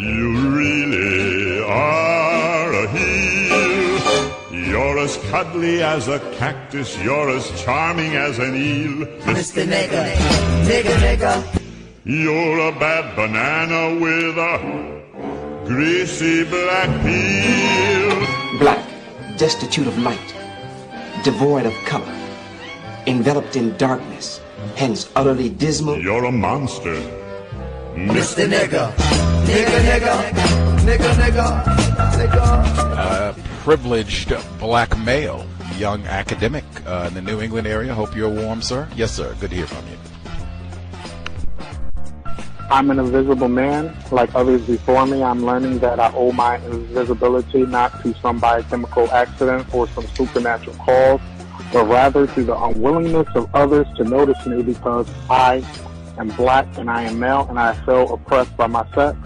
You really are a heel. You're as cuddly as a cactus. You're as charming as an eel. Mr. Nigger, nigger, nigger. You're a bad banana with a greasy black peel. Black, destitute of light, devoid of color, enveloped in darkness, hence utterly dismal. You're a monster. Mr. Nigger, nigger, nigger, nigger, nigger, nigger. Privileged black male, young academic in the New England area. Hope you're warm, sir. Yes, sir. Good to hear from you. I'm an invisible man. Like others before me, I'm learning that I owe my invisibility not to some biochemical accident or some supernatural cause, but rather to the unwillingness of others to notice me because I am black and I am male and I feel oppressed by my sex.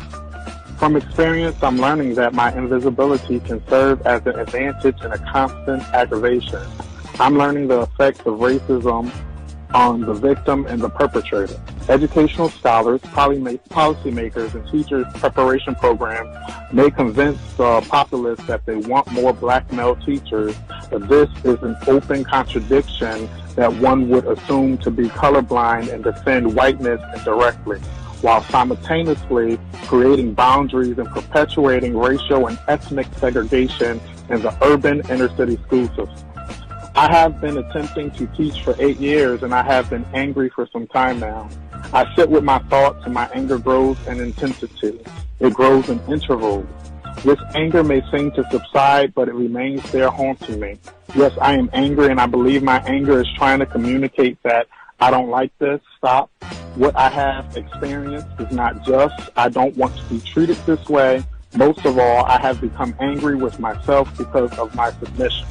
From experience, I'm learning that my invisibility can serve as an advantage and a constant aggravation. I'm learning the effects of racism on the victim and the perpetrator. Educational scholars, policymakers, and teachers' preparation programs may convince the populace that they want more black male teachers, but this is an open contradiction that one would assume to be colorblind and defend whiteness indirectly, while simultaneously creating boundaries and perpetuating racial and ethnic segregation in the urban inner-city school system. I have been attempting to teach for 8 years, and I have been angry for some time now. I sit with my thoughts, and my anger grows in intensity. It grows in intervals. This anger may seem to subside, but it remains there haunting me. Yes, I am angry, and I believe my anger is trying to communicate that I don't like this. Stop. What I have experienced is not just. I don't want to be treated this way. Most of all, I have become angry with myself because of my submission.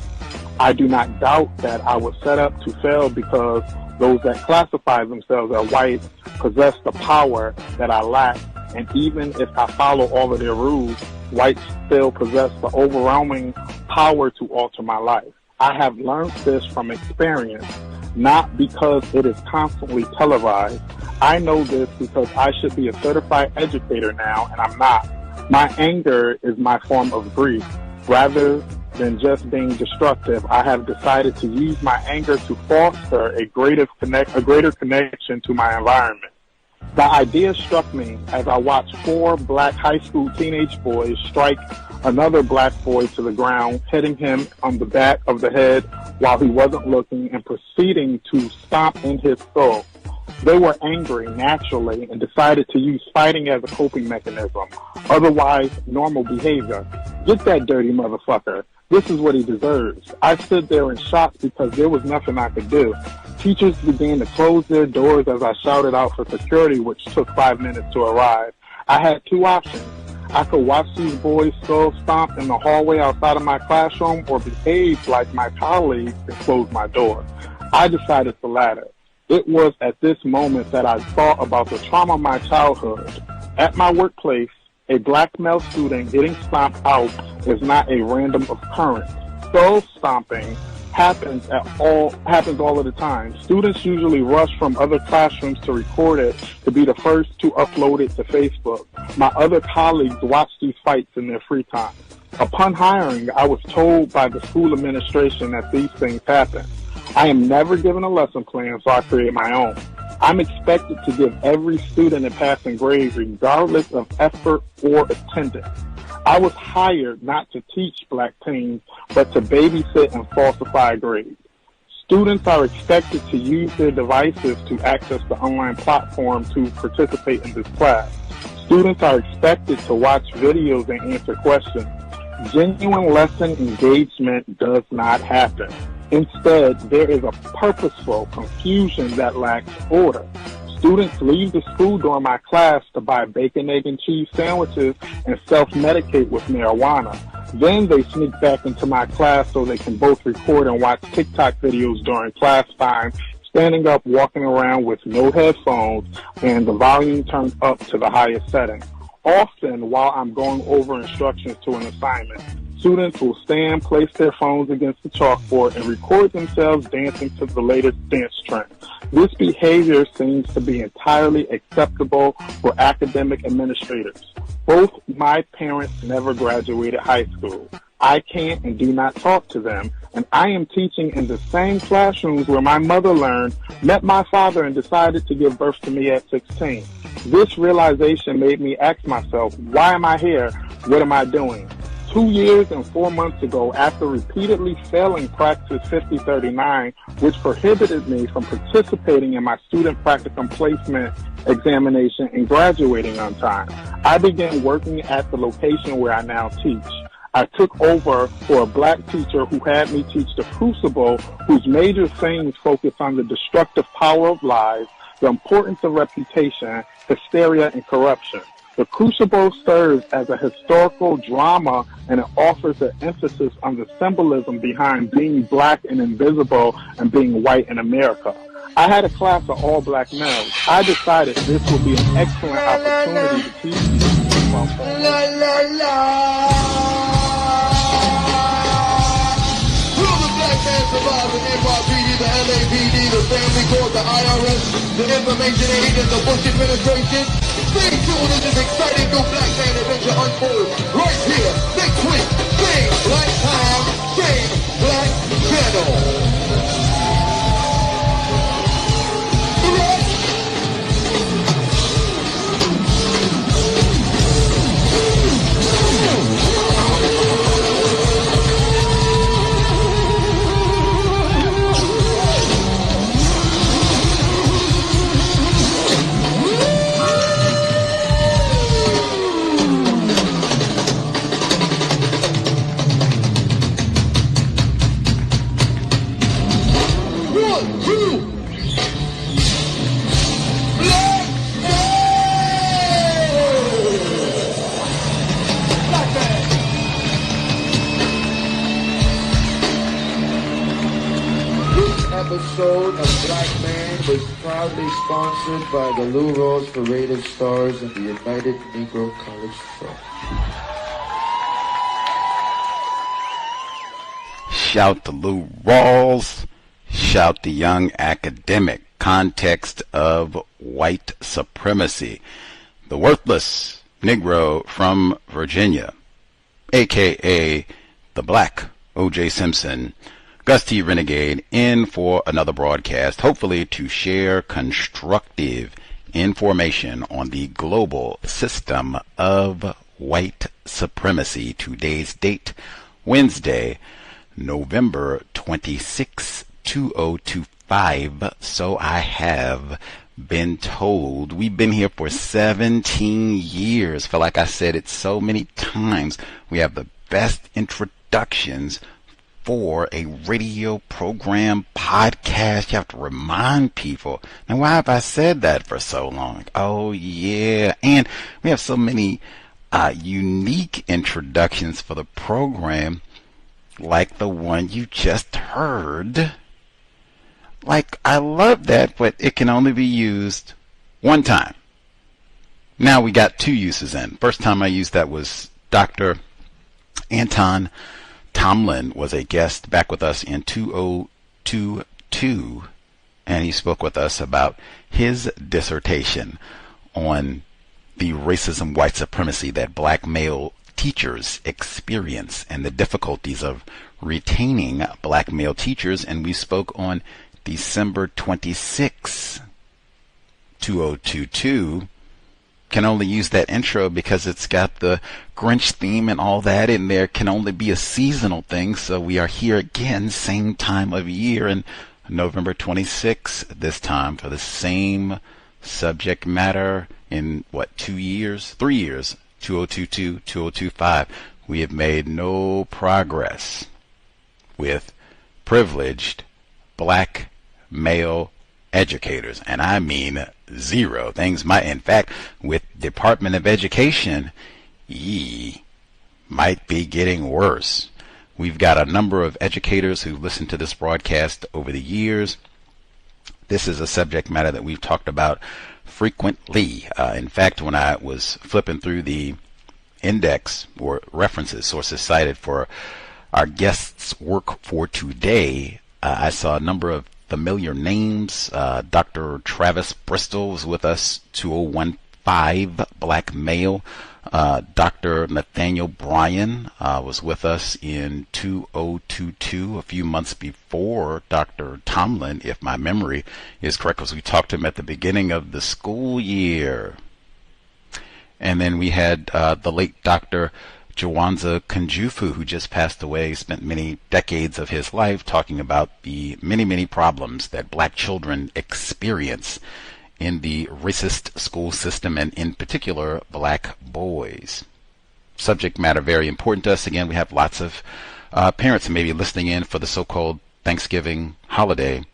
I do not doubt that I was set up to fail because those that classify themselves as white possess the power that I lack, and even if I follow all of their rules, whites still possess the overwhelming power to alter my life. I have learned this from experience, not because it is constantly televised. I know this because I should be a certified educator now, and I'm not. My anger is my form of grief. Rather than just being destructive, I have decided to use my anger to foster a greater connection to my environment. The idea struck me as I watched 4 black high school teenage boys strike another black boy to the ground, hitting him on the back of the head while he wasn't looking and proceeding to stomp in his skull. They were angry naturally and decided to use fighting as a coping mechanism, otherwise normal behavior. Get that dirty motherfucker. This is what he deserves. I stood there in shock because there was nothing I could do. Teachers began to close their doors as I shouted out for security, which took 5 minutes to arrive. I had 2 options. I could watch these boys skull stomp in the hallway outside of my classroom or behave like my colleagues and close my door. I decided the latter. It was at this moment that I thought about the trauma of my childhood. At my workplace, a black male student getting stomped out is not a random occurrence. Skull stomping happens all of the time. Students usually rush from other classrooms to record it to be the first to upload it to Facebook. My other colleagues watch these fights in their free time. Upon hiring, I was told by the school administration that these things happen. I am never given a lesson plan, so I create my own. I'm expected to give every student a passing grade regardless of effort or attendance. I was hired not to teach black teens, but to babysit and falsify grades. Students are expected to use their devices to access the online platform to participate in this class. Students are expected to watch videos and answer questions. Genuine lesson engagement does not happen. Instead, there is a purposeful confusion that lacks order. Students leave the school during my class to buy bacon, egg, and cheese sandwiches and self-medicate with marijuana. Then they sneak back into my class so they can both record and watch TikTok videos during class time, standing up, walking around with no headphones and the volume turned up to the highest setting. Often, while I'm going over instructions to an assignment, Students will stand, place their phones against the chalkboard, and record themselves dancing to the latest dance trend. This behavior seems to be entirely acceptable for academic administrators. Both my parents never graduated high school. I can't and do not talk to them, and I am teaching in the same classrooms where my mother learned, met my father, and decided to give birth to me at 16. This realization made me ask myself, why am I here? What am I doing? 2 years and 4 months ago, after repeatedly failing Practice 5039, which prohibited me from participating in my student practicum placement examination and graduating on time, I began working at the location where I now teach. I took over for a black teacher who had me teach the Crucible, whose major themes focus on the destructive power of lies, the importance of reputation, hysteria, and corruption. The Crucible serves as a historical drama, and it offers an emphasis on the symbolism behind being black and invisible and being white in America. I had a class of all black males. I decided this would be an excellent opportunity to teach these surviving NYPD, the LAPD, the family court, the IRS, the information agent, the Bush administration. Stay tuned as this exciting new Black Man adventure unfolds right here next week. Same black time, same black channel. Episode of Black Man was proudly sponsored by the Lou Rawls Parade of Stars and the United Negro College Trust. Shout to Lou Rawls. Shout the young academic. Context of white supremacy. The worthless Negro from Virginia, a.k.a. the Black O.J. Simpson, Gus T. Renegade, in for another broadcast, hopefully to share constructive information on the global system of white supremacy. Today's date, Wednesday, November 26, 2025. So I have been told. We've been here for 17 years. Feel like I said it so many times. We have the best introductions for a radio program podcast. You have to remind people. Now, why have I said that for so long? Oh, yeah. And we have so many unique introductions for the program, like the one you just heard. Like, I love that, but it can only be used one time. Now we got two uses in. First time I used that was Dr. Anton Tomlin was a guest back with us in 2022, and he spoke with us about his dissertation on the racism, white supremacy that black male teachers experience and the difficulties of retaining black male teachers. And we spoke on December 26, 2022. Can only use that intro because it's got the Grinch theme and all that in there. Can only be a seasonal thing. So we are here again, same time of year, and November 26 this time for the same subject matter in 2 years? 3 years, 2022, 2025. We have made no progress with privileged black male educators, and I mean zero. Things might, in fact, with Department of Education, might be getting worse. We've got a number of educators who listen to this broadcast over the years. This is a subject matter that we've talked about frequently. In fact, when I was flipping through the index or references, sources cited for our guest's work for today, I saw a number of familiar names. Dr. Travis Bristol was with us, 2015, black male. Dr. Nathaniel Bryan was with us in 2022, a few months before Dr. Tomlin, if my memory is correct, because we talked to him at the beginning of the school year. And then we had the late Dr. Jawanza Kunjufu, who just passed away, spent many decades of his life talking about the many, many problems that black children experience in the racist school system, and in particular, black boys. Subject matter very important to us. Again, we have lots of parents maybe listening in for the so-called Thanksgiving holiday.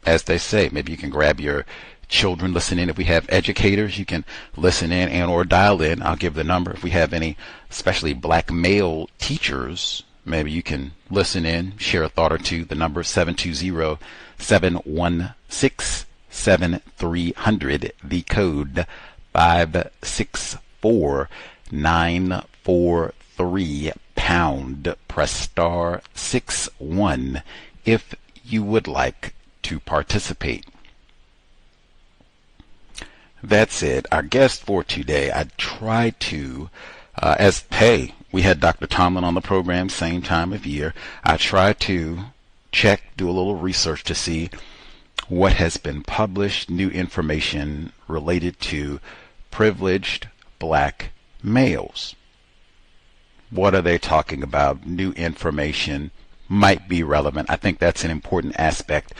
As they say, maybe you can grab your children, listen in. If we have educators, you can listen in and or dial in. I'll give the number. If we have any, especially black male teachers, maybe you can listen in, share a thought or two. The number is 720-716-7300. The code 564943 pound. Press star 61 if you would like to participate. That's it. Our guest for today, I tried to, we had Dr. Tomlin on the program, same time of year. I tried to do a little research to see what has been published, new information related to privileged black males. What are they talking about? New information might be relevant. I think that's an important aspect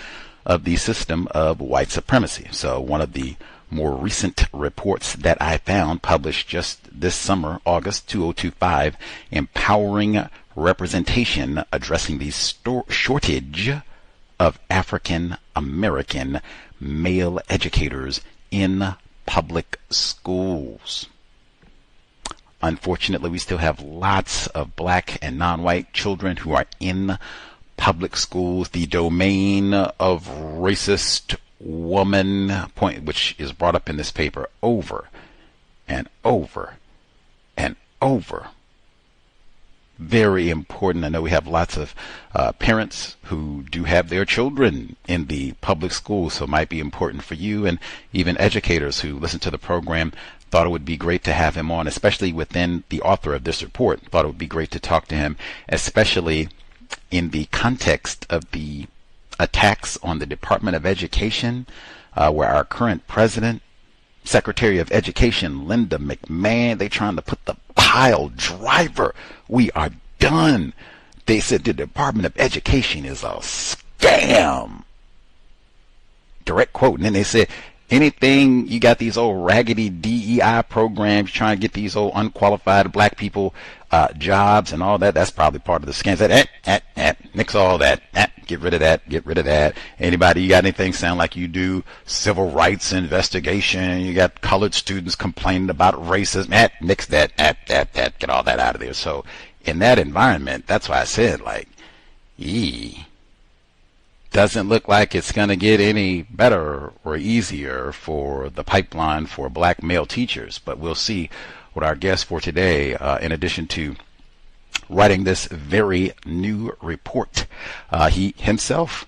of the system of white supremacy. So one of the more recent reports that I found, published just this summer, August 2025, Empowering Representation, addressing the shortage of African American male educators in public schools. Unfortunately, we still have lots of black and non-white children who are in public schools, the domain of racist woman, point which is brought up in this paper over and over and over. Very important. I know we have lots of parents who do have their children in the public schools, so it might be important for you, and even educators who listen to the program thought it would be great to have him on, especially within the author of this report. Thought it would be great to talk to him, especially in the context of the attacks on the Department of Education, where our current president, Secretary of Education, Linda McMahon, they trying to put the pile driver. We are done. They said the Department of Education is a scam. Direct quote. And then they said, anything, you got these old raggedy DEI programs trying to get these old unqualified black people jobs and all that. That's probably part of the scam. Nix all that. Get rid of that. Get rid of that. Anybody, you got anything sound like you do civil rights investigation? You got colored students complaining about racism. Nix that. Get all that out of there. So in that environment, that's why I said, like, doesn't look like it's going to get any better or easier for the pipeline for black male teachers. But we'll see what our guest for today, in addition to writing this very new report, he himself,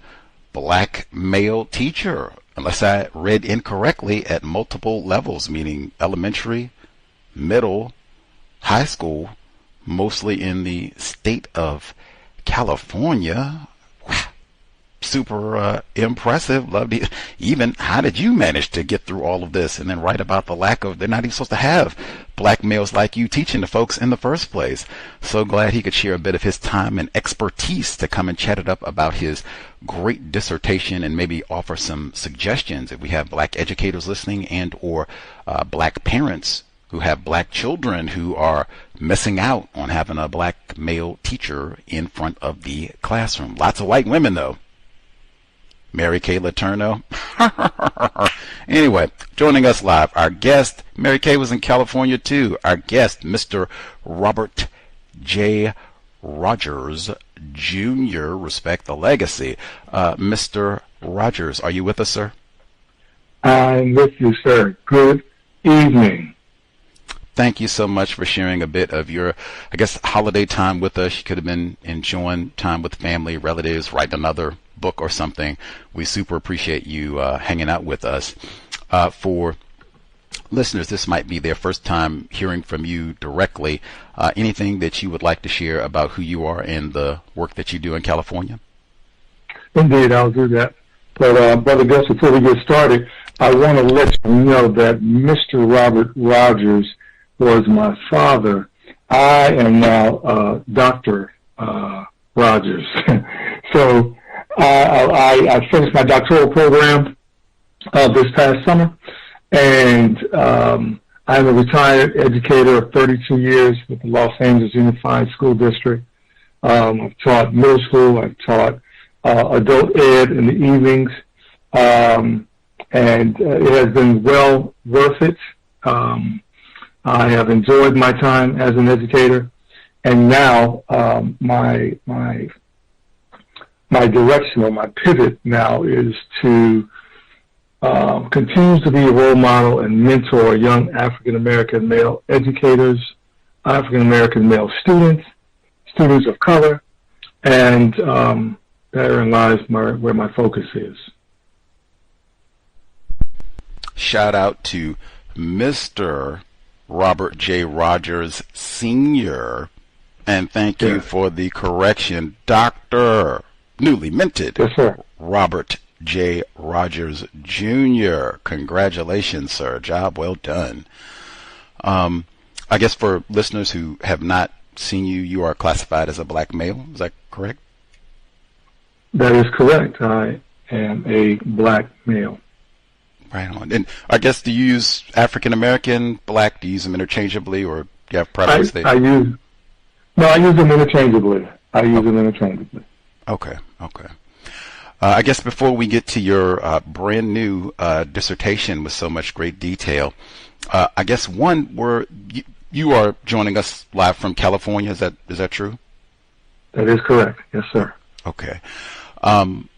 black male teacher, unless I read incorrectly, at multiple levels, meaning elementary, middle, high school, mostly in the state of California. Super impressive. Loved it. Even, how did you manage to get through all of this and then write about the lack of, they're not even supposed to have black males like you teaching the folks in the first place. So glad he could share a bit of his time and expertise to come and chat it up about his great dissertation, and maybe offer some suggestions if we have black educators listening, and or black parents who have black children who are missing out on having a black male teacher in front of the classroom. Lots of white women though. Mary Kay Letourneau. Anyway, joining us live, our guest, Mary Kay was in California too. Our guest, Mr. Robert J. Rodgers Jr., respect the legacy. Mr. Rodgers, are you with us, sir? I'm with you, sir. Good evening. thank you so much for sharing a bit of your, I guess, holiday time with us. You could have been enjoying time with family, relatives, writing another book or something. We super appreciate you hanging out with us. For listeners, this might be their first time hearing from you directly. Anything that you would like to share about who you are and the work that you do in California? Indeed, I'll do that. But, Brother Gus, before we get started, I want to let you know that Mr. Robert Rodgers was my father. I am now Dr. Rodgers. So I finished my doctoral program this past summer, and I'm a retired educator of 32 years with the Los Angeles Unified School District. I've taught middle school. I've taught adult ed in the evenings, and it has been well worth it. I have enjoyed my time as an educator, and now my direction or my pivot now is to continue to be a role model and mentor young African American male educators, African American male students, students of color, and therein lies where my focus is. Shout out to Mr. Robert J. Rodgers Sr. And thank you for the correction, Dr. Newly minted. Yes, sir. Robert J. Rodgers Jr. Congratulations, sir. Job well done. I guess for listeners who have not seen you, you are classified as a black male. Is that correct? That is correct. I am a black male. Right on. And I guess, do you use African American, black? Do you use them interchangeably, or do you have preference there? I use them interchangeably. Okay. I guess before we get to your brand new dissertation with so much great detail, I guess you are joining us live from California. Is that true? That is correct. Yes, sir. Okay.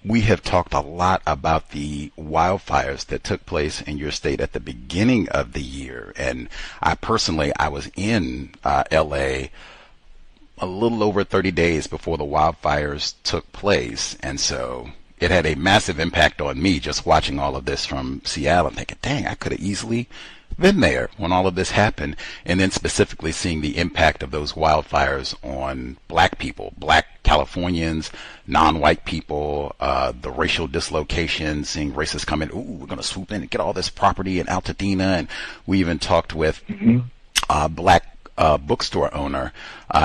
We have talked a lot about the wildfires that took place in your state at the beginning of the year. And I was in LA a little over 30 days before the wildfires took place. And so it had a massive impact on me just watching all of this from Seattle and thinking, dang, I could have easily been there when all of this happened, and then specifically seeing the impact of those wildfires on black people, black Californians, non-white people, the racial dislocation, seeing racists come in, we're going to swoop in and get all this property in Altadena. And we even talked with a black bookstore owner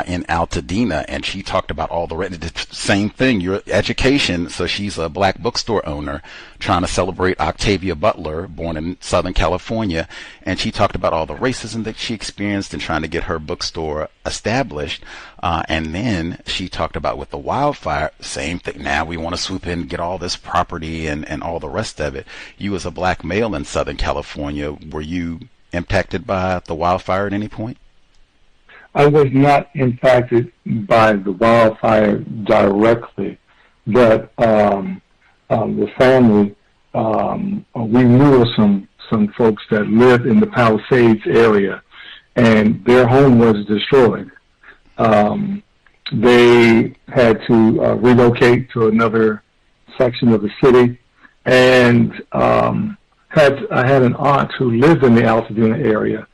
in Altadena, and she talked about all the same thing, your education. So she's a black bookstore owner trying to celebrate Octavia Butler, born in Southern California, and she talked about all the racism that she experienced and trying to get her bookstore established. And then she talked about with the wildfire, same thing. Now we want to swoop in and get all this property and all the rest of it. You as a black male in Southern California, were you impacted by the wildfire at any point? I was not impacted by the wildfire directly, but the family, we knew of some folks that lived in the Palisades area, and their home was destroyed. They had to relocate to another section of the city, and I had an aunt who lived in the Altadena area,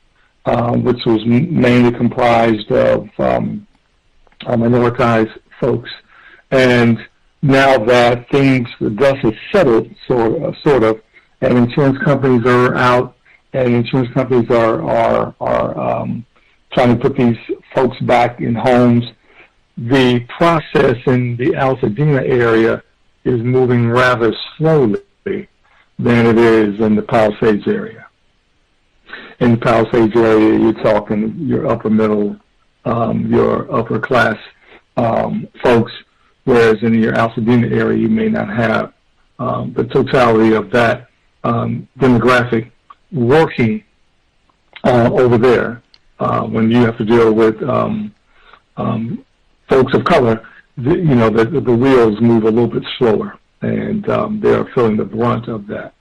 which was mainly comprised of minoritized folks. And now that the dust has settled, sort of, and insurance companies are out, and insurance companies are trying to put these folks back in homes, the process in the Altadena area is moving rather slowly than it is in the Palisades area. In the Palisades area, you're talking your upper middle, your upper class folks, whereas in your Altadena area, you may not have the totality of that demographic working over there. When you have to deal with folks of color, the wheels move a little bit slower, and they're feeling the brunt of that.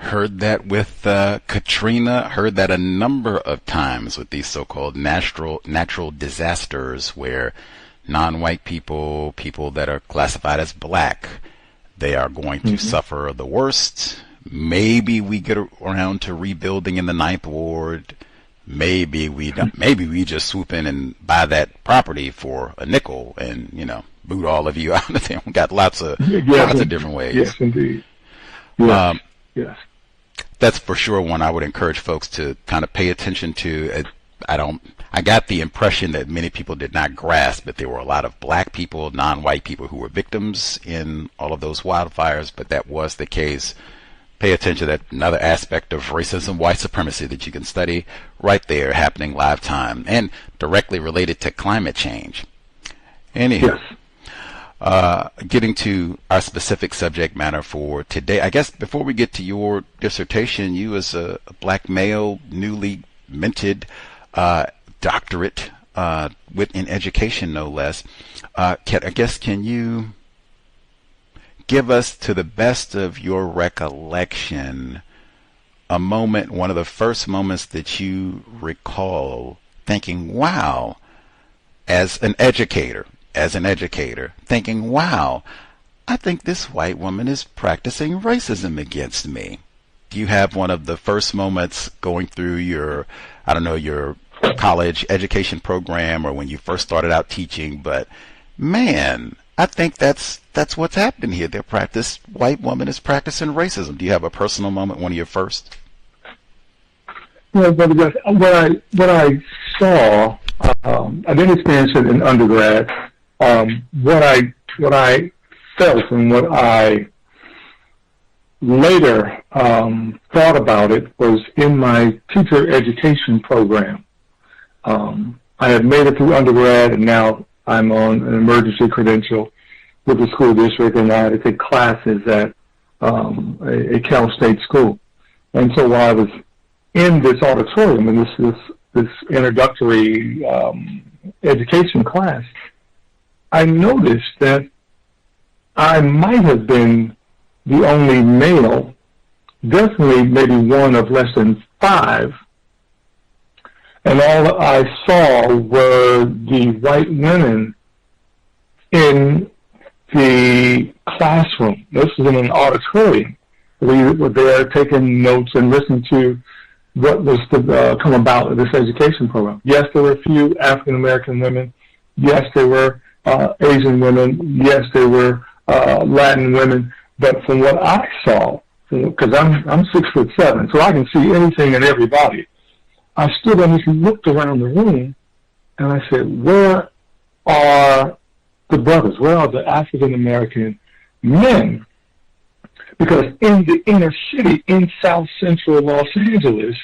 Heard that with Katrina, heard that a number of times with these so-called natural disasters where non-white people that are classified as black, they are going to suffer the worst. Maybe we get around to rebuilding in the Ninth Ward. Maybe we don't. Maybe we just swoop in and buy that property for a nickel and, boot all of you out of there. We got lots of different ways. Yes, indeed. Yes. Yes. That's for sure one I would encourage folks to kind of pay attention to. I got the impression that many people did not grasp that there were a lot of black people, non-white people who were victims in all of those wildfires, but that was the case. Pay attention to that, another aspect of racism, white supremacy that you can study right there, happening live time and directly related to climate change. Anyhow, getting to our specific subject matter for today, I guess before we get to your dissertation, you as a black male, newly minted doctorate in education, no less, can you give us, to the best of your recollection, a moment, one of the first moments that you recall thinking, wow, as an educator, thinking, wow, I think this white woman is practicing racism against me. Do you have one of the first moments going through your college education program or when you first started out teaching, but man, I think that's what's happening here. This white woman is practicing racism. Do you have a personal moment, one of your first? Well, but what I saw, I didn't experience it in undergrad. What I felt and what I later thought about it was in my teacher education program. I had made it through undergrad, and now I'm on an emergency credential with the school district, and I had to take classes at a Cal State school. And so while I was in this auditorium, in this introductory education class, I noticed that I might have been the only male, definitely maybe one of less than 5, and all I saw were the white women in the classroom. This was in an auditorium. We were there taking notes and listening to what was to come about in this education program. Yes, there were a few African American women. Yes, there were Asian women. Yes, there were Latin women. But from what I saw, because I'm 6'7", so I can see anything and everybody, I stood and looked around the room, and I said, where are the brothers? Where are the African American men? Because in the inner city, in South Central Los Angeles,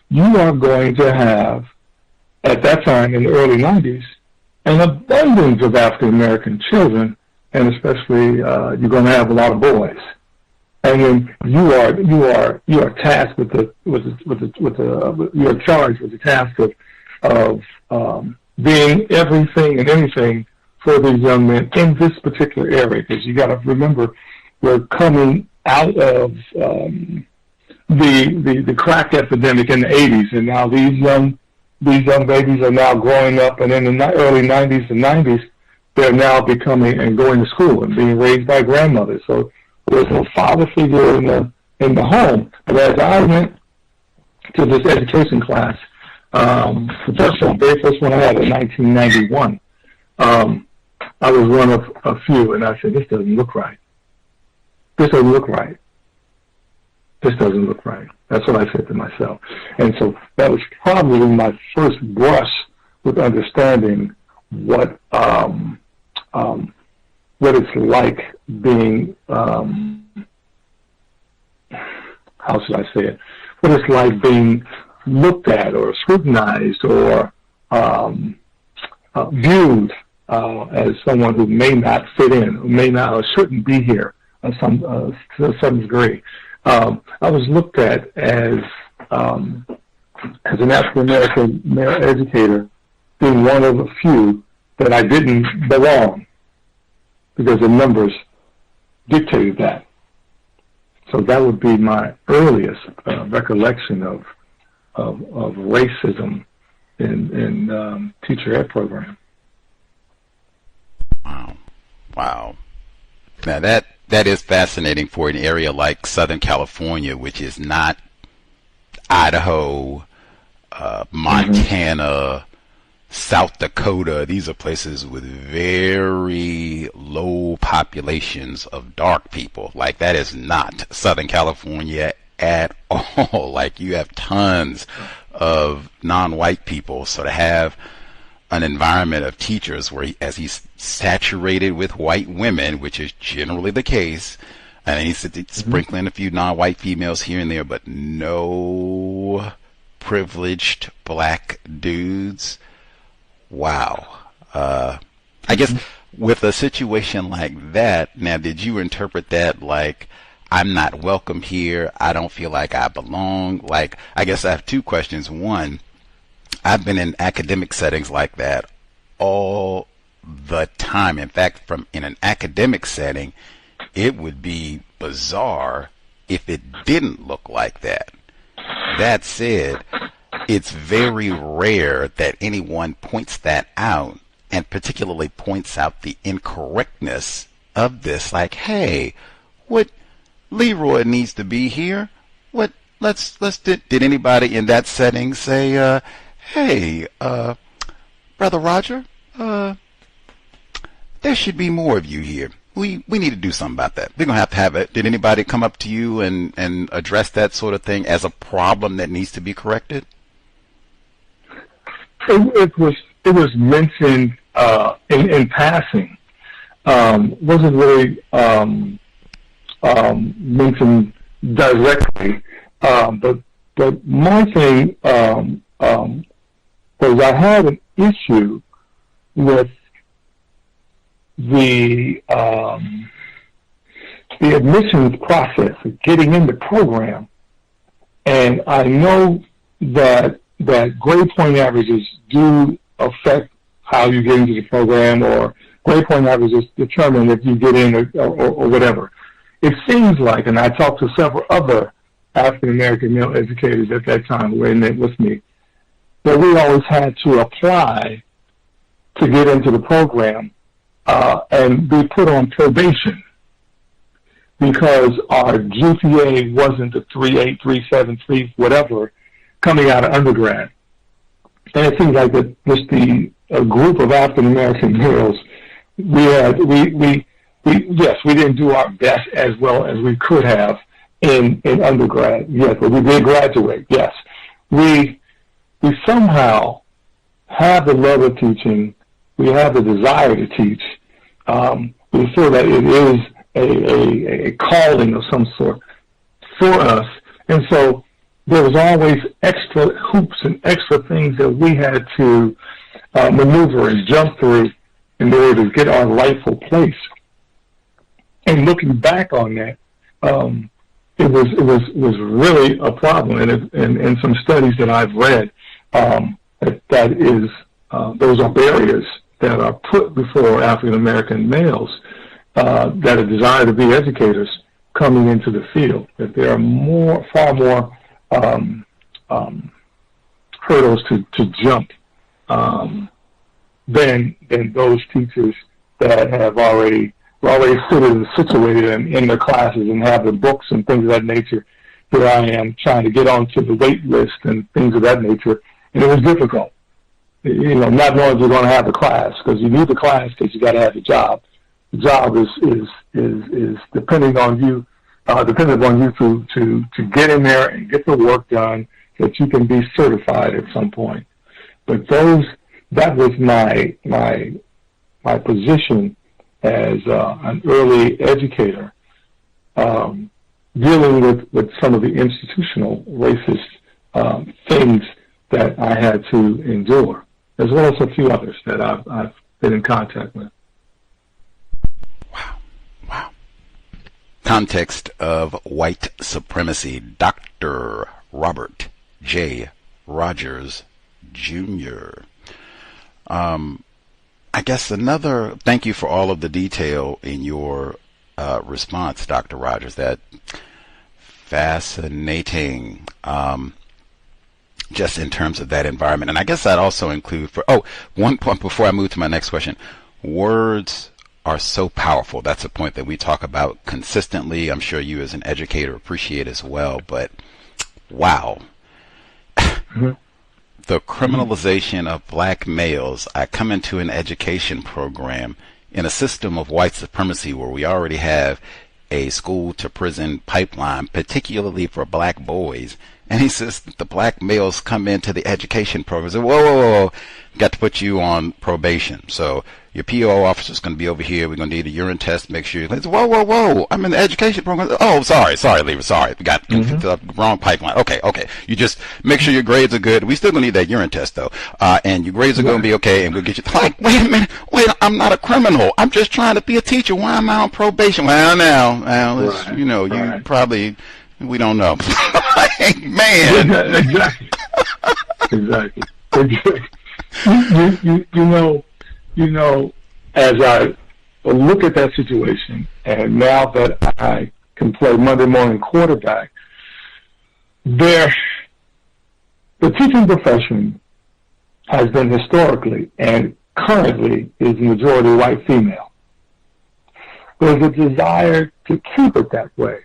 you are going to have, at that time in the early 90s, an abundance of African American children, and especially you're going to have a lot of boys. And when you are tasked with you are charged with the task of being everything and anything for these young men in this particular area, because you got to remember, we're coming out of the crack epidemic in the 80s, and now these young babies are now growing up, and in the early 90s and 90s, they're now becoming and going to school and being raised by grandmothers. So there's no father figure in the home. But as I went to this education class, the very first one I had in 1991, I was one of a few, and I said, this doesn't look right. This doesn't look right. This doesn't look right. That's what I said to myself. And so that was probably my first brush with understanding what it's like being, how should I say it? What it's like being looked at or scrutinized or viewed as someone who may not fit in, who may not or shouldn't be here to some degree. I was looked at as an African American male educator, being one of a few that I didn't belong because the numbers dictated that. So that would be my earliest recollection of racism in teacher ed program. Wow. Now that is fascinating for an area like Southern California, which is not Idaho, Montana, South Dakota. These are places with very low populations of dark people. Like, that is not Southern California at all. Like, you have tons of non-white people. So to have an environment of teachers where as he's saturated with white women, which is generally the case, and he's sprinkling a few non-white females here and there, but no privileged black dudes. Wow. I guess with a situation like that, now, did you interpret that like, I'm not welcome here, I don't feel like I belong? Like, I guess I have two questions. One, I've been in academic settings like that all the time. In fact, in an academic setting, it would be bizarre if it didn't look like that. That said, it's very rare that anyone points that out, and particularly points out the incorrectness of this. Like, hey, what, Leroy needs to be here? What, did anybody in that setting say, hey, Brother Roger, there should be more of you here. We need to do something about that. We're going to have it. Did anybody come up to you and address that sort of thing as a problem that needs to be corrected? It was mentioned in passing. Wasn't really mentioned directly. But my thing was I had an issue with the admissions process of getting in the program, and I know that grade point averages do affect how you get into the program, or grade point averages determine if you get in or whatever. It seems like, and I talked to several other African American male educators at that time who were in it with me, that we always had to apply to get into the program and be put on probation because our GPA wasn't a 3.8, 3.7, 3 whatever coming out of undergrad. And it seems like that just a group of African American males, yes, we didn't do our best as well as we could have in undergrad. Yes, but we did graduate. Yes, we somehow have the love of teaching. We have the desire to teach. We feel that it is a calling of some sort for us. And so there was always extra hoops and extra things that we had to maneuver and jump through in order to get our rightful place. And looking back on that, it was really a problem. And in some studies that I've read, those are barriers that are put before African American males that are desire to be educators coming into the field. That there are far more hurdles to jump than those teachers that have already situated in their classes and have the books and things of that nature. Here I am trying to get onto the wait list and things of that nature, and it was difficult. Not knowing if you're going to have the class, because you need the class because you got to have the job. The job is depending on you to get in there and get the work done that you can be certified at some point. But that was my position as an early educator, dealing with some of the institutional racist things that I had to endure, as well as a few others that I've been in contact with. Wow. Context of white supremacy. Dr. Robert J. Rodgers Jr. I guess thank you for all of the detail in your response, Dr. Rodgers. That fascinating. Just in terms of that environment. And I guess I'd also include one point before I move to my next question. Words are so powerful. That's a point that we talk about consistently. I'm sure you as an educator appreciate as well, but wow. The criminalization of black males. I come into an education program in a system of white supremacy where we already have a school to prison pipeline, particularly for black boys. And he says that the black males come into the education program and say, whoa, got to put you on probation. So your PO officer's going to be over here. We're going to need a urine test. Make sure you're whoa. I'm in the education program. Oh, sorry, Lever. Sorry. We got the wrong pipeline. Okay. You just make sure your grades are good. We still going to need that urine test, though. And your grades are going to be okay, and we'll get you. Like, wait a minute. I'm not a criminal. I'm just trying to be a teacher. Why am I on probation? Well, now, you probably... We don't know. Man. Exactly. You know, as I look at that situation, and now that I can play Monday morning quarterback, the teaching profession has been historically and currently is majority white female. There's a desire to keep it that way.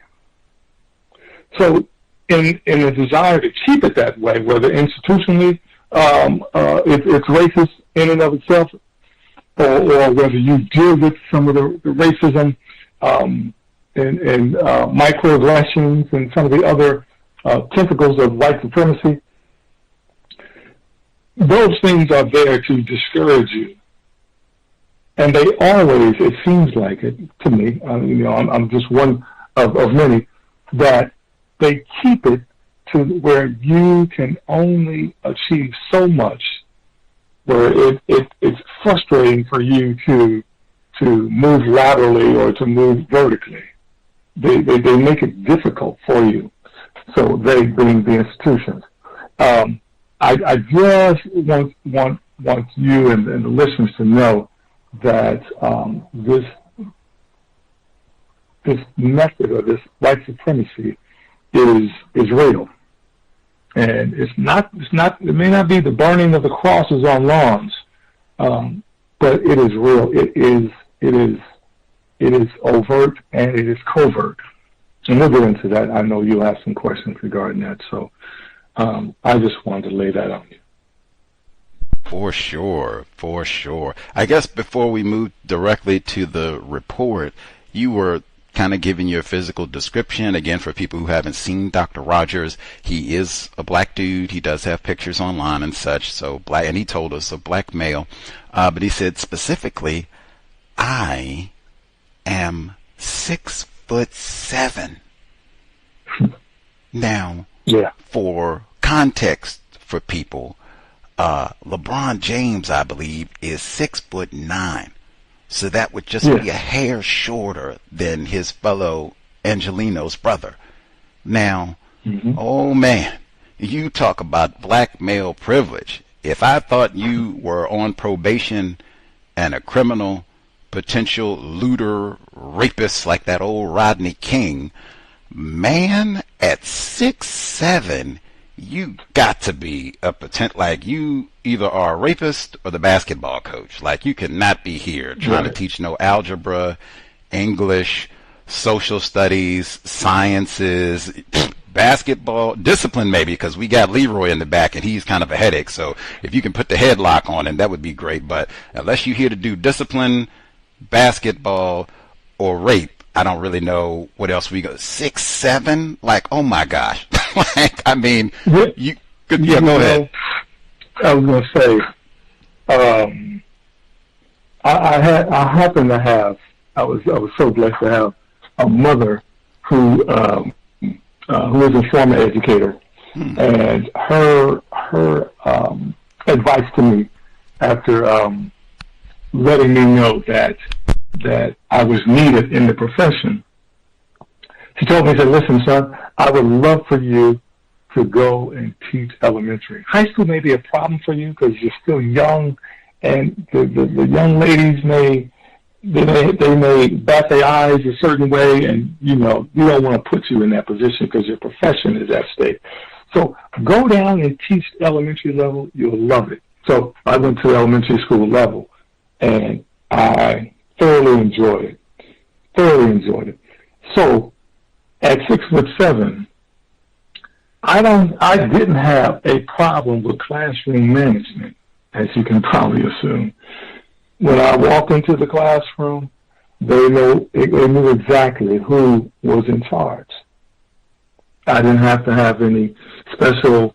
So in a desire to keep it that way, whether institutionally it's racist in and of itself, or whether you deal with some of the racism and microaggressions and some of the other tentacles of white supremacy, those things are there to discourage you. And they always, it seems like it to me, I'm just one of many, that they keep it to where you can only achieve so much, where it's frustrating for you to move laterally or to move vertically. They make it difficult for you. So they being the institutions. I just want you and the listeners to know that this method or this white supremacy is real, and it may not be the burning of the crosses on lawns, but it is real. It is overt and it is covert, and we'll get into that. I know you'll have some questions regarding that, so I just wanted to lay that on you. For sure. I guess before we move directly to the report, you were kind of giving your physical description. Again, for people who haven't seen Dr. Rodgers, he is a black dude. He does have pictures online and such. So black, and he told us a black male. But he said specifically, I am 6'7". Now, for context for people, LeBron James, I believe, is 6'9". So that would just be a hair shorter than his fellow Angelino's brother. Now, oh man, you talk about black male privilege. If I thought you were on probation and a criminal, potential looter, rapist like that old Rodney King, man, at 6'7", you got to be a like you either are a rapist or the basketball coach. Like, you could not be here trying to teach no algebra, English, social studies, sciences, basketball, discipline maybe, because we got Leroy in the back and he's kind of a headache. So if you can put the headlock on him, that would be great. But unless you're here to do discipline, basketball, or rape, I don't really know what else we go. 6'7"? Like, oh my gosh. Like, I mean, you could, go ahead. I was going to say, I happen to have, I was so blessed to have a mother who is a former educator, and her advice to me after letting me know that I was needed in the profession, she told me, she said, listen, son, I would love for you to go and teach elementary. High school may be a problem for you because you're still young, and the young ladies may they may bat their eyes a certain way, and you don't want to put you in that position because your profession is at stake. So go down and teach elementary level. You'll love it. So I went to the elementary school level, and I thoroughly enjoyed it. So at 6'7", I didn't have a problem with classroom management, as you can probably assume. When I walked into the classroom, they knew exactly who was in charge. I didn't have to have any special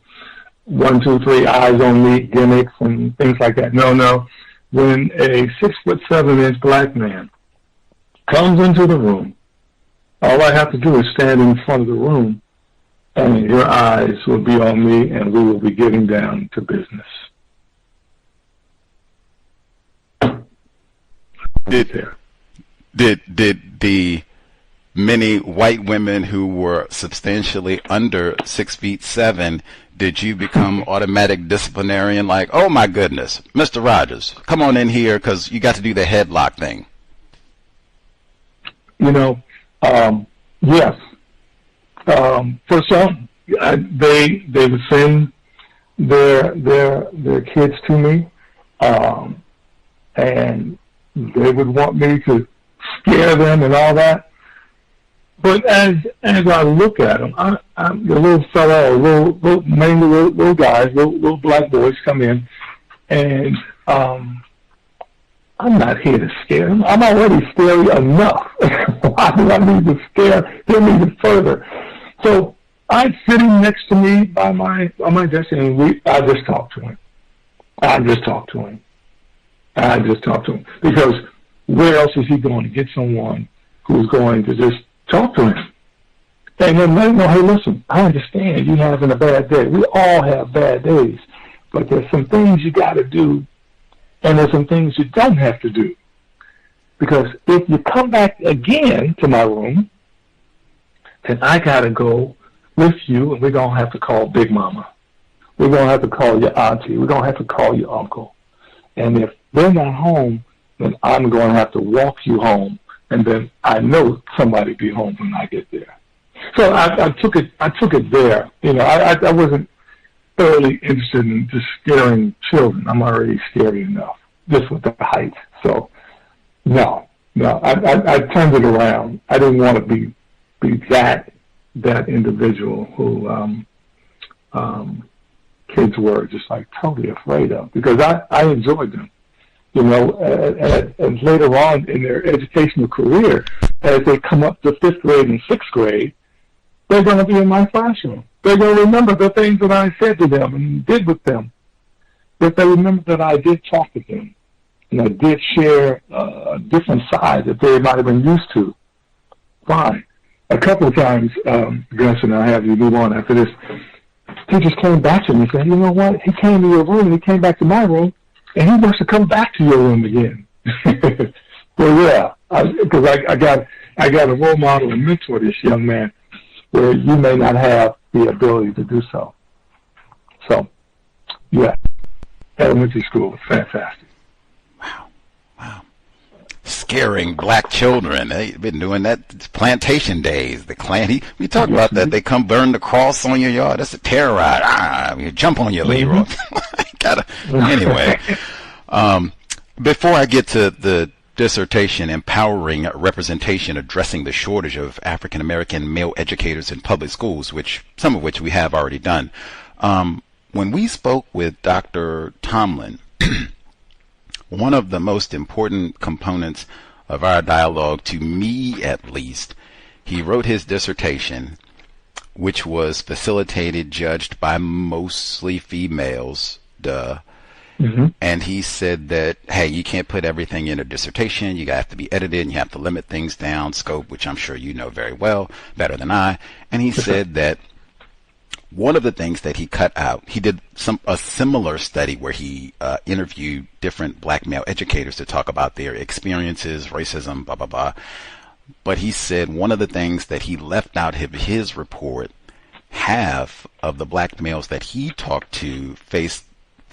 1, 2, 3 eyes on me gimmicks and things like that. No. When a 6'7" black man comes into the room, all I have to do is stand in front of the room, and your eyes will be on me, and we will be getting down to business. Did the many white women who were substantially under 6'7", did you become automatic disciplinarian? Like, oh my goodness, Mr. Rodgers, come on in here because you got to do the headlock thing. Yes. For some, they would send their kids to me, and they would want me to scare them and all that. But as I look at them, I'm the little fella, mainly little guys, little black boys come in, and I'm not here to scare them. I'm already scary enough. Why do I need to scare him even further? So I'm sitting next to me by my desk, and I just talk to him. Because where else is he going to get someone who's going to just talk to him? And then let him know, hey, listen, I understand you having a bad day. We all have bad days. But there's some things you got to do, and there's some things you don't have to do. Because if you come back again to my room, then I got to go with you, and we're going to have to call Big Mama. We're going to have to call your auntie. We're going to have to call your uncle. And if they're not home, then I'm going to have to walk you home, and then I know somebody will be home when I get there. So I took it there. I wasn't thoroughly interested in just scaring children. I'm already scary enough, just with the height. So, no, I turned it around. I didn't want to be that individual who kids were just like totally afraid of, because I enjoyed them. And later on in their educational career, as they come up to 5th grade and 6th grade, they're going to be in my classroom. They're going to remember the things that I said to them and did with them. If they remember that I did talk to them, and I did share a different side that they might have been used to, fine. A couple of times, Gus, and I have you move on after this, teachers came back to me and said, you know what, he came to your room, he came back to my room, and he wants to come back to your room again. Well, yeah, because I got a role model and mentor this young man where you may not have the ability to do so. So, yeah, elementary school was fantastic. Wow. Scaring black children. They've been doing that plantation days. The Klan, we talked about that. They come burn the cross on your yard. That's a terroride. You jump on your Leroy. Anyway, before I get to the dissertation, Empowering Representation, Addressing the Shortage of African American Male Educators in Public Schools, some of which we have already done. When we spoke with Dr. Tomlin, one of the most important components of our dialogue, to me at least, he wrote his dissertation, which was facilitated, judged by mostly females, Mm-hmm. And he said that, hey, you can't put everything in a dissertation. You have to be edited, and you have to limit things down, scope, which I'm sure you know very well, better than I. And he said that one of the things that he cut out, he did a similar study where he interviewed different black male educators to talk about their experiences, racism, blah, blah, blah. But he said one of the things that he left out of his report, half of the black males that he talked to faced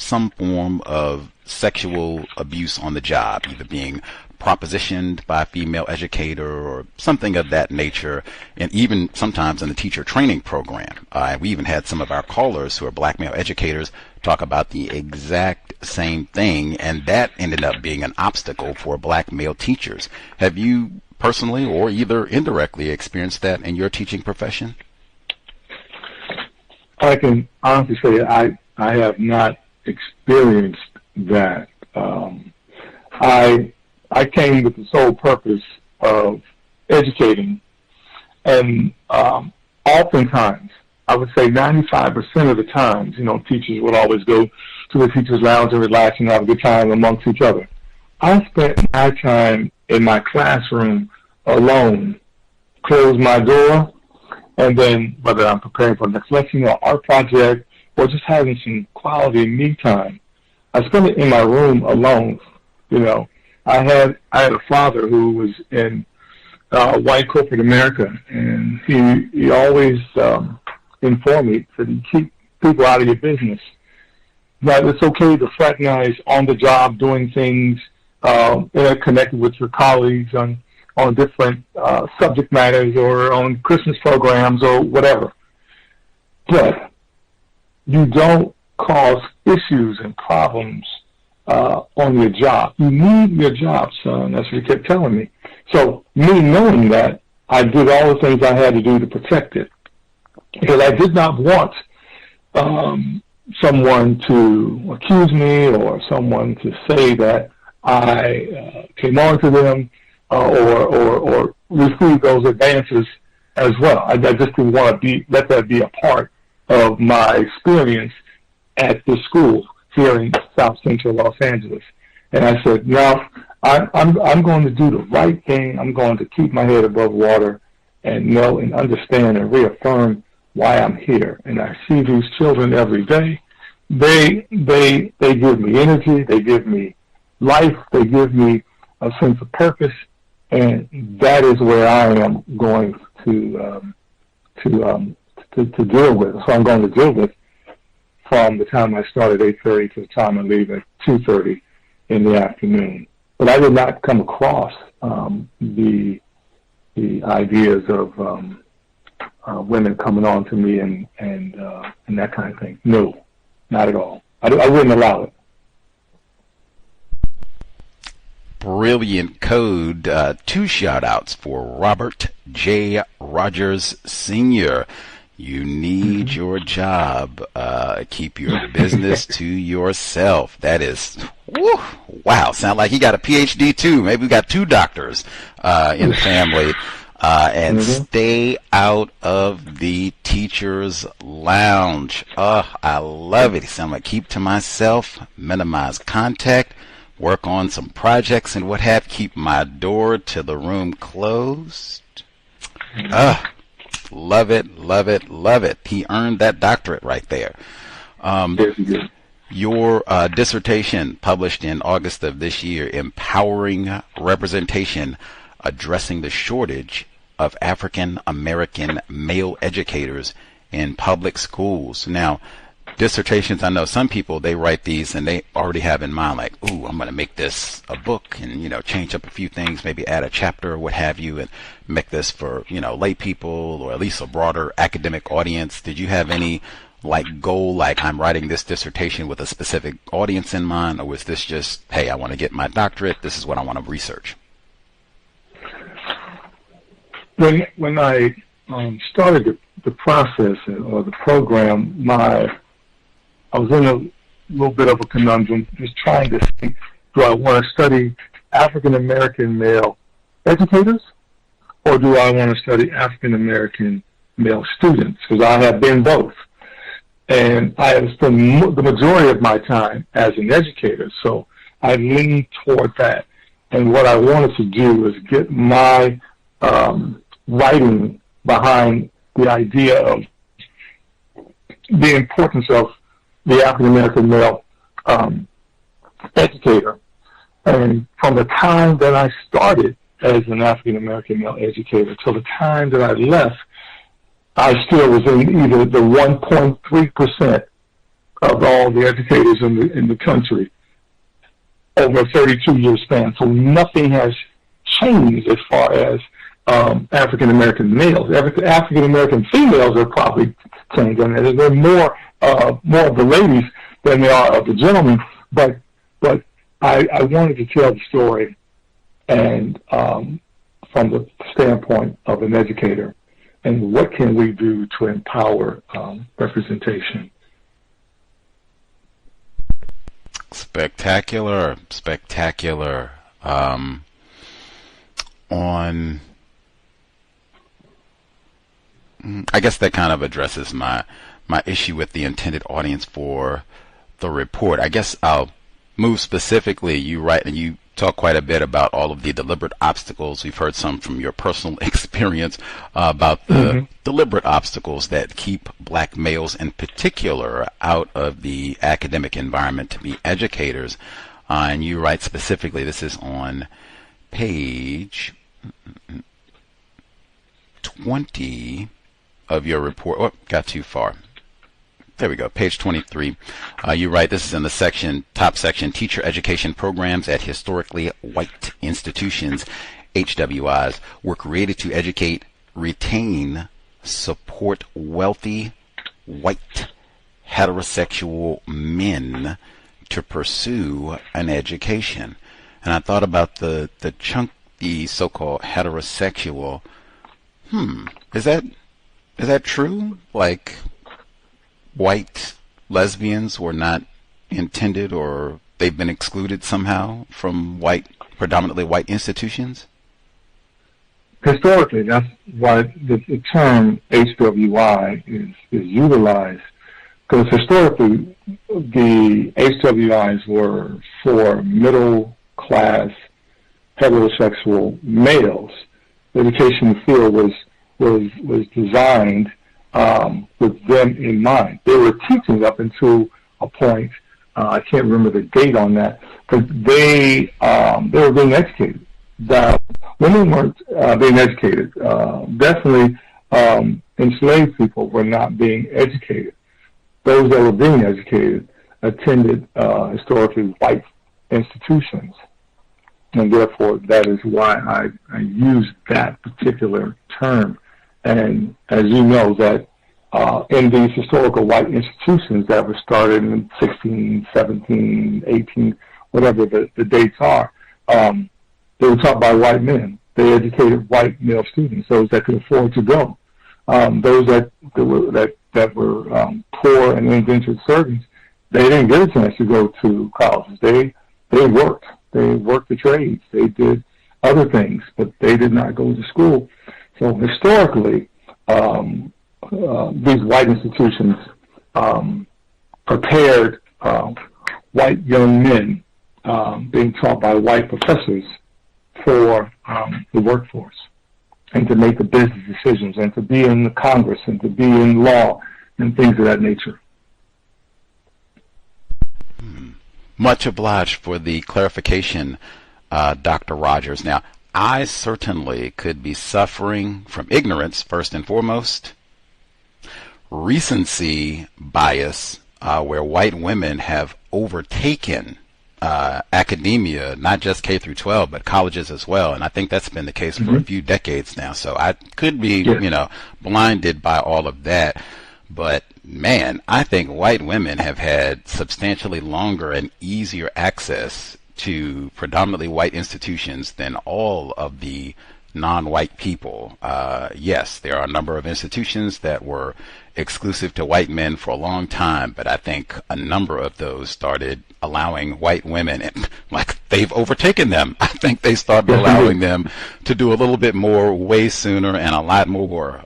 some form of sexual abuse on the job, either being propositioned by a female educator or something of that nature, and even sometimes in the teacher training program. We even had some of our callers who are black male educators talk about the exact same thing, and that ended up being an obstacle for black male teachers. Have you personally or either indirectly experienced that in your teaching profession? I can honestly say I have not experienced that. I came with the sole purpose of educating, and oftentimes, I would say 95% of the times, teachers would always go to the teacher's lounge and relax and have a good time amongst each other. I spent my time in my classroom alone, close my door, and then whether I'm preparing for the next lesson or art project or just having some quality me time, I spent it in my room alone. I had a father who was in white corporate America, and he always informed me that you keep people out of your business. That it's okay to fraternize on the job, doing things connected with your colleagues on different subject matters or on Christmas programs or whatever. But you don't cause issues and problems on your job. You need your job, son. That's what he kept telling me. So me knowing that, I did all the things I had to do to protect it. Because I did not want someone to accuse me or someone to say that I came on to them or receive those advances as well. I just didn't want to let that be a part of my experience at the school here in South Central Los Angeles. And I said, no, I'm going to do the right thing. I'm going to keep my head above water and know and understand and reaffirm why I'm here. And I see these children every day. They give me energy. They give me life. They give me a sense of purpose. And that is where I am going to deal with. So I'm going to deal with from the time I start at 8:30 to the time I leave at 2:30 in the afternoon. But I did not come across the ideas of women coming on to me and that kind of thing. No, not at all. I wouldn't allow it. Brilliant code. 2 shout-outs for Robert J. Rodgers Sr. You need your job. Keep your business to yourself. That is, wow. Sound like he got a PhD too. Maybe we got 2 doctors in the family. And stay out of the teacher's lounge. I love it. He sound like keep to myself, minimize contact, work on some projects and what have, keep my door to the room closed. Love it, love it, love it. He earned that doctorate right there. Your dissertation published in August of this year, Empowering Representation, Addressing the Shortage of African American Male Educators in Public Schools. Now, dissertations, I know some people, they write these and they already have in mind like, ooh, I'm going to make this a book and, change up a few things, maybe add a chapter or what have you, and make this for, lay people or at least a broader academic audience. Did you have any goal, like I'm writing this dissertation with a specific audience in mind, or was this just, hey, I want to get my doctorate, this is what I want to research? When I started the process or the program, I was in a little bit of a conundrum, just trying to think, do I want to study African American male educators, or do I want to study African American male students? Because I have been both. And I have spent the majority of my time as an educator, so I leaned toward that. And what I wanted to do was get my writing behind the idea of the importance of the African American male educator. And from the time that I started as an African American male educator till the time that I left, I still was in either the 1.3% of all the educators in the country over a 32-year span. So nothing has changed as far as African American males. African American females are probably changed, and there are more of the ladies than there are of the gentlemen. But I wanted to tell the story, and from the standpoint of an educator, and what can we do to empower representation. Spectacular. I guess that kind of addresses my issue with the intended audience for the report. I guess I'll move specifically. You write and you talk quite a bit about all of the deliberate obstacles. We've heard some from your personal experience about the deliberate obstacles that keep black males in particular out of the academic environment to be educators. And you write specifically, this is on page 20 of your report. Oh, got too far. There we go, page 23. You write, this is in the top section, teacher education programs at historically white institutions, HWIs, were created to educate, retain, support wealthy, white, heterosexual men to pursue an education. And I thought about the so-called heterosexual. Is that true? Like, white lesbians were not intended, or they've been excluded somehow from predominantly white institutions? Historically, that's why the term HWI is utilized, because historically the HWIs were for middle class heterosexual males. The education field was designed with them in mind. They were teaching up until a point, I can't remember the date on that, but they were being educated. The women weren't being educated. Definitely enslaved people were not being educated. Those that were being educated attended historically white institutions. And therefore, that is why I use that particular term. And as you know, that in these historical white institutions that were started in 16, 17, 18, whatever the dates are, they were taught by white men. They educated white male students, those that could afford to go. Those that were poor and indentured servants, they didn't get a chance to go to colleges. They worked. They worked the trades. They did other things, but they did not go to school. So historically, these white institutions prepared white young men being taught by white professors for the workforce, and to make the business decisions, and to be in the Congress, and to be in law, and things of that nature. Much obliged for the clarification, Dr. Rodgers. Now, I certainly could be suffering from ignorance, first and foremost, recency bias, where white women have overtaken academia, not just K through 12, but colleges as well. And I think that's been the case for a few decades now. So I could be, blinded by all of that. But man, I think white women have had substantially longer and easier access to predominantly white institutions than all of the non-white people. Yes, there are a number of institutions that were exclusive to white men for a long time, but I think a number of those started allowing white women, and like they've overtaken them. I think they started allowing them to do a little bit more way sooner, and a lot more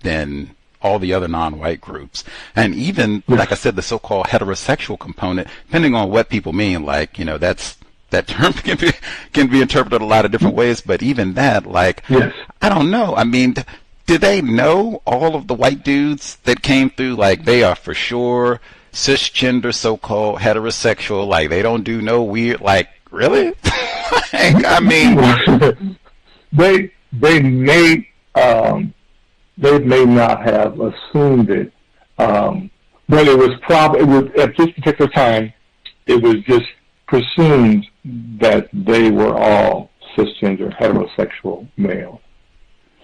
than all the other non-white groups. And even, like I said, the so-called heterosexual component, depending on what people mean, like, that term can be interpreted a lot of different ways, but even that, like, I don't know. I mean, do they know all of the white dudes that came through? Like, they are for sure cisgender, so-called heterosexual, like, they don't do no weird, like, really? Like, I mean... They may not have assumed it, But it was at this particular time, it was just presumed that they were all cisgender, heterosexual males.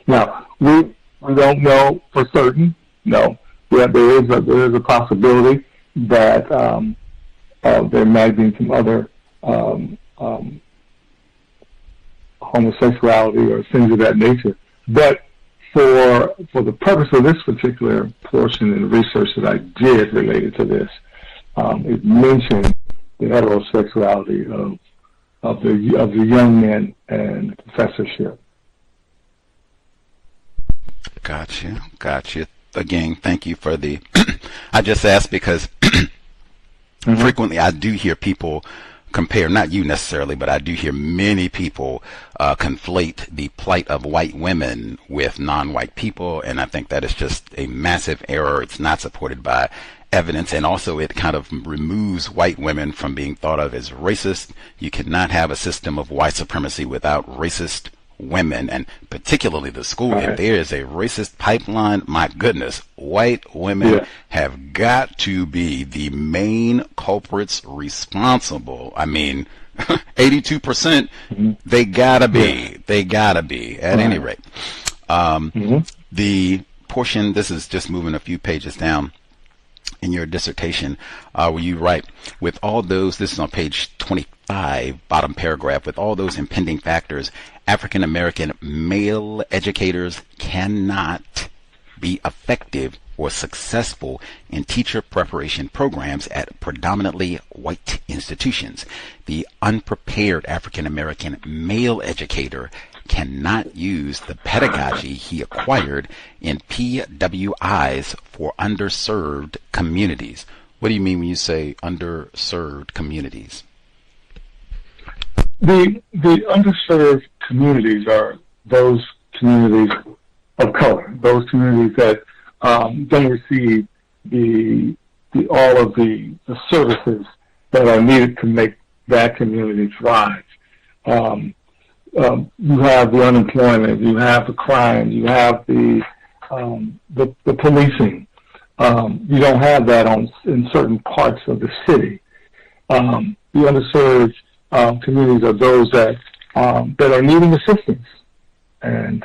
Now, we don't know for certain. No, there is a possibility that there might be some other homosexuality or things of that nature. But for the purpose of this particular portion in the research that I did related to this, it mentioned the heterosexuality of the young men and the professorship. Gotcha. Again, thank you for the. I just asked because frequently I do hear people compare, not you necessarily, but I do hear many people conflate the plight of white women with non-white people, and I think that is just a massive error. It's not supported by evidence, and also it kind of removes white women from being thought of as racist. You cannot have a system of white supremacy without racist women, and particularly the school. Right. If there is a racist pipeline, my goodness, white women have got to be the main culprits responsible. I mean, 82%, they gotta be, at any rate. The portion, this is just moving a few pages down in your dissertation, where you write, with all those, this is on page 25, bottom paragraph, with all those impending factors, African American male educators cannot be effective or successful in teacher preparation programs at predominantly white institutions. The unprepared African American male educator cannot use the pedagogy he acquired in PWIs for underserved communities. What do you mean when you say underserved communities? The underserved communities are those communities of color, those communities that don't receive all of the services that are needed to make that community thrive. You have the unemployment, you have the crime, you have the policing. You don't have that in certain parts of the city. The underserved communities are those that are needing assistance, and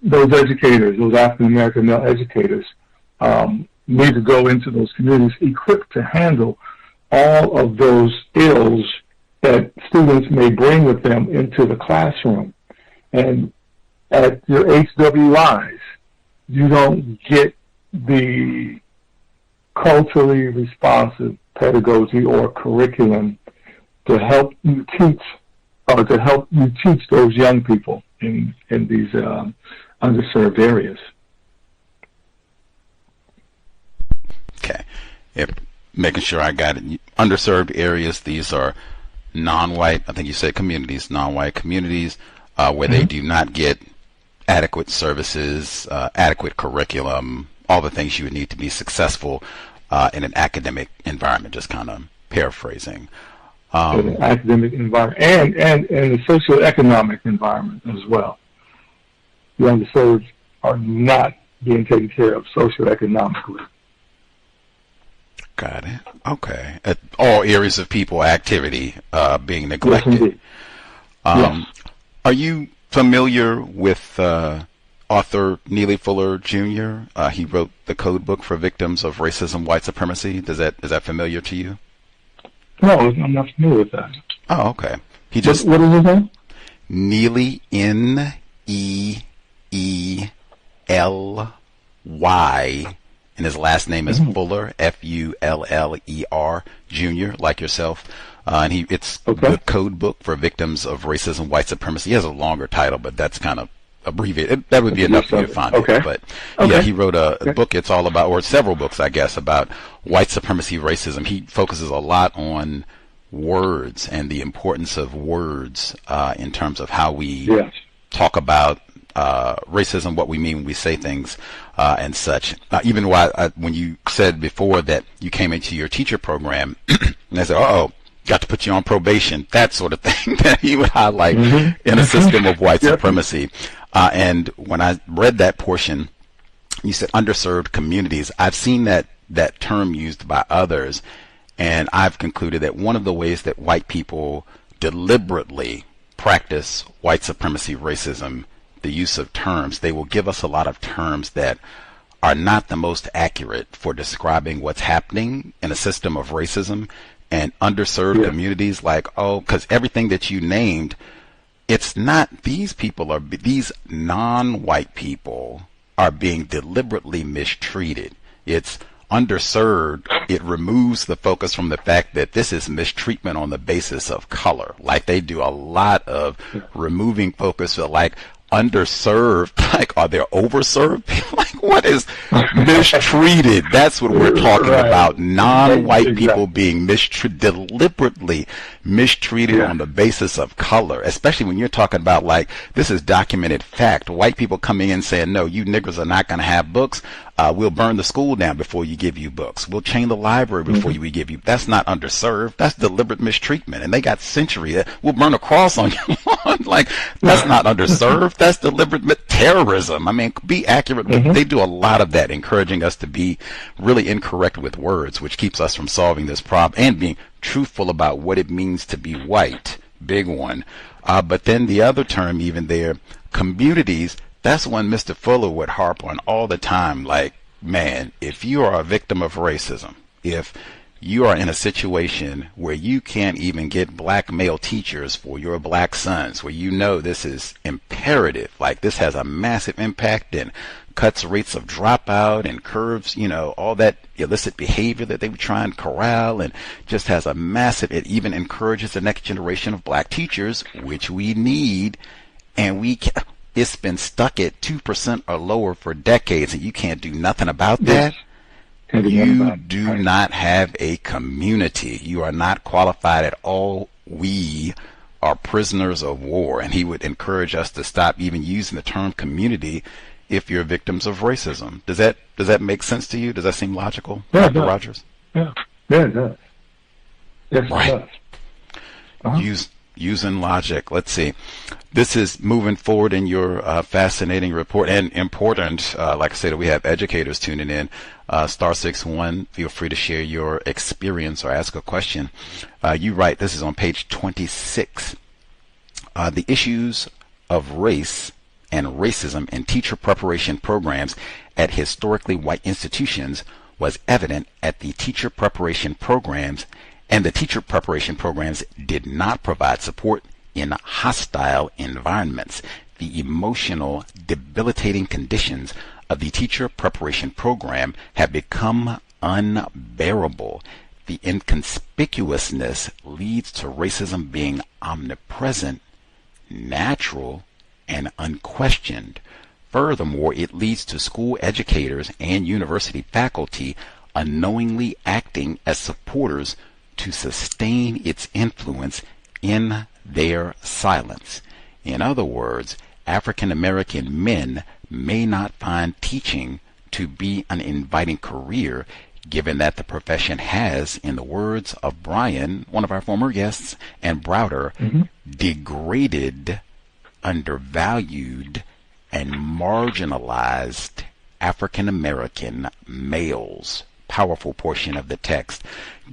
those educators, those African American male educators, need to go into those communities equipped to handle all of those ills that students may bring with them into the classroom. And at your HWIs, you don't get the culturally responsive pedagogy or curriculum to help you teach, or to help you teach those young people in these underserved areas. Okay. Yep. Making sure I got it. Underserved areas, these are non-white, I think you said communities, non-white communities, where they do not get adequate services, adequate curriculum, all the things you would need to be successful in an academic environment, just kind of paraphrasing. In an academic environment and in a socioeconomic environment as well. The underserved are not being taken care of socioeconomically. Got it. Okay. At all areas of people activity being neglected. Yes, indeed. Yes. Are you familiar with author Neely Fuller Jr.? He wrote the code book for victims of racism, white supremacy. Is that familiar to you? No, I'm not familiar with that. Oh, okay. What is his name? Neely, Neely, and his last name is Fuller, Fuller Jr., like yourself. And it's the code book for victims of racism, white supremacy. He has a longer title, but that's kind of abbreviated. That would be enough for you to find it. But yeah, he wrote a book. It's all about, or several books, I guess, about white supremacy, racism. He focuses a lot on words and the importance of words in terms of how we talk about racism, what we mean when we say things and such. Even when you said before that you came into your teacher program and I said, got to put you on probation, that sort of thing that he would highlight in a system of white supremacy. And when I read that portion, you said underserved communities. I've seen that term used by others, and I've concluded that one of the ways that white people deliberately practice white supremacy, racism, the use of terms, they will give us a lot of terms that are not the most accurate for describing what's happening in a system of racism and underserved communities. Like, oh, because everything that you named, it's not, these non-white people are being deliberately mistreated. It's underserved. It removes the focus from the fact that this is mistreatment on the basis of color. Like, they do a lot of removing focus of, like, underserved, like, are there overserved people? Like, what is mistreated? That's what we're talking about. Non-white people being deliberately mistreated on the basis of color, especially when you're talking about, like, this is documented fact. White people coming in saying, no, you niggers are not going to have books. We'll burn the school down before you give you books. We'll chain the library before we give you. That's not underserved. That's deliberate mistreatment. And they got century. We'll burn a cross on your lawn. Like, that's not underserved. That's deliberate terrorism. I mean, be accurate. But they do a lot of that, encouraging us to be really incorrect with words, which keeps us from solving this problem and being truthful about what it means to be white. Big one. But then the other term, even there, communities. That's one Mr. Fuller would harp on all the time. Like, man, if you are a victim of racism, if you are in a situation where you can't even get black male teachers for your black sons, where you know this is imperative, like this has a massive impact and cuts rates of dropout and curbs, you know, all that illicit behavior that they would try and corral, and just has a massive, it even encourages the next generation of black teachers, which we need, and it's been stuck at 2% or lower for decades, and you can't do nothing about that. You do not have a community. You are not qualified at all. We are prisoners of war, and he would encourage us to stop even using the term community if you're victims of racism. Does that make sense to you? Does that seem logical, Dr. Rodgers? Yeah, it does. Yes, right. It does. Using logic. Let's see. This is moving forward in your fascinating report and important. Like I said, we have educators tuning in. *61. Feel free to share your experience or ask a question. You write, this is on page 26. The issues of race and racism in teacher preparation programs at historically white institutions was evident at the teacher preparation programs, and the teacher preparation programs did not provide support in hostile environments. The emotional, debilitating conditions of the teacher preparation program have become unbearable. The inconspicuousness leads to racism being omnipresent, natural, and unquestioned. Furthermore, it leads to school educators and university faculty unknowingly acting as supporters to sustain its influence in their silence. In other words, African American men may not find teaching to be an inviting career, given that the profession has, in the words of Brian, one of our former guests, and Browder, degraded, undervalued, and marginalized African American males. Powerful portion of the text.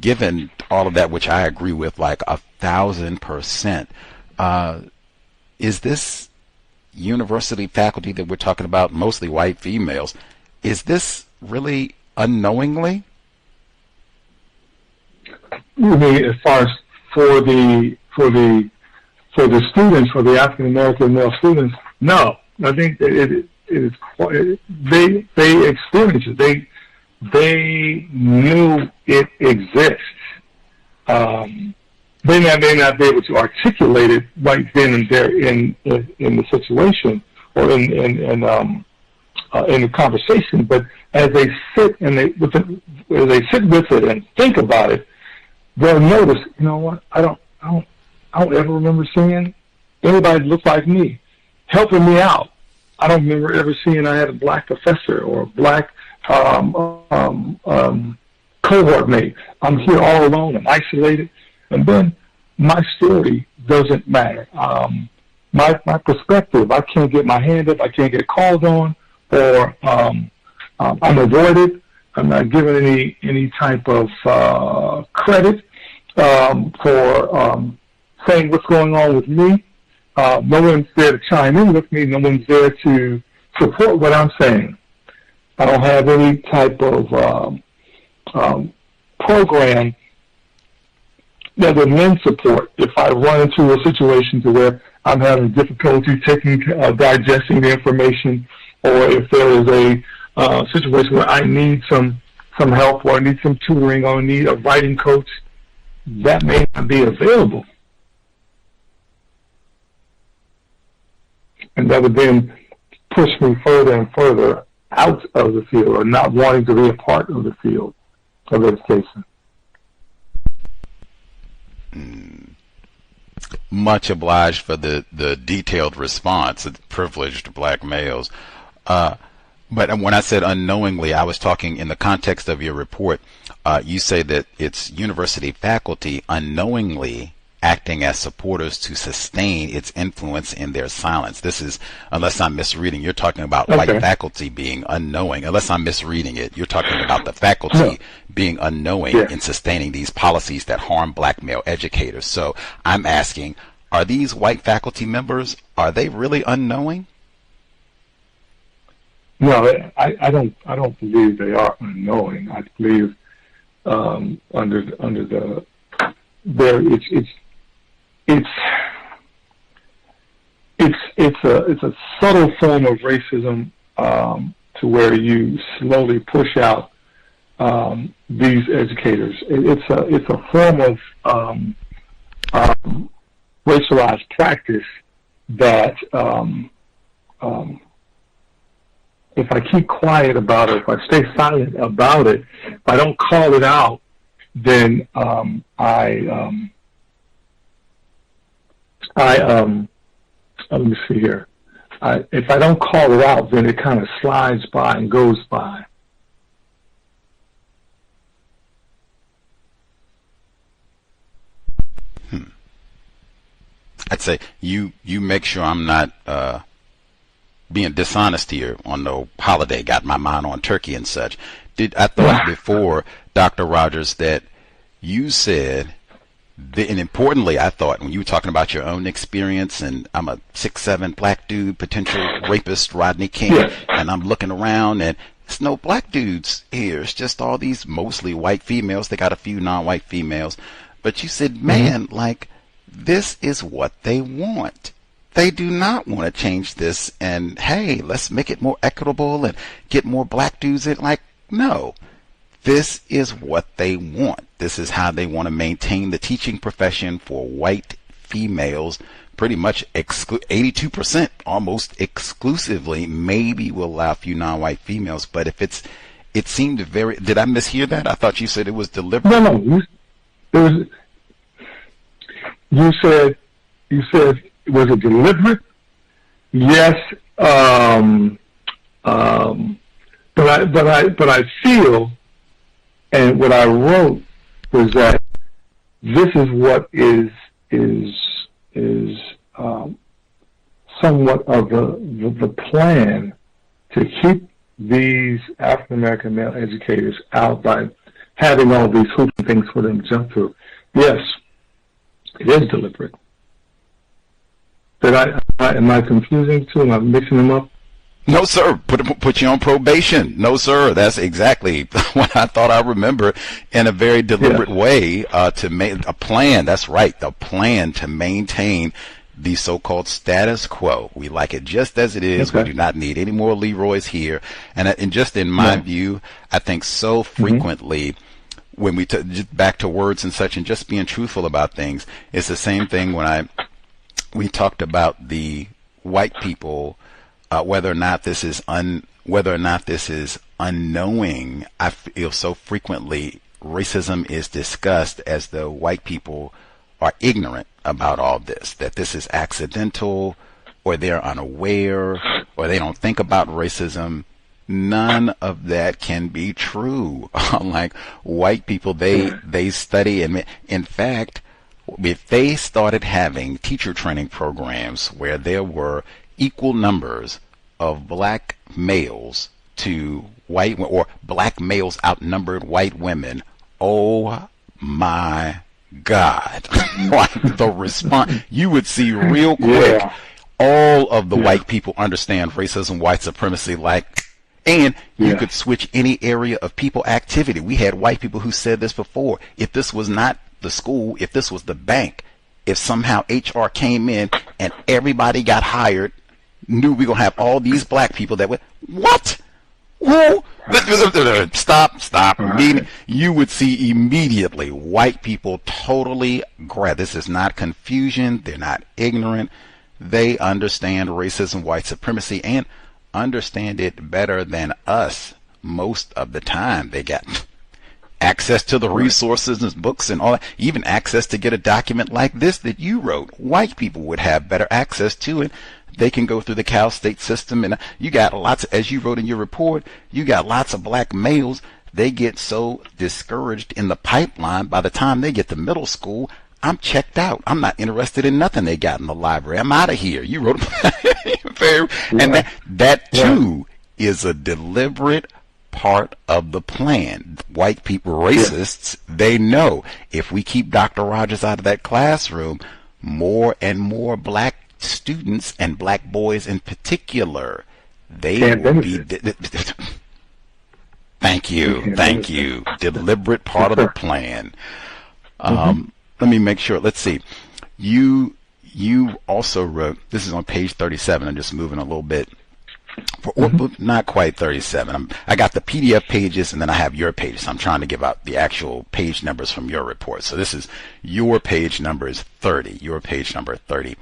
Given all of that, which I agree with like 1,000%, is this university faculty that we're talking about, mostly white females, is this really unknowingly? You mean as far as for the students, for the African American male students? No, I think it is quite, they experience it. They knew it exists. They may not be able to articulate it right then and there in the situation or in the conversation, but as they sit and as they sit with it and think about it, they'll notice, you know what, I don't ever remember seeing anybody look like me helping me out. I don't remember ever seeing I had a black professor or a black cohort mate. I'm here all alone and isolated, and then my story doesn't matter. My perspective, I can't get my hand up, I can't get called on, or I'm avoided. I'm not given any type of credit for saying what's going on with me. No one's there to chime in with me. No one's there to support what I'm saying. I don't have any type of program that would lend support if I run into a situation to where I'm having difficulty digesting the information, or if there is a situation where I need some help, or I need some tutoring, or I need a writing coach. That may not be available. And that would then push me further and further out of the field, or not wanting to be a part of the field of education. Much obliged for the detailed response of privileged black males. But when I said unknowingly, I was talking in the context of your report. You say that it's university faculty unknowingly acting as supporters to sustain its influence in their silence. This is, unless I'm misreading, you're talking about white faculty being unknowing. Unless I'm misreading it, you're talking about the faculty being unknowing in sustaining these policies that harm black male educators. So I'm asking, are these white faculty members, are they really unknowing? No, I don't believe they are unknowing. I believe under the there it's a subtle form of racism to where you slowly push out these educators. It's a form of racialized practice that if I keep quiet about it, if I stay silent about it, if I don't call it out, then let me see here. If I don't call it out, then it kind of slides by and goes by. I'd say you make sure I'm not being dishonest here on no holiday. Got my mind on turkey and such. I thought before, Dr. Rodgers, that you said, and importantly, I thought when you were talking about your own experience, and I'm a 6'7" black dude, potential rapist, Rodney King, and I'm looking around and there's no black dudes here. It's just all these mostly white females. They got a few non-white females. But you said, man, like, this is what they want. They do not want to change this and, hey, let's make it more equitable and get more black dudes in. Like, no. This is what they want. This is how they want to maintain the teaching profession for white females. Pretty much 82% almost exclusively. Maybe we'll allow a few non-white females, but if it seemed very. Did I mishear that? I thought you said it was deliberate. No. You said was it deliberate? Yes. But I feel. And what I wrote was that this is what is somewhat of the plan to keep these African American male educators out by having all these hoops and things for them to jump through. Yes, it is deliberate. Am I confusing two? Am I mixing them up? No, sir. Put you on probation. No, sir. That's exactly what I thought I remember, in a very deliberate way, to make a plan. That's right. The plan to maintain the so-called status quo. We like it just as it is. We do not need any more Leroy's here. And just in my view, I think so frequently when we just back to words and such, and just being truthful about things, it's the same thing when we talked about the white people. Whether or not this is unknowing, I feel so frequently racism is discussed as though white people are ignorant about all this, that this is accidental, or they're unaware, or they don't think about racism. None of that can be true. Like, white people, they study, and in fact, if they started having teacher training programs where there were equal numbers of black males to white or black males outnumbered white women. Oh my God. Like the response, you would see real quick, all of the white people understand racism, white supremacy, and you could switch any area of people activity. We had white people who said this before. If this was not the school, if this was the bank, if somehow HR came in and everybody got hired, knew we gonna have all these black people that would, what? Who? Stop. Meaning, you would see immediately white people totally grab. This is not confusion. They're not ignorant. They understand racism, white supremacy, and understand it better than us most of the time. They got access to the resources and books and all that, even access to get a document like this that you wrote. White people would have better access to it. They can go through the Cal State system, and you got lots, as you wrote in your report, you got lots of black males. They get so discouraged in the pipeline, by the time they get to middle school, I'm checked out. I'm not interested in nothing they got in the library. I'm out of here. You wrote and that too is a deliberate part of the plan. White people, racists, they know if we keep Dr. Rodgers out of that classroom, more and more black students, and black boys in particular, they will be thank you deliberate part of the plan. Let me make sure. Let's see. You also wrote, this is on page 37. I'm just moving a little bit. Not quite 37. I got the PDF pages, and then I have your pages. So I'm trying to give out the actual page numbers from your report. So this is your page number is 30. Your page number 30.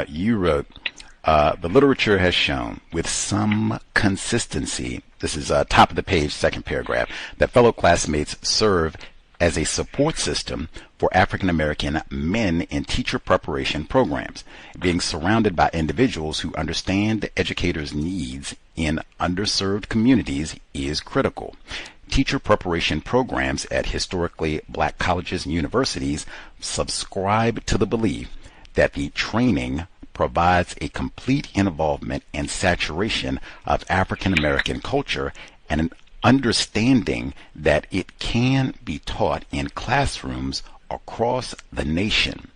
You wrote, the literature has shown with some consistency, this is top of the page, second paragraph, that fellow classmates serve as a support system for African American men in teacher preparation programs. Being surrounded by individuals who understand the educators' needs in underserved communities is critical. Teacher preparation programs at historically black colleges and universities subscribe to the belief that the training provides a complete involvement and saturation of African American culture and an understanding that it can be taught in classrooms across the nation.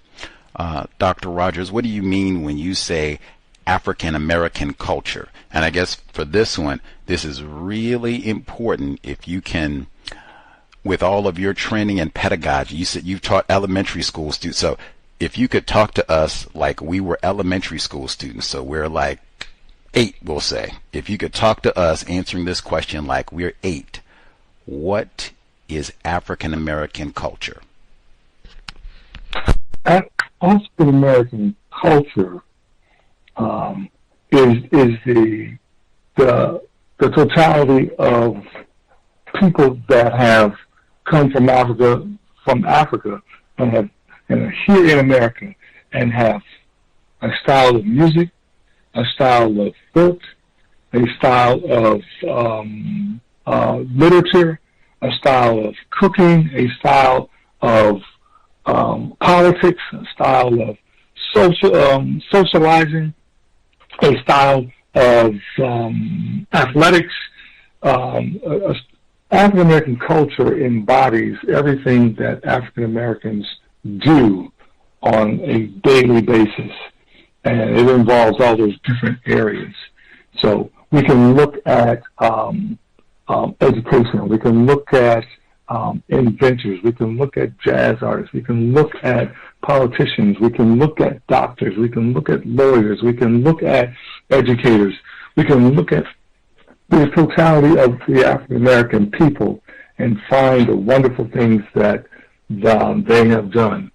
Dr. Rodgers, what do you mean when you say African American culture? And I guess for this one, this is really important. If you can, with all of your training and pedagogy, you said you've taught elementary school students. So if you could talk to us like we were elementary school students, so we're like 8, we'll say. If you could talk to us answering this question like we're 8, what is African American culture? African American culture is the totality of people that have come from Africa, and are here in America and have a style of music, a style of book, a style of literature, a style of cooking, a style of politics, a style of socializing, a style of athletics. African American culture embodies everything that African Americans do on a daily basis, and it involves all those different areas. So we can look at education, we can look at inventors, we can look at jazz artists, we can look at politicians, we can look at doctors, we can look at lawyers, we can look at educators, we can look at the totality of the African American people and find the wonderful things that they have done,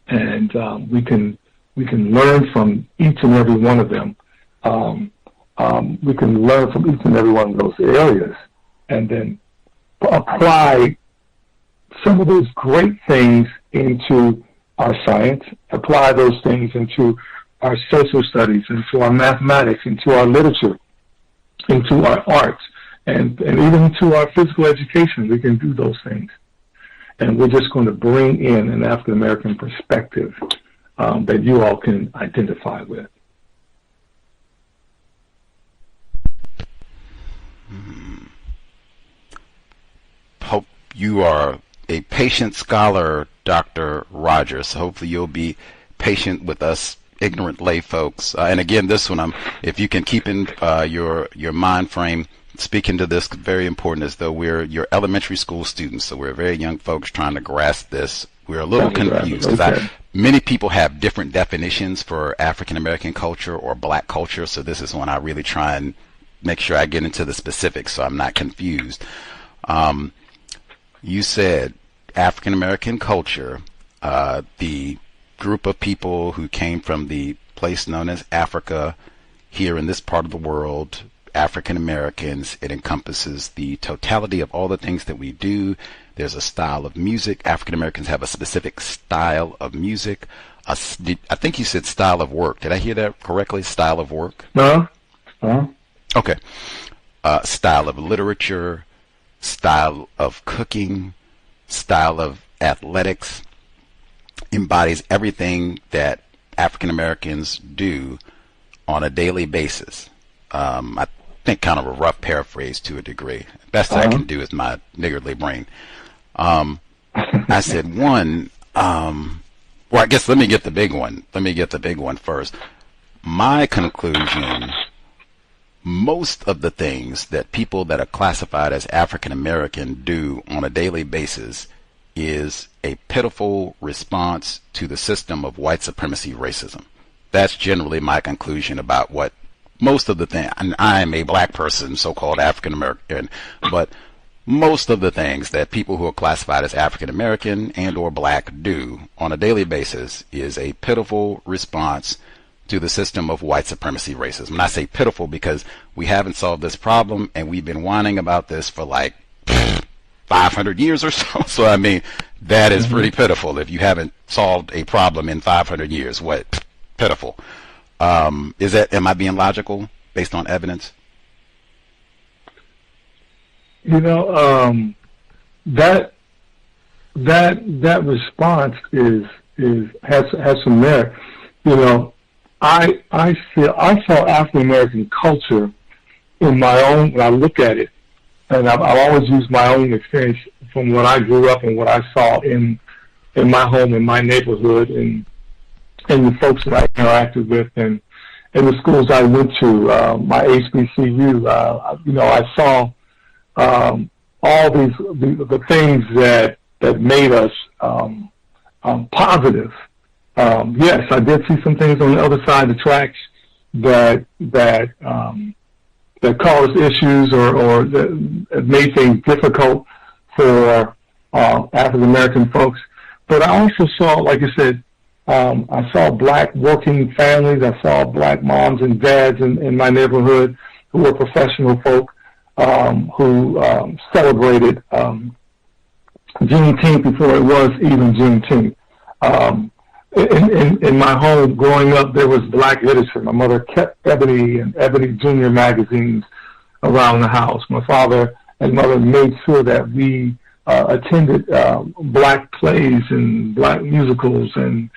and we can learn from each and every one of them. We can learn from each and every one of those areas, and then apply some of those great things into our science, apply those things into our social studies, into our mathematics, into our literature, into our arts, and even into our physical education. We can do those things. And we're just going to bring in an African American perspective that you all can identify with. You are a patient scholar, Dr. Rodgers. Hopefully you'll be patient with us ignorant lay folks. And again, this one, if you can keep in your mind frame, speaking to this, very important, as though we're your elementary school students, so we're very young folks trying to grasp this. We're a little confused because many people have different definitions for African American culture or black culture, so this is when I really try and make sure I get into the specifics so I'm not confused. You said African American culture, the group of people who came from the place known as Africa here in this part of the world, African Americans. It encompasses the totality of all the things that we do. There's a style of music. African Americans have a specific style of music. I think you said style of work. Did I hear that correctly? Style of work? No. Okay. Style of literature, style of cooking, style of athletics, embodies everything that African Americans do on a daily basis. I think kind of a rough paraphrase to a degree. Best I can do is my niggardly brain. I said one, well, I guess let me get the big one. Let me get the big one first. My conclusion, most of the things that people that are classified as African American do on a daily basis is a pitiful response to the system of white supremacy racism. That's generally my conclusion about what most of the things, and I'm a black person, so-called African American, but most of the things that people who are classified as African American and or black do on a daily basis is a pitiful response to the system of white supremacy racism. And I say pitiful because we haven't solved this problem, and we've been whining about this for like 500 years or so. So, I mean, that is pretty pitiful if you haven't solved a problem in 500 years. What? Pitiful. Am I being logical based on evidence? You know, that response has some merit. You know, I saw African American culture in my own, when I look at it, and I've always used my own experience from when I grew up and what I saw in my home, in my neighborhood, and the folks that I interacted with, and the schools I went to, my HBCU. You know, I saw all the things that made us positive. Yes, I did see some things on the other side of the tracks that caused issues or that made things difficult for African American folks. But I also saw, like I said, I saw black working families. I saw black moms and dads in my neighborhood who were professional folk who celebrated Juneteenth before it was even Juneteenth. In my home growing up, there was black literature. My mother kept Ebony and Ebony Jr. magazines around the house. My father and mother made sure that we attended black plays and black musicals, and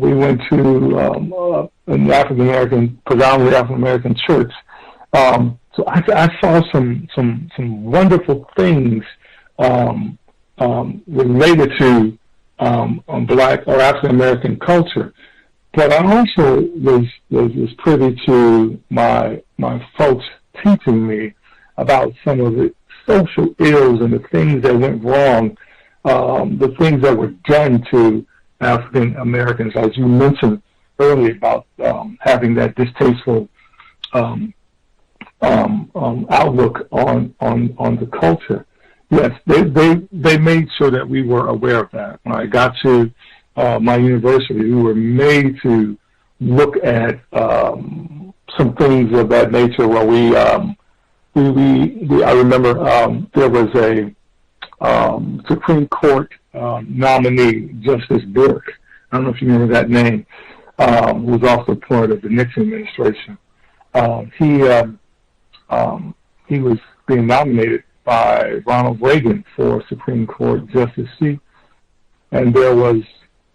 we went to an African American, predominantly African American church. So I saw some wonderful things related to black or African American culture, but I also was privy to my folks teaching me about some of the social ills and the things that went wrong, the things that were done to African Americans, as you mentioned earlier about having that distasteful outlook on the culture. Yes, they made sure that we were aware of that. When I got to my university, we were made to look at some things of that nature. Where I remember there was a Supreme Court nominee, Justice Burke. I don't know if you remember that name. Who was also part of the Nixon administration. He was being nominated by Ronald Reagan for Supreme Court Justice seat, and there was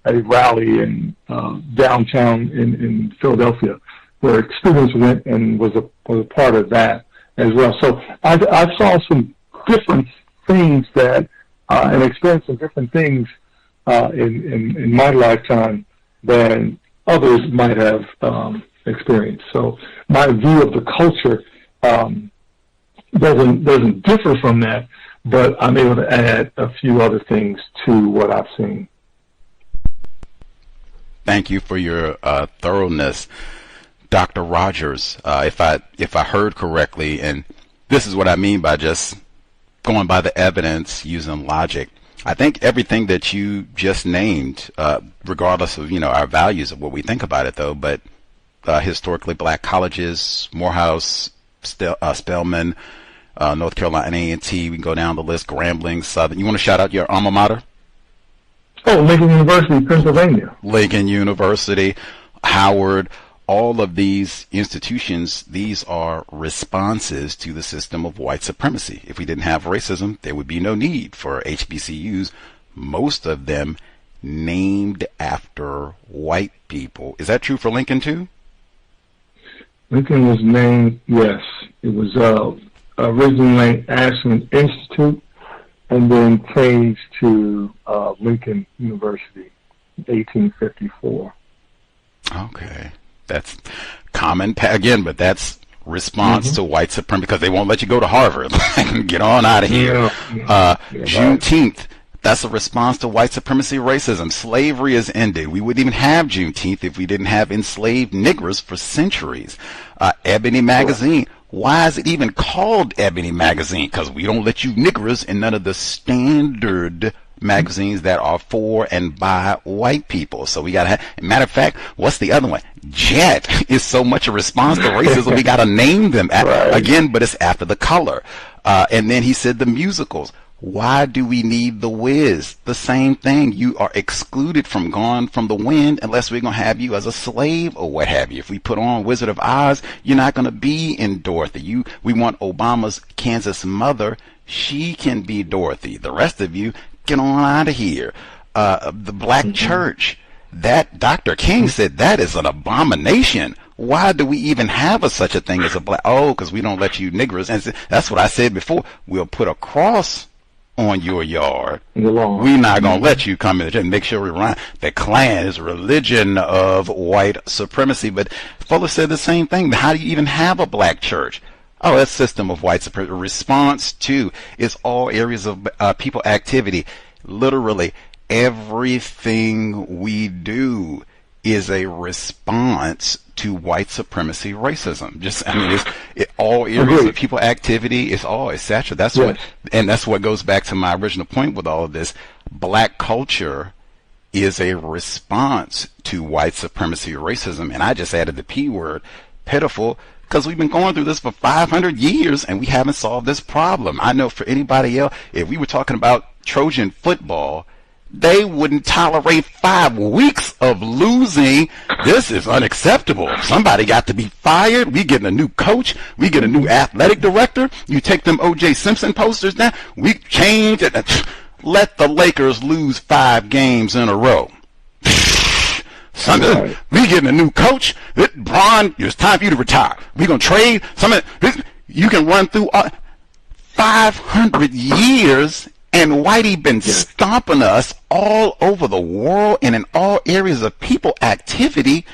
a rally in downtown in Philadelphia where students went and was a part of that as well. So I saw some different things that and experienced some different things in my lifetime than others might have experienced. So my view of the culture doesn't differ from that, but I'm able to add a few other things to what I've seen. Thank you for your thoroughness, Dr. Rodgers. If I heard correctly, and this is what I mean by just going by the evidence using logic. I think everything that you just named, regardless of our values of what we think about it, though, but historically black colleges, Morehouse, Spelman, North Carolina A&T, we can go down the list, Grambling, Southern. You want to shout out your alma mater? Oh, Lincoln University, Pennsylvania. Lincoln University, Howard, all of these institutions, these are responses to the system of white supremacy. If we didn't have racism, there would be no need for HBCUs, most of them named after white people. Is that true for Lincoln too? Lincoln was named, yes. It was originally Ashland Institute and then changed to Lincoln University, 1854. Okay. That's common, again, but that's response to white supremacy because they won't let you go to Harvard. Get on out of here. Juneteenth, that's a response to white supremacy racism. Slavery is ended. We wouldn't even have Juneteenth if we didn't have enslaved Negroes for centuries. Ebony Magazine. Why is it even called Ebony Magazine? Because we don't let you Negroes in none of the standard magazines that are for and by white people. So we got to have, matter of fact, what's the other one? Jet is so much a response to racism, we got to name them again, but it's after the color. And then he said the musicals. Why do we need The Wiz? The same thing. You are excluded from Gone from the Wind unless we're going to have you as a slave or what have you. If we put on Wizard of Oz, you're not going to be in Dorothy. We want Obama's Kansas mother. She can be Dorothy. The rest of you, get on out of here. The black church, that Dr. King said that is an abomination. Why do we even have such a thing as a black? Oh, because we don't let you Negroes. And that's what I said before. We'll put a cross on your yard. We're not going to let you come in and make sure we run. The Klan is a religion of white supremacy. But Fuller said the same thing. How do you even have a black church? Oh, that system of white supremacy. Response to is all areas of people activity. Literally, everything we do is a response to white supremacy racism. It's all areas of people activity. It's all etc. That's what goes back to my original point with all of this. Black culture is a response to white supremacy racism, and I just added the P word, pitiful, because we've been going through this for 500 years and we haven't solved this problem. I know for anybody else, if we were talking about Trojan football, they wouldn't tolerate 5 weeks of losing. This is unacceptable. Somebody got to be fired. We get a new coach. We get a new athletic director. You take them O.J. Simpson posters down. We change it. Let the Lakers lose 5 games in a row. We getting a new coach. Bron, it's time for you to retire. We're going to trade. You can run through 500 years. And Whitey been stomping us all over the world and in all areas of people activity.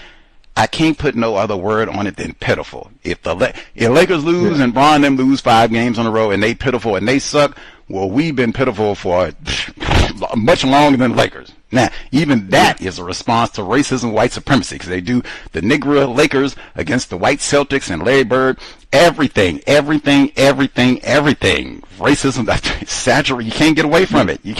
I can't put no other word on it than pitiful. If Lakers lose and Bron them lose 5 games in a row and they pitiful and they suck, well, we've been pitiful for much longer than the Lakers. Now, even that is a response to racism, white supremacy, because they do the Negro Lakers against the white Celtics and Larry Bird. Everything. Racism, that's saturated. You can't get away from it. And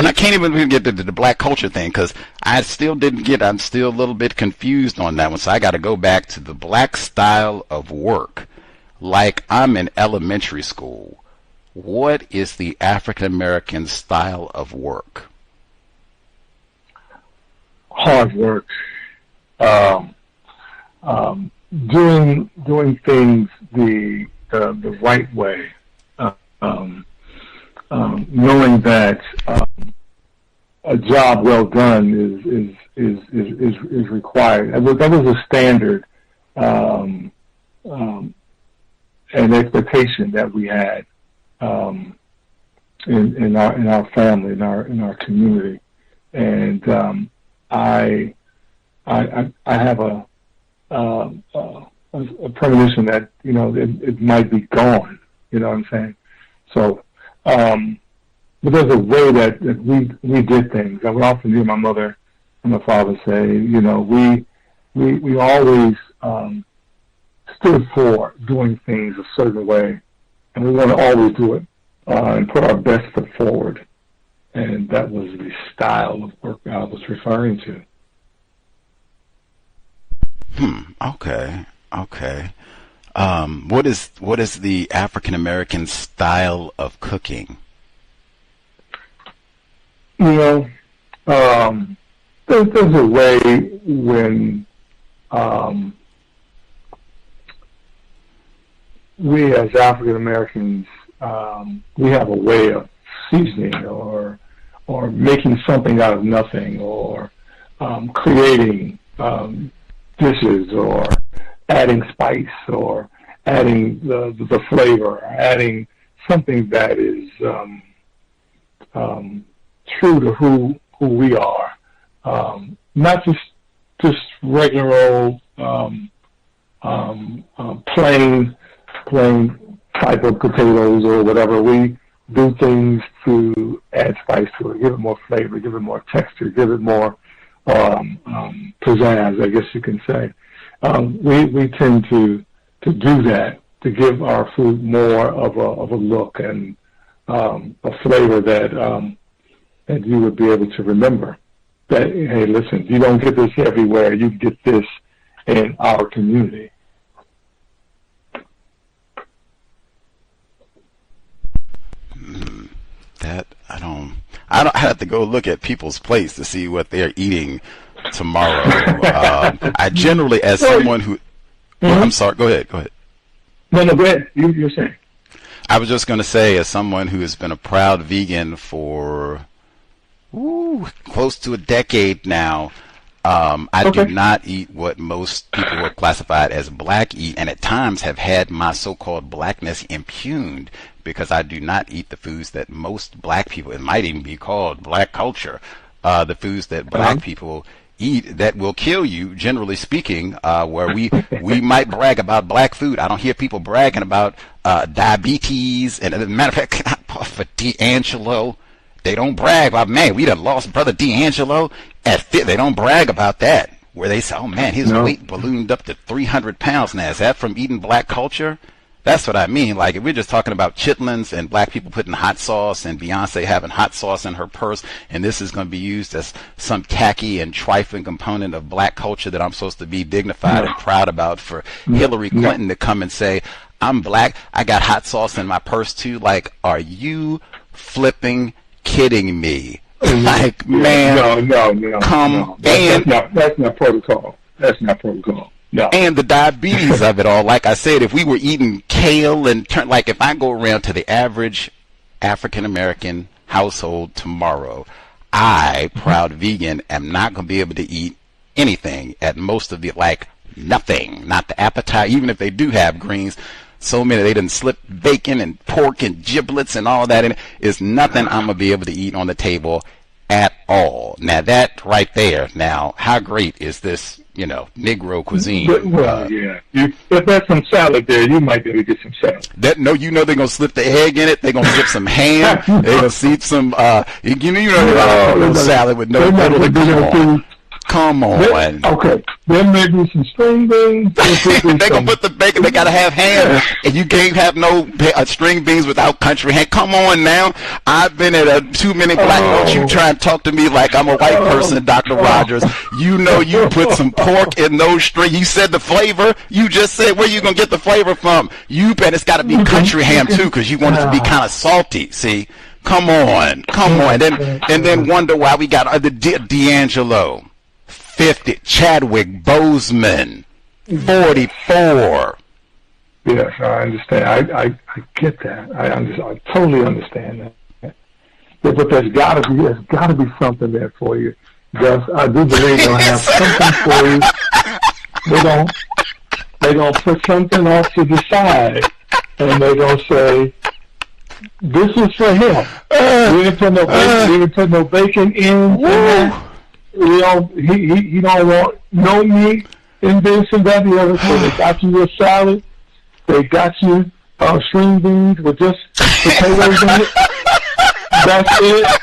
I can't even get to the black culture thing because I'm still a little bit confused on that one. So I got to go back to the black style of work. Like I'm in elementary school. What is the African American style of work? Hard work. Doing things the right way. Knowing that a job well done is required. That was a standard and expectation that we had in our family, in our community, and I have a premonition that it might be gone. You know what I'm saying? So, but there's a way that we did things. I would often hear my mother and my father say, we always stood for doing things a certain way, and we want to always do it and put our best foot forward. And that was the style of work I was referring to. Okay. What is the African American style of cooking? There's a way when we as African Americans we have a way of seasoning or making something out of nothing, or creating dishes, or adding spice, or adding the flavor, adding something that is true to who we are, not just regular old plain type of potatoes or whatever. We do things to add spice to it, give it more flavor, give it more texture, give it more pizzazz, I guess you can say. We tend to do that, to give our food more of a look and a flavor that you would be able to remember. That, hey, listen, you don't get this everywhere. You get this in our community. That I don't have to go look at people's plates to see what they're eating tomorrow. I generally, as someone who, well, I'm sorry, go ahead. No, go ahead. You're saying. I was just going to say, as someone who has been a proud vegan for close to a decade now, I do not eat what most people who are classified as black eat, and at times have had my so-called blackness impugned because I do not eat the foods that most black people, it might even be called black culture, the foods that black people eat that will kill you, generally speaking, where we might brag about black food. I don't hear people bragging about diabetes, and as a matter of fact, for DiAngelo, they don't brag about, man, we done lost brother DiAngelo at fit. They don't brag about that, where they say, oh man, his weight ballooned up to 300 pounds now. Is that from eating black culture? That's what I mean. Like, if we're just talking about chitlins and black people putting hot sauce and Beyonce having hot sauce in her purse, and this is going to be used as some tacky and trifling component of black culture that I'm supposed to be dignified and proud about, for Hillary Clinton to come and say, I'm black, I got hot sauce in my purse too. Like, are you flipping kidding me? Like, man, come. That's not protocol. No. And the diabetes of it all. Like I said, if we were eating kale and like if I go around to the average African American household tomorrow, I, proud vegan, am not going to be able to eat anything. At most of the, like, nothing, not the appetite. Even if they do have greens, so many they didn't slip bacon and pork and giblets and all that in it. Is nothing I'm going to be able to eat on the table at all. Now that right there, now how great is this, Negro cuisine? If there's some salad there, you might be able to get some salad. They're gonna slip the egg in it. They're gonna slip some ham. They're gonna see some, salad with no noodle. Come on. Okay. There may be some string beans. They're going to put the bacon. They got to have ham. And you can't have no string beans without country ham. Come on now. I've been at too many black folks. You try and talk to me like I'm a white person, Dr. Rodgers. You put some pork in those string. You said the flavor. You just said where you going to get the flavor from. You bet it's got to be country ham too, because you want it to be kind of salty. See? Come on. And then wonder why we got the DiAngelo. 50, Chadwick Boseman, 44. Yes, I understand. I get that. I totally understand that. But there's got to be something there for you. Gus, I do believe they'll have something for you. They're gonna put something off to the side, and they're gonna say, This was for him. We didn't put no bacon. We didn't put no bacon in that. He don't want no meat in this and that and the other. So they got you a salad. They got you string beans with just potatoes in it. That's it.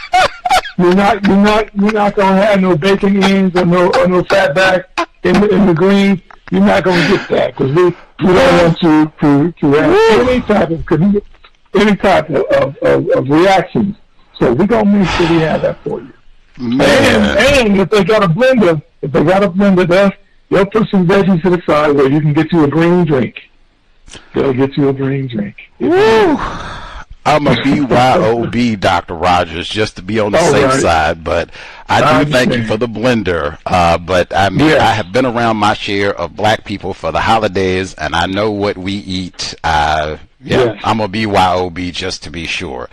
You're not gonna have no bacon ends or no fat back in the greens. You're not gonna get that because we don't want you to have any type of reactions. So we're gonna make sure we have that for you. Man. And if they got a blender, they'll put some veggies to the side where you can get you a green drink. They'll get you a green drink. Woo! I'm a BYOB, Dr. Rodgers, just to be on the safe side, but I do thank you for the blender. But I mean, I have been around my share of black people for the holidays, and I know what we eat. I'm a BYOB just to be sure.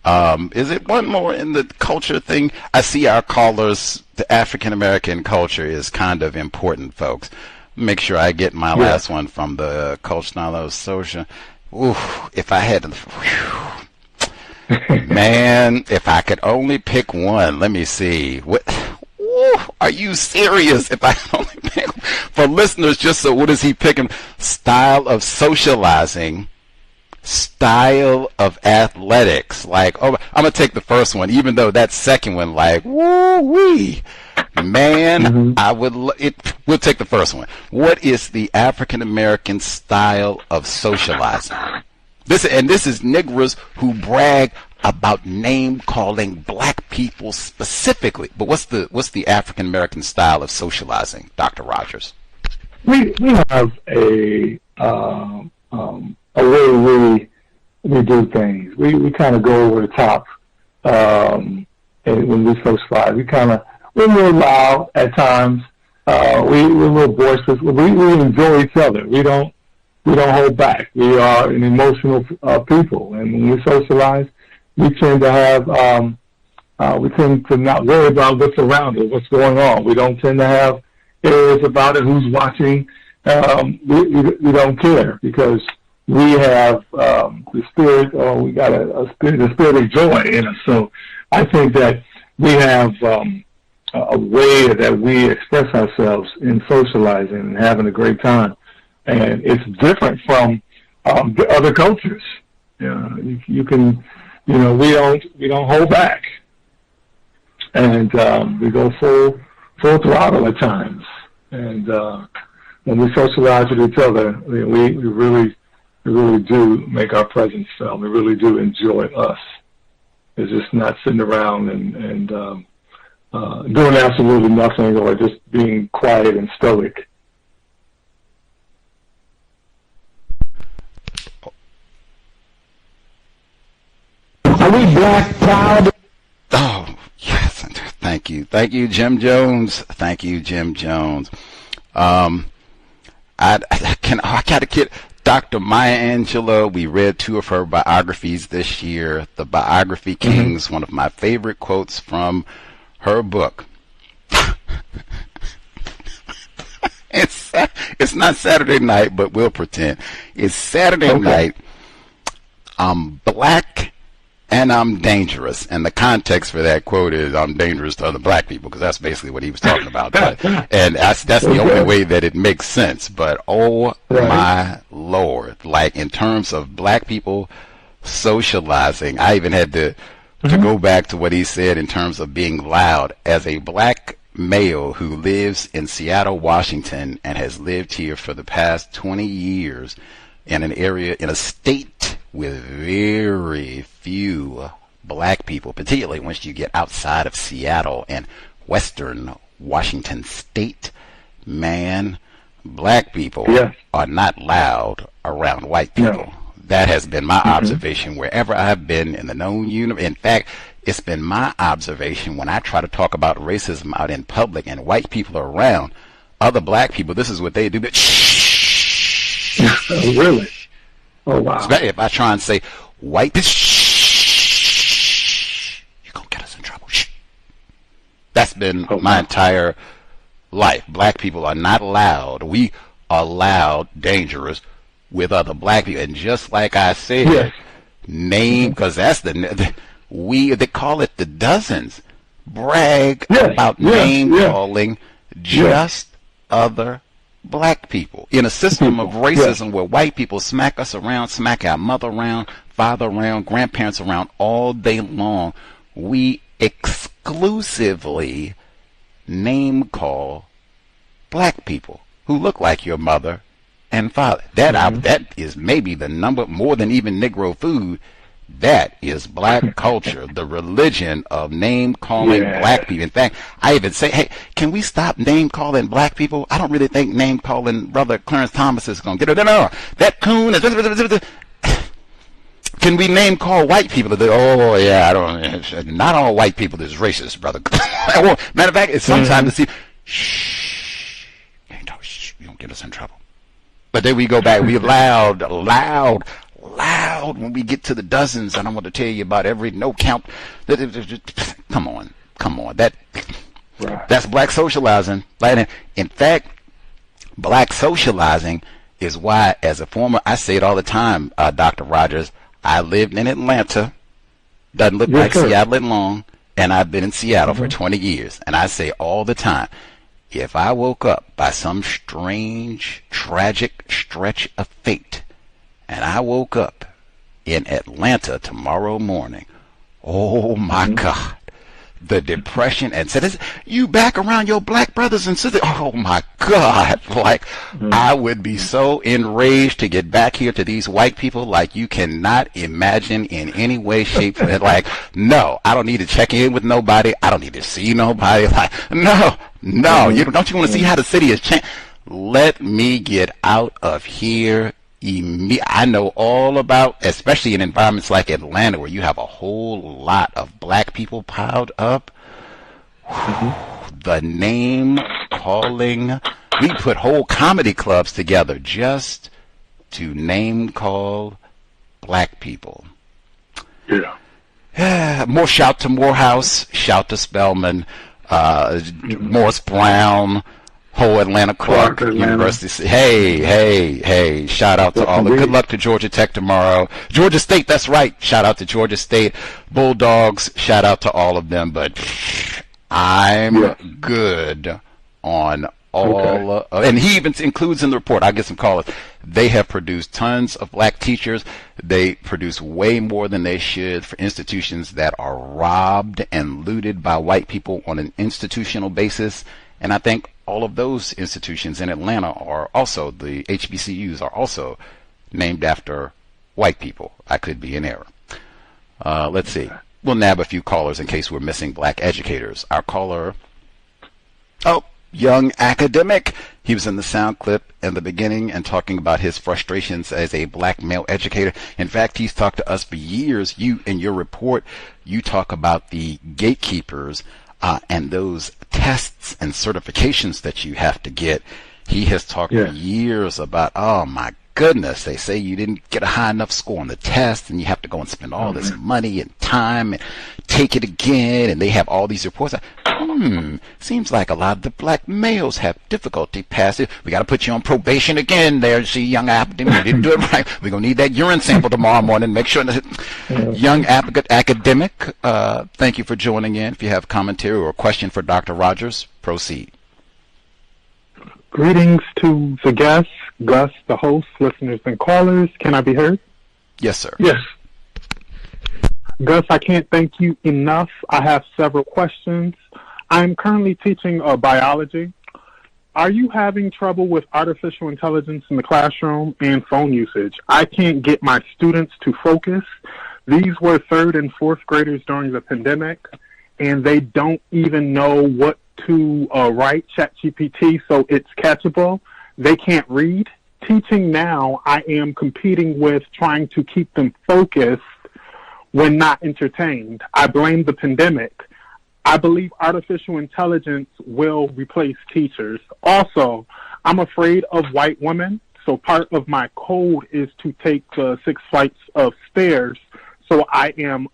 Is it one more in the culture thing? I see our callers, the African American culture is kind of important, folks. Make sure I get my last one from the culture style of social. Ooh, if I had to, man, if I could only pick one, let me see. What? Ooh, are you serious? If I could only pick, for listeners, just so what is he picking? Style of socializing, style of athletics. Like, oh, I'm gonna take the first one, even though that second one, like, woo wee. Man, we'll take the first one. What is the African American style of socializing? This is Negroes who brag about name calling black people specifically. But what's the African American style of socializing, Dr. Rodgers? We have a way we do things. We kind of go over the top and when we socialize. We're a little loud at times. We're a little boisterous. We enjoy each other. We don't hold back. We are an emotional people, and when we socialize, we tend to not worry about what's around us, what's going on. We don't tend to have areas about it, who's watching. We don't care because we have the spirit, or we got the spirit of joy in us. So I think that we have a way that we express ourselves in socializing and having a great time, and it's different from the other cultures. You can, we don't hold back, and we go full throttle at times. And when we socialize with each other, we really do make our presence felt. We really do enjoy us. It's just not sitting around and doing absolutely nothing or just being quiet and stoic. Are we black proud? Oh, yes. Thank you. Thank you, Jim Jones. Thank you, Jim Jones. I gotta get Dr. Maya Angelou. We read 2 of her biographies this year. The Biography Kings, one of my favorite quotes from her book. It's not Saturday night, but we'll pretend. It's Saturday night. I'm black and I'm dangerous. And the context for that quote is I'm dangerous to other black people, because that's basically what he was talking about. And that's the only way that it makes sense. But my Lord, like in terms of black people socializing, I even had to go back to what he said in terms of being loud. As a black male who lives in Seattle, Washington, and has lived here for the past 20 years in an area, in a state with very few black people, particularly once you get outside of Seattle and western Washington state, man, black people are not loud around white people. No. That has been my observation wherever I've been in the known universe. In fact, it's been my observation when I try to talk about racism out in public and white people are around, other black people, this is what they do. But shh. Oh, really? Oh, wow. If I try and say, white, shh, you're going to get us in trouble. Shh. That's been my entire life. Black people are not loud. We are loud, dangerous with other black people. And just like I said, name, because that's they call it the dozens. Brag about name calling just other black people in a system of racism where white people smack us around, smack our mother around, father around, grandparents around all day long. We exclusively name call black people who look like your mother and father. That is maybe the number, more than even Negro food. That is black culture, the religion of name calling black people. In fact, I even say, hey, can we stop name calling black people? I don't really think name calling Brother Clarence Thomas is going to get it. No, that coon is. Can we name call white people? Oh yeah, I don't. Not all white people is racist, brother. Matter of fact, it's sometimes to see. Shh, you don't get us in trouble. But then we go back. We loud when we get to the dozens, and I want to tell you about every no count. Come on. That's black socializing. In fact, black socializing is why, as a former, I say it all the time, Dr. Rodgers, I lived in Atlanta. Doesn't look like Seattle at long, and I've been in Seattle for 20 years. And I say all the time, if I woke up by some strange, tragic stretch of fate, and I woke up in Atlanta tomorrow morning, oh my God, the depression, and said, you back around your black brothers and sisters? Oh my God, I would be so enraged to get back here to these white people like you cannot imagine in any way, shape, no, I don't need to check in with nobody. I don't need to see nobody. No, don't you want to see how the city has changed? Let me get out of here. I know all about, especially in environments like Atlanta where you have a whole lot of black people piled up. The name calling. We put whole comedy clubs together just to name call black people. More shout to Morehouse, shout to Spelman, Morris Brown, whole Atlanta Clark University. Hey, shout out to all. Good luck to Georgia Tech tomorrow. Georgia State, that's right. Shout out to Georgia State. Bulldogs, shout out to all of them. But I'm good on all. And he even includes in the report, I'll get some callers, they have produced tons of black teachers. They produce way more than they should for institutions that are robbed and looted by white people on an institutional basis. And I think all of those institutions in Atlanta are also, the HBCUs are also named after white people. I could be in error. Let's see. We'll nab a few callers in case we're missing black educators. Our caller, young academic. He was in the sound clip in the beginning and talking about his frustrations as a black male educator. In fact, he's talked to us for years. You, in your report, you talk about the gatekeepers and those tests and certifications that you have to get. He has talked for years about, oh my goodness, they say you didn't get a high enough score on the test and you have to go and spend all this money and time and take it again, and they have all these reports. Seems like a lot of the black males have difficulty passing. We got to put you on probation again there, see, young academic. You didn't do it right. We're going to need that urine sample tomorrow morning. Make sure that young academic, thank you for joining in. If you have commentary or a question for Dr. Rodgers, proceed. Greetings to the guests, Gus, the host, listeners, and callers. Can I be heard? Yes, sir. Yes. Gus, I can't thank you enough. I have several questions. I'm currently teaching biology. Are you having trouble with artificial intelligence in the classroom and phone usage? I can't get my students to focus. These were third and fourth graders during the pandemic, and they don't even know what to write ChatGPT, so it's catchable. They can't read. Teaching now, I am competing with trying to keep them focused when not entertained. I blame the pandemic. I believe artificial intelligence will replace teachers. Also, I'm afraid of white women, so part of my code is to take 6 flights of stairs so I am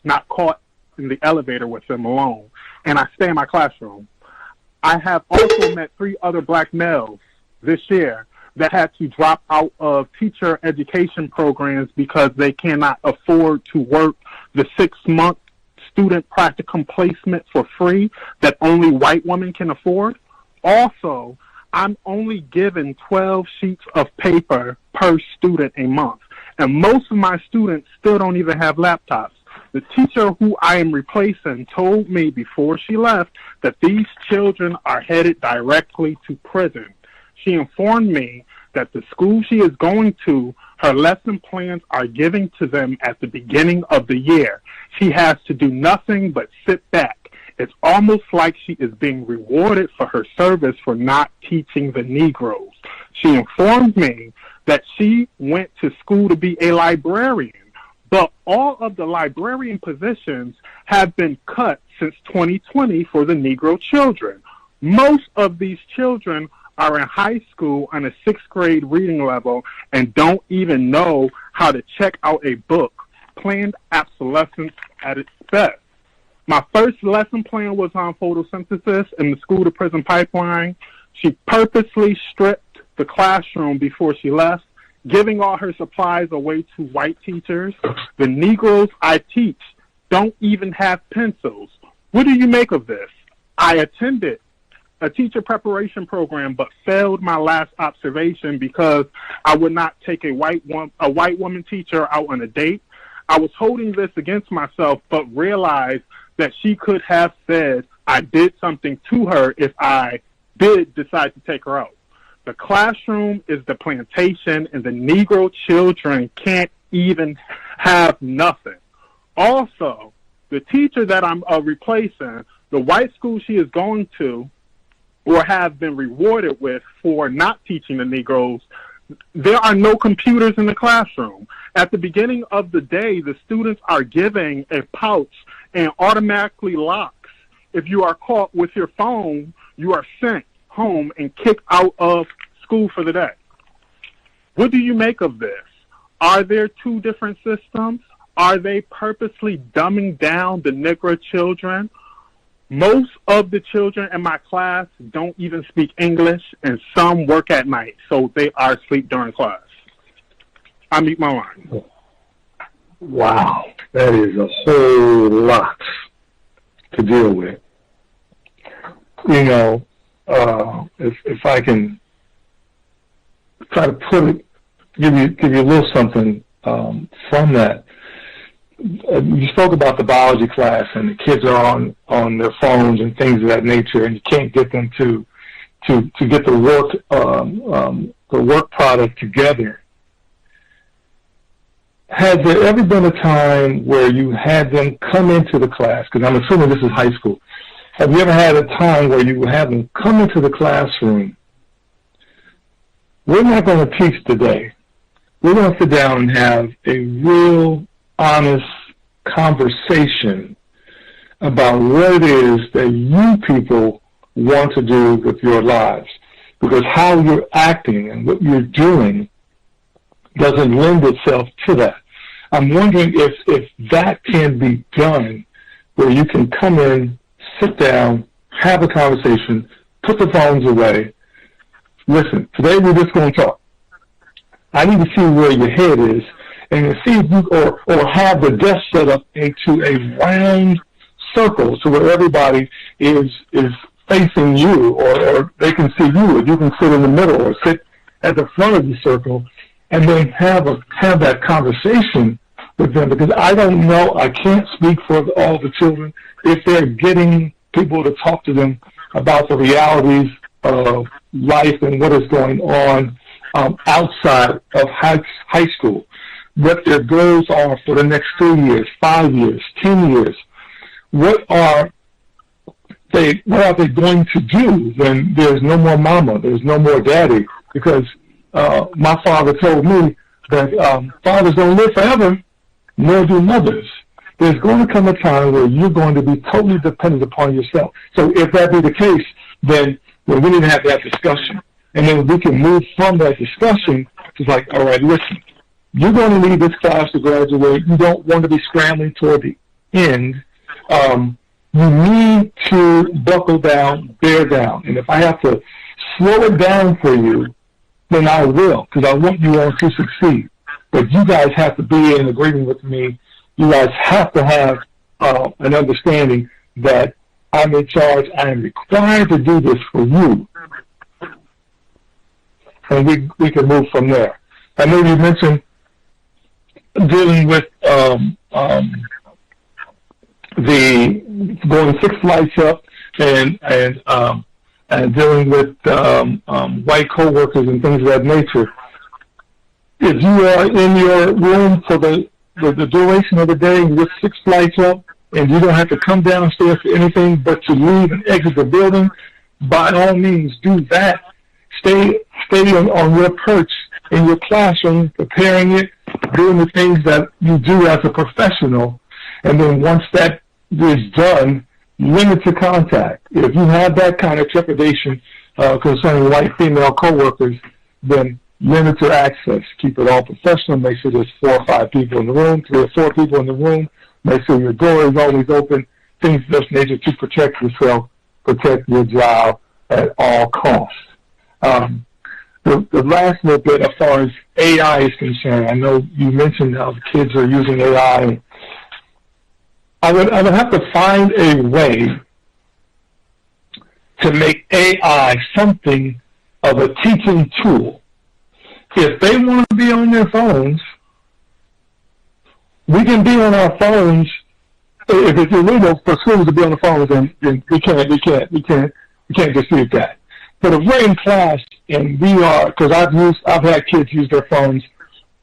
not caught in the elevator with them alone. And I stay in my classroom. I have also met 3 other black males this year. that had to drop out of teacher education programs because they cannot afford to work the 6-month student practicum placement for free that only white women can afford. Also, I'm only given 12 sheets of paper per student a month, and most of my students still don't even have laptops. The teacher who I am replacing told me before she left that these children are headed directly to prison. She informed me that the school she is going to, her lesson plans are given to them at the beginning of the year. She has to do nothing but sit back. It's almost like she is being rewarded for her service for not teaching the Negroes. She informed me that she went to school to be a librarian, but all of the librarian positions have been cut since 2020 for the Negro children. Most of these children are in high school on a 6th grade reading level and don't even know how to check out a book. Planned obsolescence at its best. My first lesson plan was on photosynthesis in the school to prison pipeline. She purposely stripped the classroom before she left, giving all her supplies away to white teachers. The Negroes I teach don't even have pencils. What do you make of this? I attended a teacher preparation program but failed my last observation because I would not take a white woman teacher out on a date. I was holding this against myself but realized that she could have said I did something to her if I did decide to take her out. The classroom is the plantation, and the Negro children can't even have nothing. Also, the teacher that I'm replacing, the white school she is going to, or have been rewarded with for not teaching the Negroes, there are no computers in the classroom. At the beginning of the day, the students are given a pouch and automatically locks. If you are caught with your phone, you are sent home and kicked out of school for the day. What do you make of this? Are there two different systems? Are they purposely dumbing down the Negro children? Most of the children in my class don't even speak English, and some work at night, so they are asleep during class. I mute my line. Wow, that is a whole lot to deal with. You know, if I can try to put it, give you a little something from that. You spoke about the biology class, and the kids are on their phones and things of that nature, and you can't get them to get the work product together. Has there ever been a time where you had them come into the class? Because I'm assuming this is high school. Have you ever had a time where you have them come into the classroom? We're not going to teach today. We're going to sit down and have a real, honest conversation about what it is that you people want to do with your lives. Because how you're acting and what you're doing doesn't lend itself to that. I'm wondering if that can be done, where you can come in, sit down, have a conversation, put the phones away. Listen, today we're just going to talk. I need to see where your head is, and see if you, or have the desk set up into a round circle so where everybody is facing you, or they can see you, or you can sit in the middle or sit at the front of the circle, and then have that conversation with them. Because I don't know, I can't speak for all the children, if they're getting people to talk to them about the realities of life and what is going on outside of high school, what their goals are for the next 3 years, 5 years, 10 years. What are they going to do when there's no more mama, there's no more daddy? Because my father told me that fathers don't live forever, nor do mothers. There's going to come a time where you're going to be totally dependent upon yourself. So if that be the case, then we need to have that discussion. And then we can move from that discussion to like, all right, listen, you're going to need this class to graduate. You don't want to be scrambling toward the end. You need to buckle down, bear down. And if I have to slow it down for you, then I will, because I want you all to succeed. But you guys have to be in agreement with me. You guys have to have an understanding that I'm in charge. I am required to do this for you. And we can move from there. I know you mentioned dealing with the going 6 flights up and dealing with white coworkers and things of that nature. If you are in your room for the duration of the day and you're 6 flights up and you don't have to come downstairs for anything but to leave and exit the building, by all means do that. Stay on your perch in your classroom, preparing it, doing the things that you do as a professional, and then once that is done, limit the contact. If you have that kind of trepidation concerning white female coworkers, then limit your access. Keep it all professional. Make sure there's 4 or 5 people in the room, 3 or 4 people in the room. Make sure your door is always open. Things of this nature to protect yourself, protect your job at all costs. The last little bit, as far as AI is concerned, I know you mentioned how the kids are using AI. I would have to find a way to make AI something of a teaching tool. If they want to be on their phones, we can be on our phones. If it's illegal for schools to be on the phones, then we can't dispute that. But if we're in class and we are, because I've had kids use their phones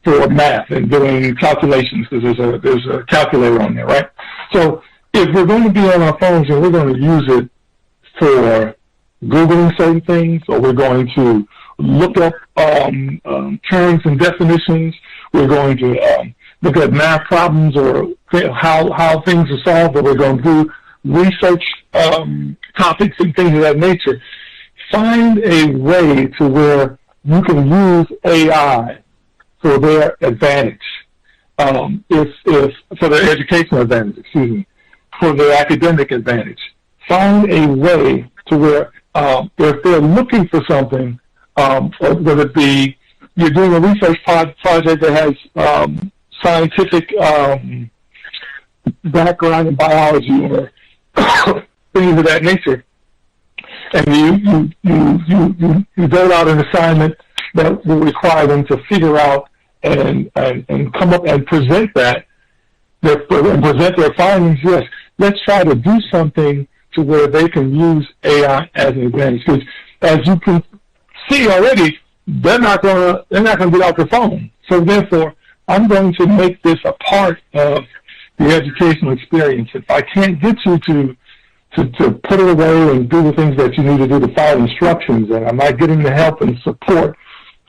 for math and doing calculations, because there's a calculator on there, right? So if we're going to be on our phones and we're going to use it for Googling certain things, or we're going to look up terms and definitions, we're going to look at math problems or how things are solved, or we're going to do research topics and things of that nature. Find a way to where you can use AI for their advantage, if for their educational advantage, for their academic advantage. Find a way to where if they're looking for something, whether it be you're doing a research project that has scientific background in biology or things of that nature, and you dole out an assignment that will require them to figure out and come up and present their findings. Yes, let's try to do something to where they can use AI as an advantage. Because as you can see already, they're not going to get out their phone. So therefore, I'm going to make this a part of the educational experience. If I can't get you to put it away and do the things that you need to do to follow instructions, and I'm not getting the help and support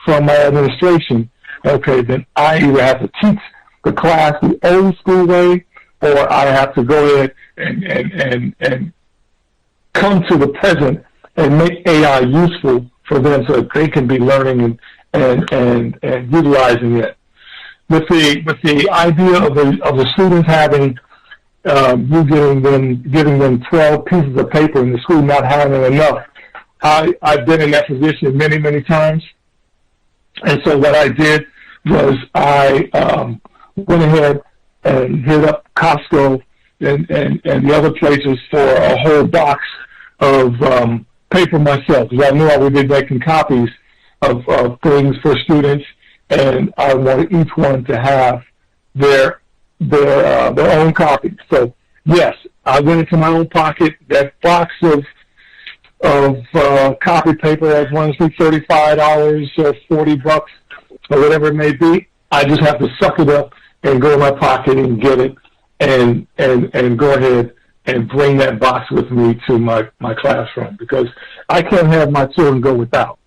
from my administration, okay, then I either have to teach the class the old school way, or I have to go ahead and come to the present and make AI useful for them so that they can be learning and utilizing it. With the idea of the students having you giving them 12 pieces of paper and the school not having enough. I've been in that position many, many times. And so what I did was I went ahead and hit up Costco and the other places for a whole box of paper myself, because I knew I would be making copies of things for students, and I wanted each one to have their own copy. So yes, I went into my own pocket. That box of copy paper that runs me $35 or $40 or whatever it may be. I just have to suck it up and go in my pocket and get it and go ahead and bring that box with me to my classroom, because I can't have my children go without.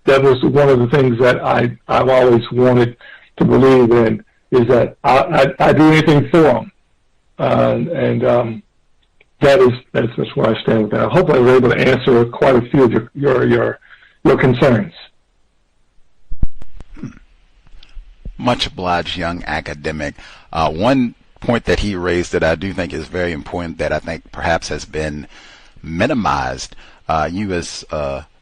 That was one of the things that I've always wanted to believe in, is that I do anything for them, and that's where I stand with that. I hope I was able to answer quite a few of your concerns. Much obliged, young academic. One point that he raised that I do think is very important, that I think perhaps has been minimized. You as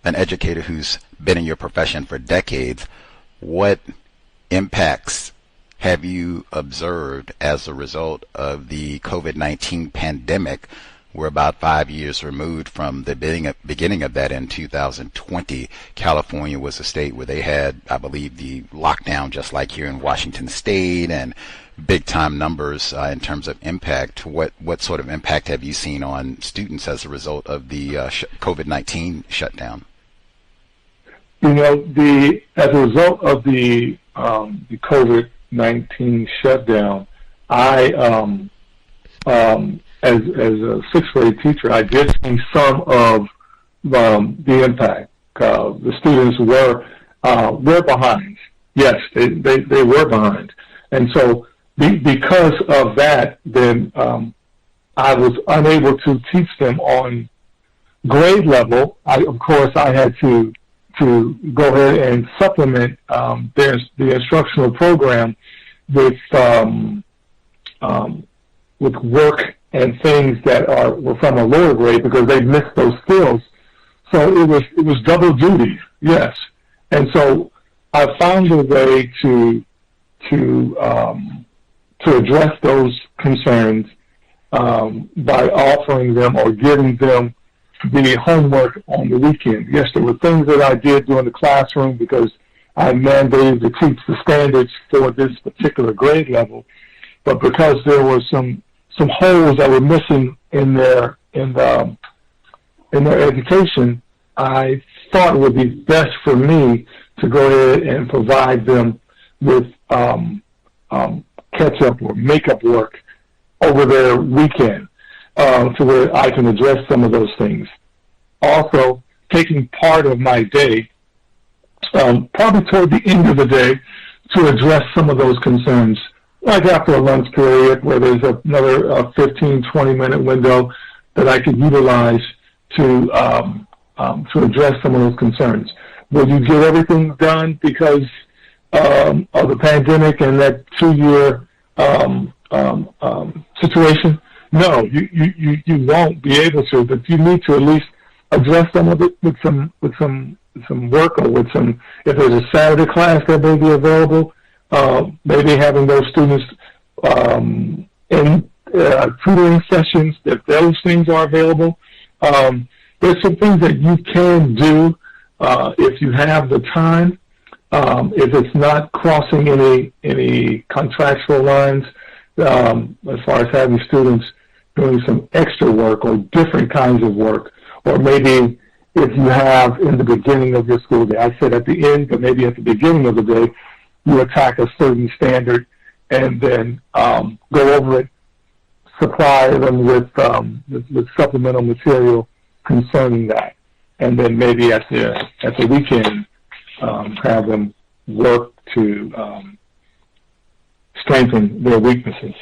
an educator who's been in your profession for decades, what impacts have you observed as a result of the COVID-19 pandemic? We're about 5 years removed from the beginning of that in 2020. California was a state where they had, I believe, the lockdown just like here in Washington State, and big time numbers in terms of impact. What sort of impact have you seen on students as a result of the COVID-19 shutdown? You know, as a result of the COVID-19 shutdown, as a sixth grade teacher, I did see some of the impact. The students were behind. Yes, they were behind, and so because of that, then I was unable to teach them on grade level. Of course, I had to go ahead and supplement the instructional program with work and things that were from a lower grade because they missed those skills. So it was double duty, yes. And so I found a way to address those concerns by offering them or giving them the homework on the weekend. Yes, there were things that I did during the classroom because I mandated to teach the standards for this particular grade level, but because there were some holes that were missing in their education, I thought it would be best for me to go ahead and provide them with catch-up or make-up work over their weekend to where I can address some of those things. Also, taking part of my day, probably toward the end of the day, to address some of those concerns, like after a lunch period where there's another 15-20-minute window that I could utilize to address some of those concerns. Will you get everything done because of the pandemic and that 2-year situation? No, you won't be able to, but you need to at least address some of it with some work, or with some, if there's a Saturday class that may be available, maybe having those students in tutoring sessions, if those things are available. There's some things that you can do if you have the time, if it's not crossing any contractual lines, as far as having students doing some extra work or different kinds of work, or maybe if you have in the beginning of your school day, I said at the end, but maybe at the beginning of the day, you attack a certain standard and then go over it, supply them with supplemental material concerning that, and then maybe at the weekend have them work to strengthen their weaknesses.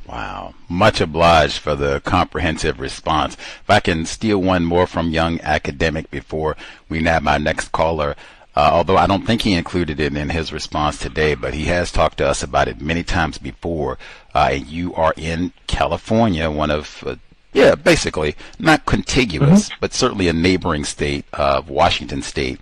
Wow. Much obliged for the comprehensive response. If I can steal one more from young academic before we nab our next caller, although I don't think he included it in his response today, but he has talked to us about it many times before. You are in California, one of, basically not contiguous, but certainly a neighboring state of Washington State,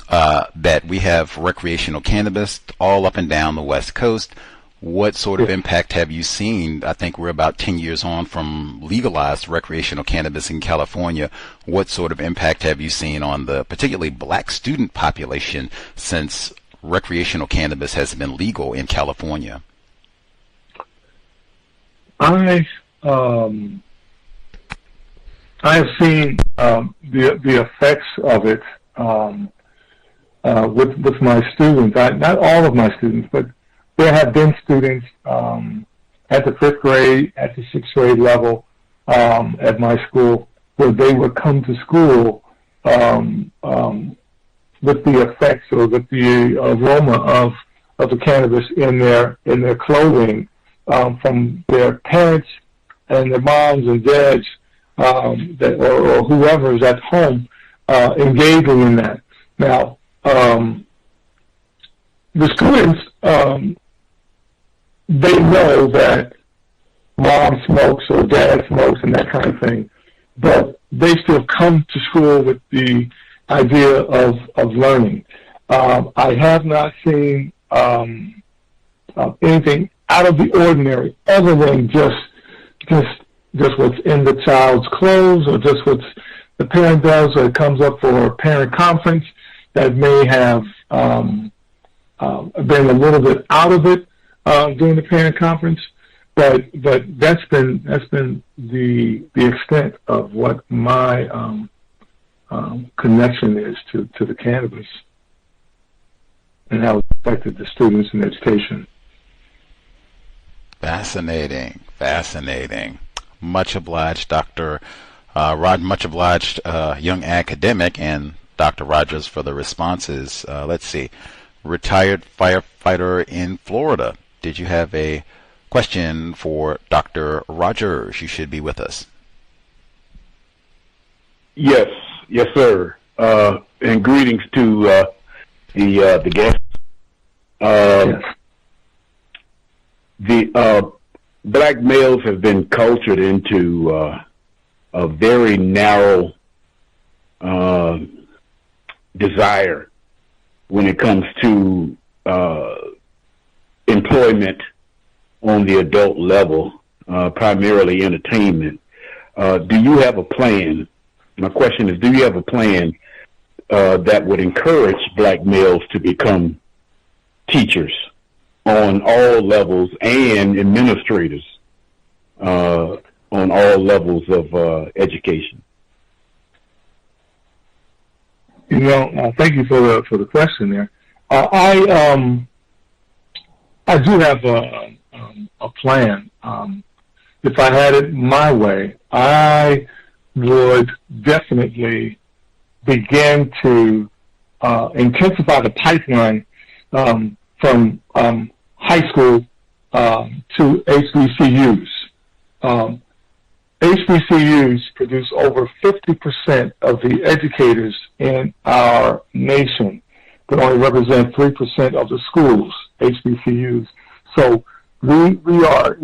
that we have recreational cannabis all up and down the West Coast. What sort of impact have you seen? I think we're about 10 years on from legalized recreational cannabis in California. What sort of impact have you seen on the particularly black student population since recreational cannabis has been legal in California? I have seen the effects of it with my students. Not all of my students, but there have been students at the 5th grade, at the 6th grade level at my school, where they would come to school with the effects or with the aroma of the cannabis in their clothing from their parents and their moms and dads or whoever is at home engaging in that. Now, the students, they know that mom smokes or dad smokes and that kind of thing, but they still come to school with the idea of learning. I have not seen anything out of the ordinary other than just what's in the child's clothes, or just what's the parent does, or it comes up for a parent conference that may have been a little bit out of it during the parent conference. But that's been the extent of what my connection is to the cannabis and how it's affected the students in education. Fascinating. Much obliged, Dr. Much obliged, young academic, and Dr. Rodgers for the responses. Let's see. Retired firefighter in Florida. Did you have a question for Dr. Rodgers? You should be with us. Yes, sir. And greetings to the guests. Yes. The black males have been cultured into a very narrow desire when it comes to employment on the adult level, primarily entertainment. Do you have a plan? My question is, do you have a plan that would encourage black males to become teachers on all levels and administrators on all levels of education? Thank you for the question there. I do have a plan. If I had it my way, I would definitely begin to intensify the pipeline from high school to HBCUs. HBCUs produce over 50% of the educators in our nation, but only represent 3% of the schools, HBCUs. So we are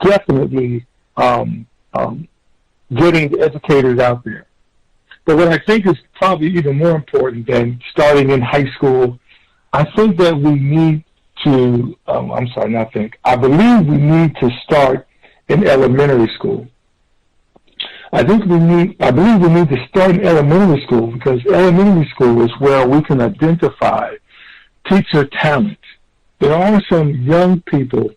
definitely getting the educators out there. But what I think is probably even more important than starting in high school, I think that we need to, I believe we need to start in elementary school. I believe we need to start in elementary school, because elementary school is where we can identify teacher talent. There are some young people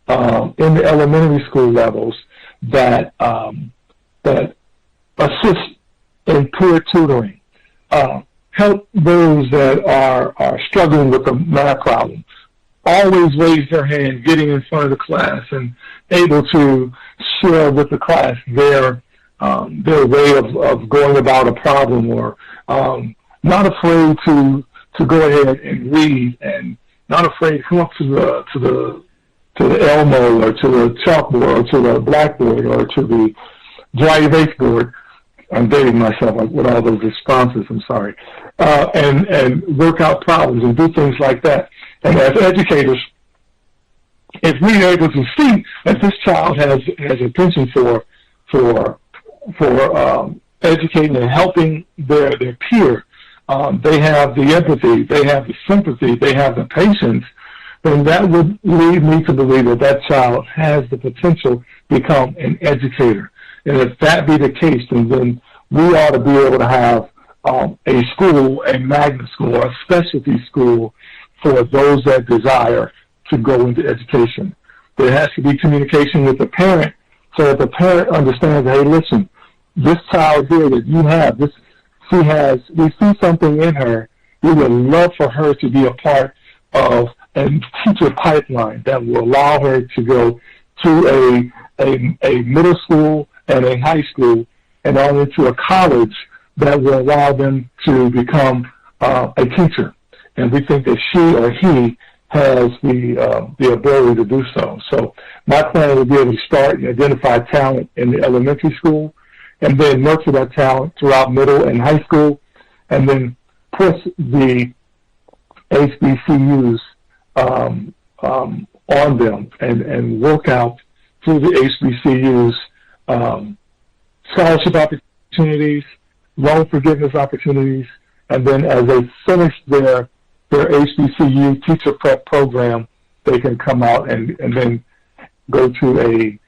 in the elementary school levels that assist in peer tutoring, help those that are struggling with a math problem, always raise their hand, getting in front of the class and able to share with the class their way of going about a problem, or not afraid to go ahead and read, and not afraid to come up to the Elmo, or to the chalkboard, or to the blackboard, or to the dry erase board. I'm dating myself with all those responses, I'm sorry. And work out problems and do things like that. And as educators, if we're able to see that this child has a penchant for educating and helping their peer, they have the empathy, they have the sympathy, they have the patience, then that would lead me to believe that child has the potential to become an educator. And if that be the case, then we ought to be able to have a school, a magnet school, or a specialty school for those that desire to go into education. There has to be communication with the parent, so that the parent understands, hey, listen, this child here that you have, we see something in her. We would love for her to be a part of a teacher pipeline that will allow her to go to a middle school and a high school, and on into a college that will allow them to become a teacher. And we think that she or he has the ability to do so. So my plan would be able to start and identify talent in the elementary school, and then nurture that talent throughout middle and high school, and then push the HBCUs on them, and work out through the HBCUs scholarship opportunities, loan forgiveness opportunities, and then as they finish their HBCU teacher prep program, they can come out and then go to a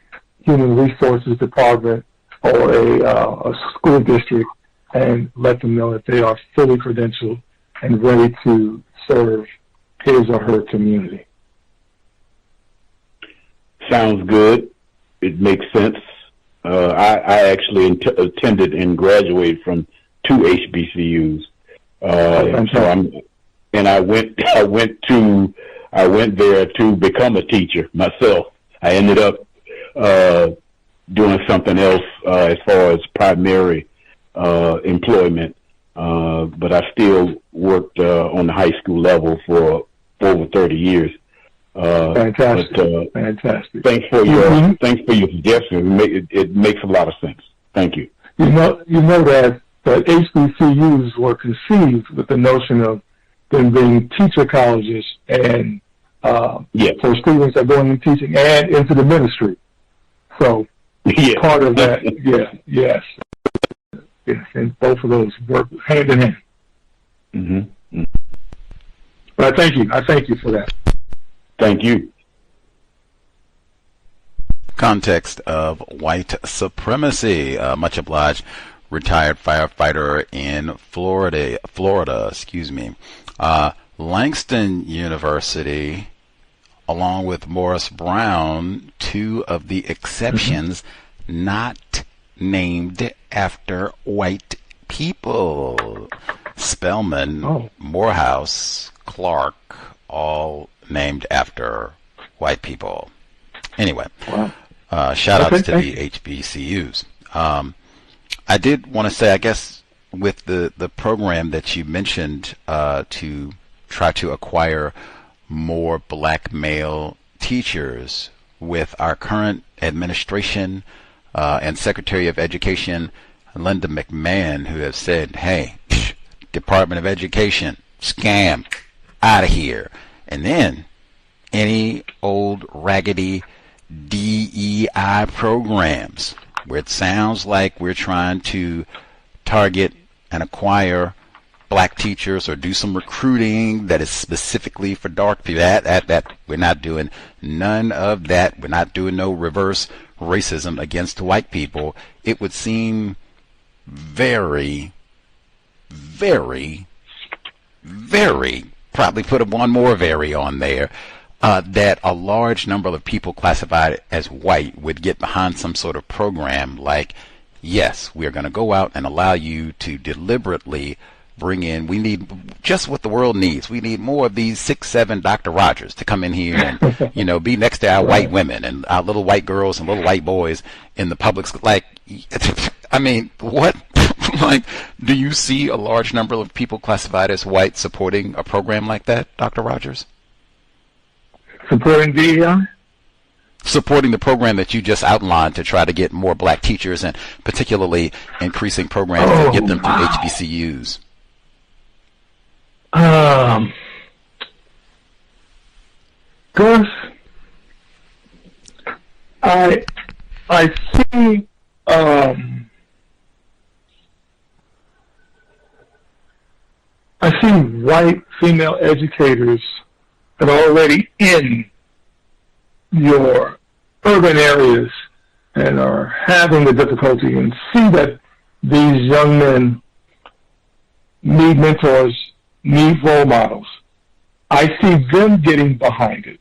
human resources department or a school district and let them know that they are fully credentialed and ready to serve his or her community. Sounds good. It makes sense. I actually attended and graduated from 2 HBCUs. I went there to become a teacher myself. I ended up doing something else as far as primary employment, but I still worked on the high school level for over 30 years. Fantastic. Fantastic. Thanks for your suggestion. It makes a lot of sense. Thank you. You know that HBCUs were conceived with the notion of them being teacher colleges and for students that are going into teaching and into the ministry. So part of that, yes, and both of those work hand in hand. Mm-hmm. But I thank you for that. Thank you. Context of white supremacy. Much obliged. Retired firefighter in Florida. Langston University, along with Morris Brown, 2 of the exceptions not named after white people. Spelman, Morehouse, Clark, all named after white people. Anyway, shout outs to the HBCUs. I did want to say, I guess, with the program that you mentioned to try to acquire more black male teachers, with our current administration and Secretary of Education, Linda McMahon, who have said, hey, Department of Education, scam, out of here. And then any old raggedy DEI programs where it sounds like we're trying to target and acquire black teachers or do some recruiting that is specifically for dark people. That we're not doing none of that. We're not doing no reverse racism against white people. It would seem very, very, very, probably put one more very on there, that a large number of people classified as white would get behind some sort of program like, yes, we're going to go out and allow you to deliberately bring in, we need just what the world needs. We need more of these 6'7" Dr. Rodgers to come in here and, be next to our white women and our little white girls and little white boys in the public school. Like, I mean, what? Like, do you see a large number of people classified as white supporting a program like that, Dr. Rodgers? Supporting DEI? Supporting the program that you just outlined to try to get more black teachers and particularly increasing programs to get them through HBCUs. Gus, I see white female educators that are already in your urban areas and are having the difficulty, and see that these young men need mentors, need role models. I see them getting behind it.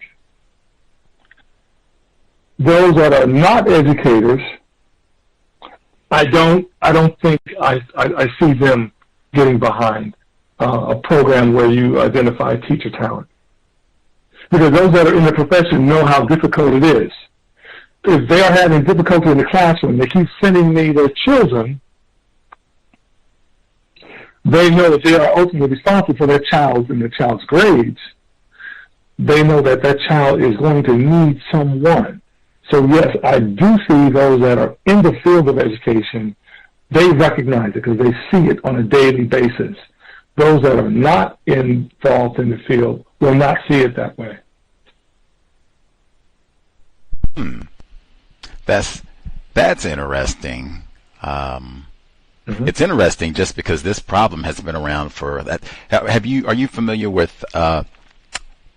Those that are not educators, I don't think I see them getting behind a program where you identify teacher talent. Because those that are in the profession know how difficult it is. If they are having difficulty in the classroom, they keep sending me their children, they know that they are ultimately responsible for their child and their child's grades. They know that that child is going to need someone. So yes, I do see those that are in the field of education, they recognize it because they see it on a daily basis. Those that are not involved in the field will not see it that way. That's interesting. it's interesting just because this problem has been around for that. Are you familiar with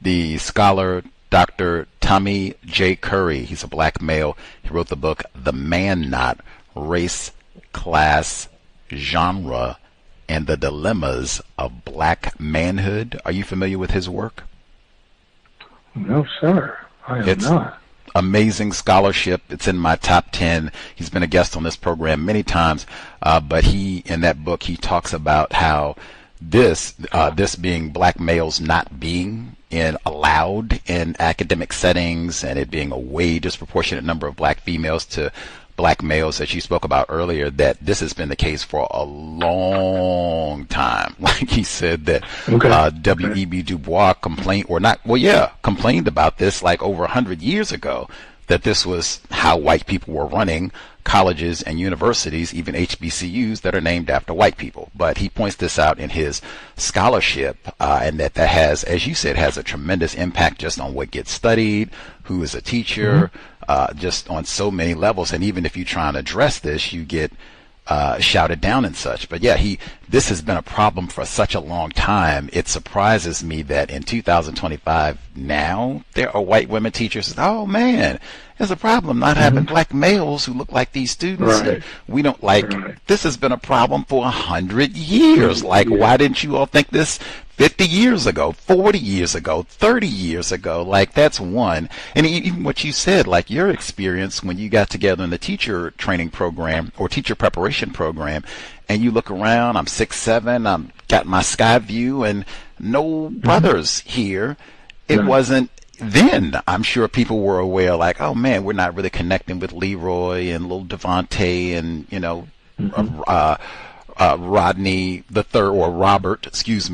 the scholar Dr. Tommy J. Curry? He's a black male. He wrote the book The Man Knot: Race, Class, Genre, and the Dilemmas of Black Manhood. Are you familiar with his work? No, sir. I am not. Amazing scholarship. It's in my top 10. He's been a guest on this program many times, but in that book, he talks about how this being black males not being allowed in academic settings, and it being a way disproportionate number of black females to black males that you spoke about earlier, that this has been the case for a long time. Like he said that W.E.B. Du Bois complained about this like over 100 years ago, that this was how white people were running colleges and universities, even HBCUs that are named after white people. But he points this out in his scholarship, and that has, as you said, has a tremendous impact just on what gets studied, who is a teacher, just on so many levels. And even if you try and address this, you get shouted down and such. But yeah, this has been a problem for such a long time. It surprises me that in 2025 now there are white women teachers. Oh man, there's a problem not having black males who look like these students. Right. We don't this has been a problem for 100 years. Like, why didn't you all think this 50 years ago, 40 years ago, 30 years ago? Like, that's one. And even what you said, like your experience when you got together in the teacher training program or teacher preparation program, and you look around, I'm 6'7", I'm got my sky view and no brothers here. It wasn't then. I'm sure people were aware, like, oh man, we're not really connecting with Leroy and little Devontae and, Rodney the third, or Robert, Rodgers,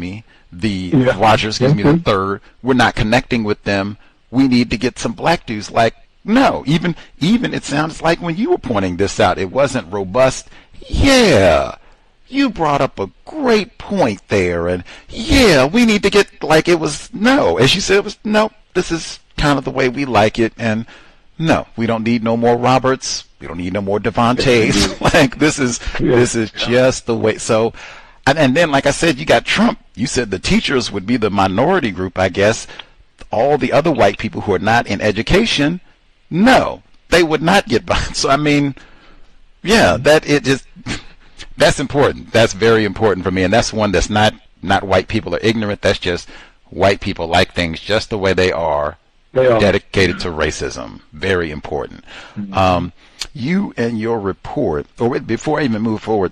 the third. We're not connecting with them. We need to get some black dudes. Like, no, even it sounds like when you were pointing this out, it wasn't robust. Yeah, you brought up a great point there, and yeah, we need to get, like, it was, no, as you said, it was, no, this is kind of the way we like it, and no, we don't need no more Roberts, we don't need no more Devontaes. Like, this is just the way. So, and then, like I said, you got Trump. You said the teachers would be the minority group, I guess. All the other white people who are not in education, no, they would not get by. So, I mean, yeah, that's important. That's very important for me. And that's one that's not white people are ignorant. That's just white people like things just the way they are. Dedicated to racism. Very important. You and your report, or before I even move forward,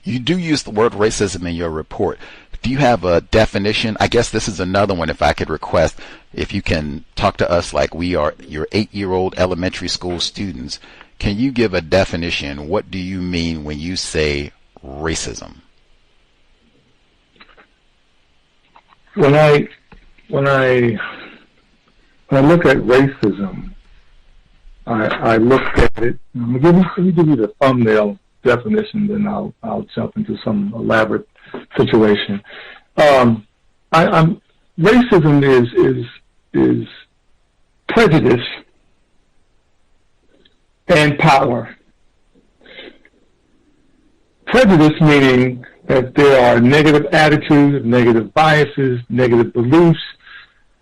you do use the word racism in your report. Do you have a definition? I guess this is another one, if I could request, if you can talk to us like we are your 8-year-old elementary school students. Can you give a definition? What do you mean when you say racism? When I look at racism, I look at it. Let me give you the thumbnail definition, then I'll jump into some elaborate situation. Racism is prejudice and power. Prejudice meaning that there are negative attitudes, negative biases, negative beliefs,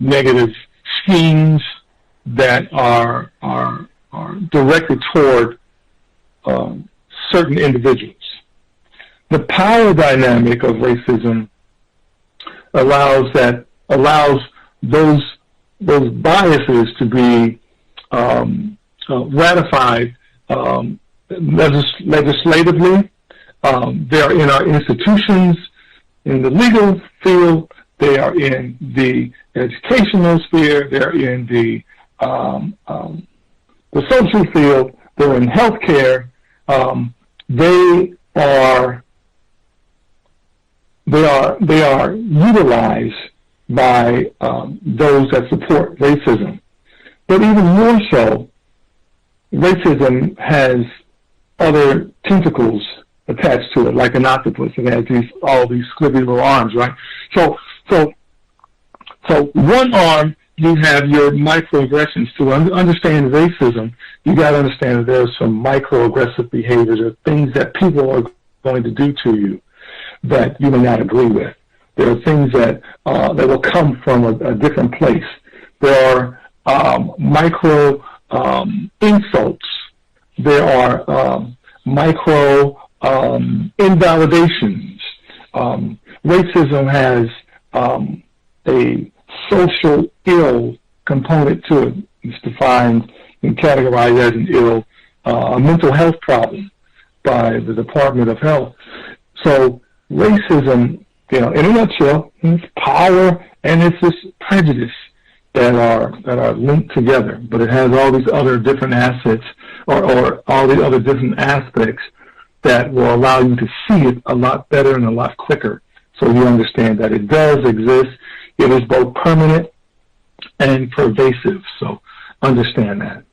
negative schemes that are directed toward certain individuals. The power dynamic of racism allows those biases to be ratified legislatively. They are in our institutions, in the legal field. They are in the educational sphere. They're in the social field. They're in healthcare. They are utilized by those that support racism. But even more so, racism has other tentacles attached to it, like an octopus. It has all these squiggly little arms, right? So one arm, you have your microaggressions. To understand racism, you got to understand that there's some microaggressive behaviors or things that people are going to do to you that you may not agree with. There are things that will come from a different place. There are micro insults. There are micro invalidations. Racism has a social ill component to it. It's defined and categorized as an ill, a mental health problem by the Department of Health. So racism, in a nutshell, it's power and it's this prejudice that are linked together. But it has all these other different assets or all the other different aspects that will allow you to see it a lot better and a lot quicker. So you understand that it does exist. It is both permanent and pervasive. So understand that.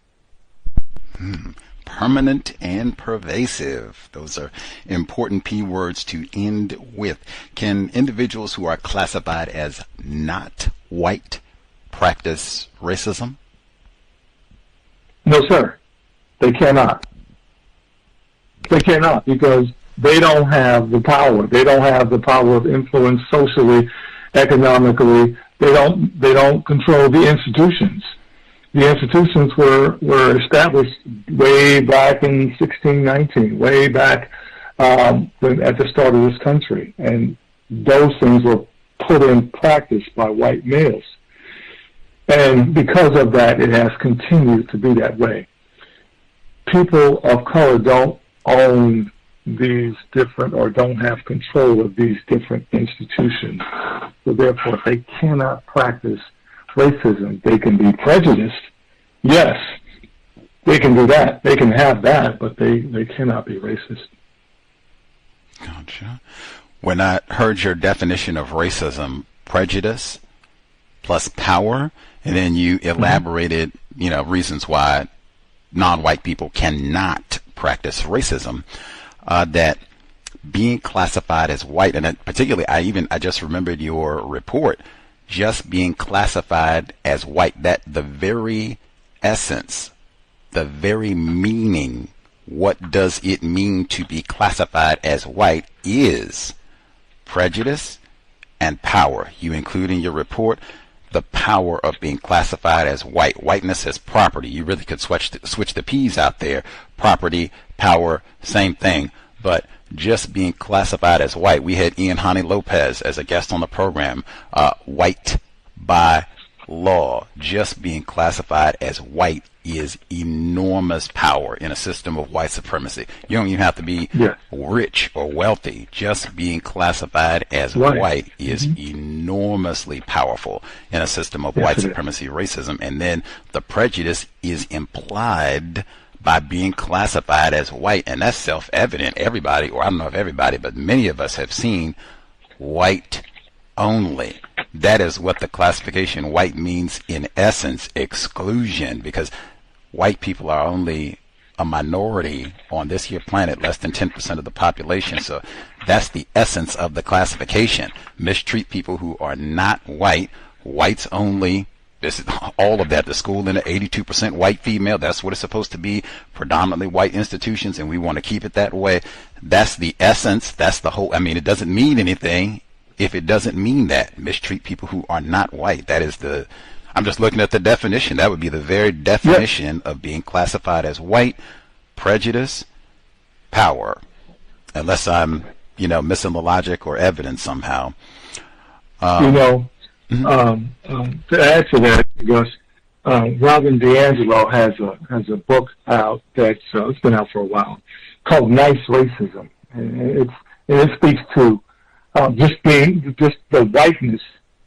Permanent and pervasive. Those are important P words to end with. Can individuals who are classified as not white practice racism? No, sir. They cannot. They cannot, because they don't have the power. They don't have the power of influence socially, economically. They don't control the institutions. The institutions were established way back in 1619, way back at the start of this country, and those things were put in practice by white males. And because of that, it has continued to be that way. People of color don't own these different or don't have control of these different institutions. So therefore, they cannot practice racism. They can be prejudiced. Yes, they can do that. They can have that, but they cannot be racist. Gotcha. When I heard your definition of racism, prejudice plus power, and then you elaborated, reasons why non-white people cannot practice racism, that being classified as white, and particularly I just remembered your report, just being classified as white, that the very essence, the very meaning, what does it mean to be classified as white is prejudice and power. You include in your report the power of being classified as white. Whiteness as property. You really could switch the P's out there. Property, power, same thing. But just being classified as white. We had Ian Hani Lopez as a guest on the program. White by law. Just being classified as white is enormous power in a system of white supremacy. You don't even have to be rich or wealthy. Just being classified as white is enormously powerful in a system of white supremacy, racism. And then the prejudice is implied by being classified as white, and that's self-evident. Everybody, or I don't know if everybody, but many of us have seen white only. That is what the classification white means in essence, exclusion, because white people are only a minority on this here planet, less than 10% of the population. So that's the essence of the classification. Mistreat people who are not white, whites only. This is all of that. The school in the 82% white female, that's what it's supposed to be, predominantly white institutions, and we want to keep it that way. That's the essence. That's the whole. I mean, it doesn't mean anything if it doesn't mean that. Mistreat people who are not white. That is the, I'm just looking at the definition. That would be the very definition of being classified as white. Prejudice, power. Unless I'm, missing the logic or evidence somehow. To add to that, because Robin DiAngelo has a book out that's it's been out for a while called "Nice Racism," and it speaks to just the whiteness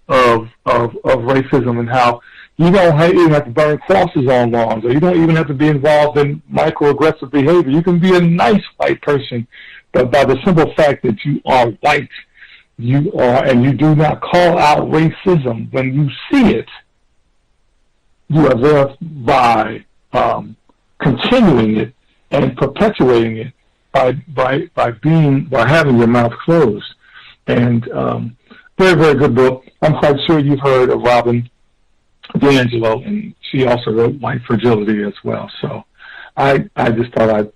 of racism, and how you don't even have to burn crosses on lawns, or you don't even have to be involved in microaggressive behavior. You can be a nice white person, but by the simple fact that you are white, you are, and you do not call out racism when you see it, you are thereby continuing it and perpetuating it by having your mouth closed. And very, very good book. I'm quite sure you've heard of Robin DiAngelo, and she also wrote White Fragility as well. So I just thought I'd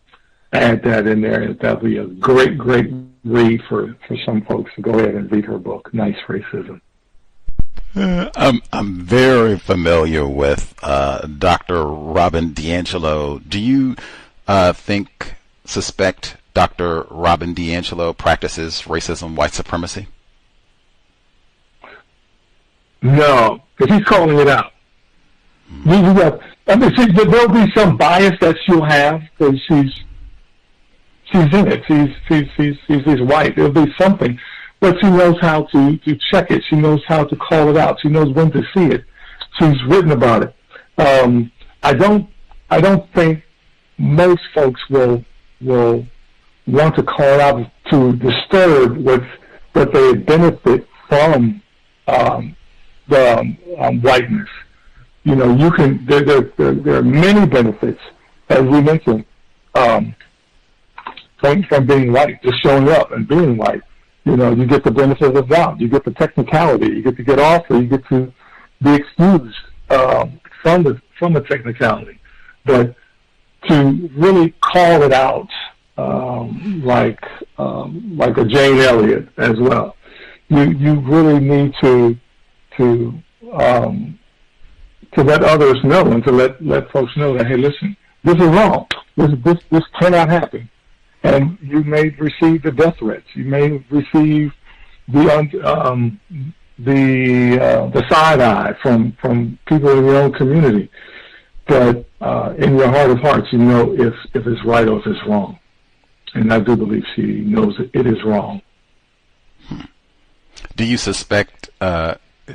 add that in there. That'll be a great, great read for some folks. So go ahead and read her book, Nice Racism. I'm very familiar with Dr. Robin DiAngelo. Do you suspect Dr. Robin DiAngelo practices racism, white supremacy? No, because he's calling it out. There'll be some bias that she'll have because she's in it. She's white. There'll be something, but she knows how to check it. She knows how to call it out. She knows when to see it. She's written about it. I don't think most folks will want to call out to disturb what they benefit from the whiteness. You know, you can. There are many benefits, as we mentioned, from being white, just showing up and being white. You know, you get the benefit of the job, you get the technicality, you get to get off, or you get to be excused from the technicality. But to really call it out, like a Jane Elliott as well, you really need to let others know and to let folks know that, hey, listen, this is wrong. This cannot happen. And you may receive the death threats. You may receive the side eye from people in your own community. But in your heart of hearts, you know if it's right or if it's wrong. And I do believe she knows it is wrong. Do you suspect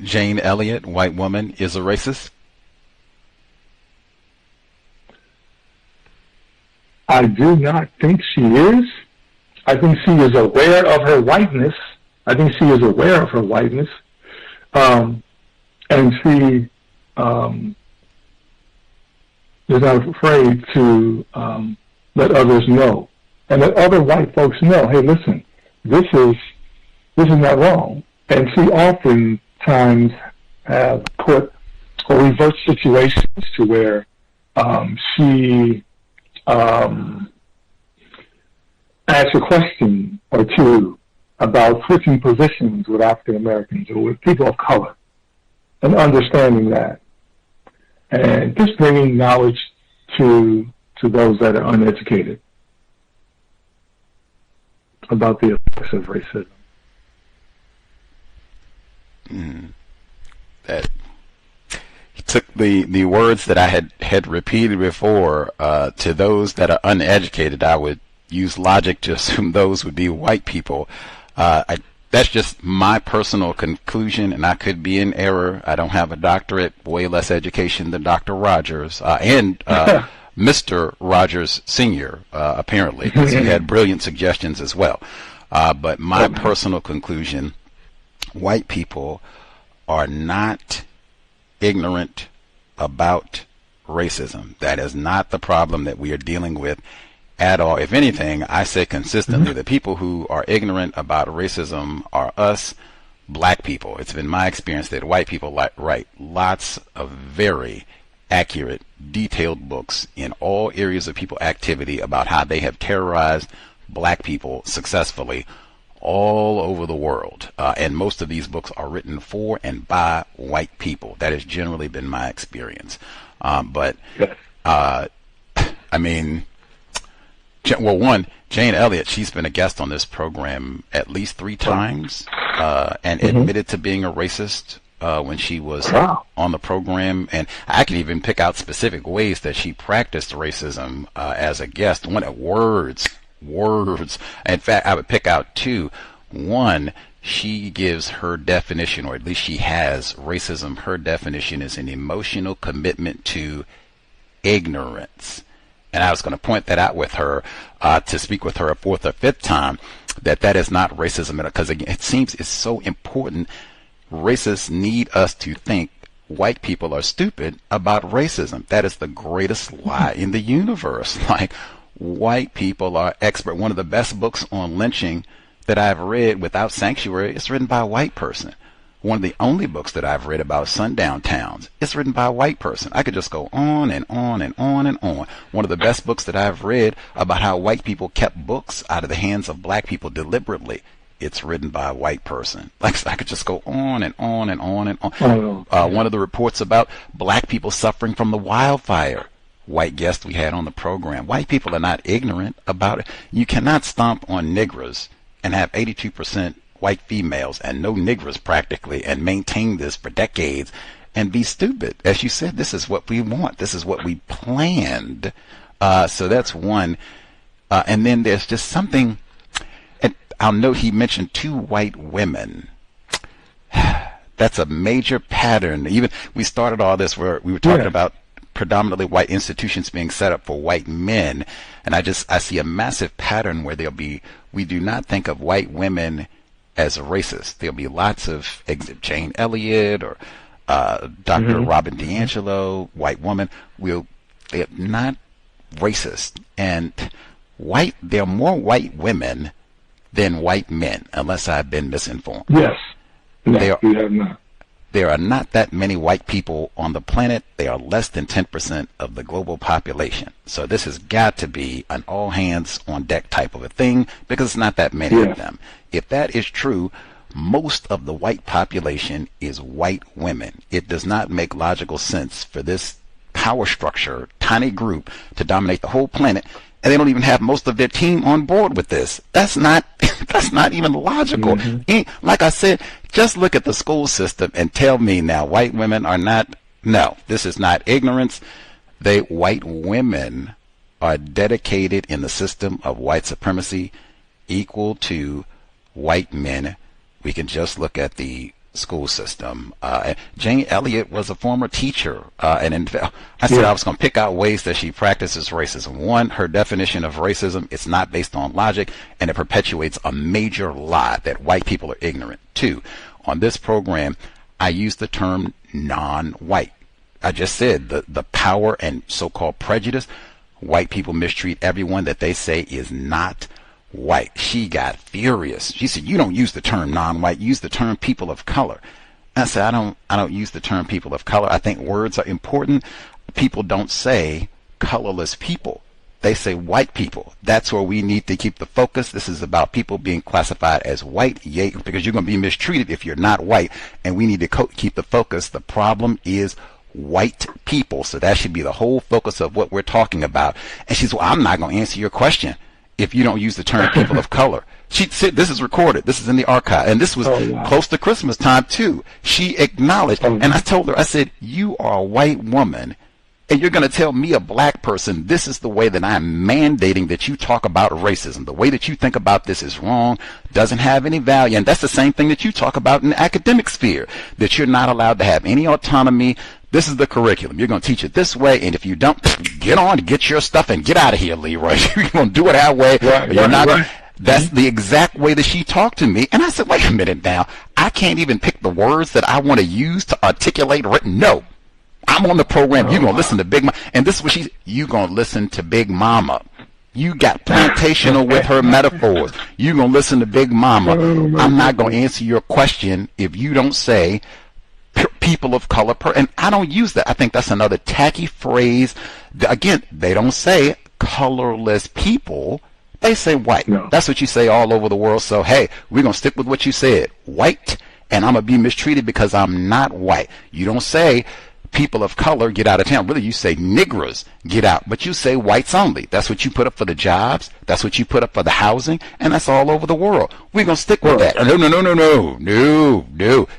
Jane Elliott, white woman, is a racist? I do not think she is. I think she is aware of her whiteness. And she is not afraid to let others know. And let other white folks know, hey, listen, this is not wrong. And she oftentimes have put or reversed situations to where she ask a question or two about switching positions with African Americans or with people of color and understanding that and just bringing knowledge to those that are uneducated about the effects of racism. That he took the words that I had repeated before to those that are uneducated. I would use logic to assume those would be white people. That's just my personal conclusion, and I could be in error. I don't have a doctorate, way less education than Dr. Rodgers, and Mr. Rodgers Sr., apparently, because he had brilliant suggestions as well. But my personal conclusion, white people are not ignorant about racism. That is not the problem that we are dealing with at all. If anything, I say consistently the people who are ignorant about racism are us black people. It's been my experience that white people write lots of very accurate, detailed books in all areas of people activity about how they have terrorized black people successfully all over the world. And most of these books are written for and by white people. That has generally been my experience. I mean, well, one, Jane Elliott, she's been a guest on this program at least 3 times and admitted to being a racist when she was on the program. And I can even pick out specific ways that she practiced racism as a guest. One, words. In fact, I would pick out 2. One, she gives her definition, or at least she has racism. Her definition is an emotional commitment to ignorance. And I was going to point that out with her to speak with her a 4th or 5th time, that is not racism, because again, it seems it's so important. Racists need us to think white people are stupid about racism. That is the greatest lie in the universe. Like, white people are expert. One of the best books on lynching that I've read without sanctuary is written by a white person. one of the only books that I've read about sundown towns. It's written by a white person. I could just go on and on and on and on. One of the best books that I've read about how white people kept books out of the hands of black people deliberately. It's written by a white person. Like, I could just go on and on and on and on. One of the reports about black people suffering from the wildfire. White guest we had on the program. White people are not ignorant about it. You cannot stomp on niggers and have 82% white females and no niggers practically and maintain this for decades and be stupid. As you said, this is what we want. This is what we planned. So that's one. And then there's just something, and I'll note he mentioned 2 white women. That's a major pattern. Even we started all this where we were talking about predominantly white institutions being set up for white men. And I see a massive pattern where we do not think of white women as a racist. There'll be lots of Jane Elliott or Dr. Robin DiAngelo, white woman. They're not racist. And there are more white women than white men, unless I've been misinformed. Yes. No, you have not. There are not that many white people on the planet. They are less than 10% of the global population. So this has got to be an all hands on deck type of a thing because it's not that many of them. If that is true, most of the white population is white women. It does not make logical sense for this power structure, tiny group, to dominate the whole planet. And they don't even have most of their team on board with this. That's not even logical. Like I said, just look at the school system and tell me now white women are not. No, this is not ignorance. White women are dedicated in the system of white supremacy equal to white men. We can just look at the school system. Jane Elliott was a former teacher, and I said I was going to pick out ways that she practices racism. One, her definition of racism, it's not based on logic, and it perpetuates a major lie that white people are ignorant. 2, on this program, I use the term non-white. I just said the power and so-called prejudice. White people mistreat everyone that they say is not white. She got furious. She said, "You don't use the term non-white. Use the term people of color." I said, I don't use the term people of color. I think words are important. People don't say colorless people. They say white people. That's where we need to keep the focus. This is about people being classified as white, because you're going to be mistreated if you're not white, and we need to keep the focus. The problem is white people. So that should be the whole focus of what we're talking about. And she said, "Well, I'm not going to answer your question if you don't use the term people of color." She said, this is recorded. This is in the archive. And this was close to Christmas time, too. She acknowledged. And I told her, I said, "You are a white woman, and you're going to tell me, a black person, this is the way that I'm mandating that you talk about racism. The way that you think about this is wrong, doesn't have any value." And that's the same thing that you talk about in the academic sphere, that you're not allowed to have any autonomy. This is the curriculum. You're going to teach it this way, and if you don't, get your stuff and get out of here, Leroy. You're going to do it our way. That's the exact way that she talked to me. And I said, wait a minute now. I can't even pick the words that I want to use to articulate written. No. I'm on the program. You're going to listen to Big Mama. And this is what you're going to listen to Big Mama. You got plantational with her metaphors. You're going to listen to Big Mama. I'm not going to answer your question if you don't say people of color. And I don't use that. I think that's another tacky phrase. Again, they don't say colorless people. They say white. No. That's what you say all over the world. So, hey, we're going to stick with what you said. White, and I'm going to be mistreated because I'm not white. You don't say people of color, get out of town. Really, you say niggers, get out. But you say whites only. That's what you put up for the jobs. That's what you put up for the housing. And that's all over the world. We're going to stick with that. No.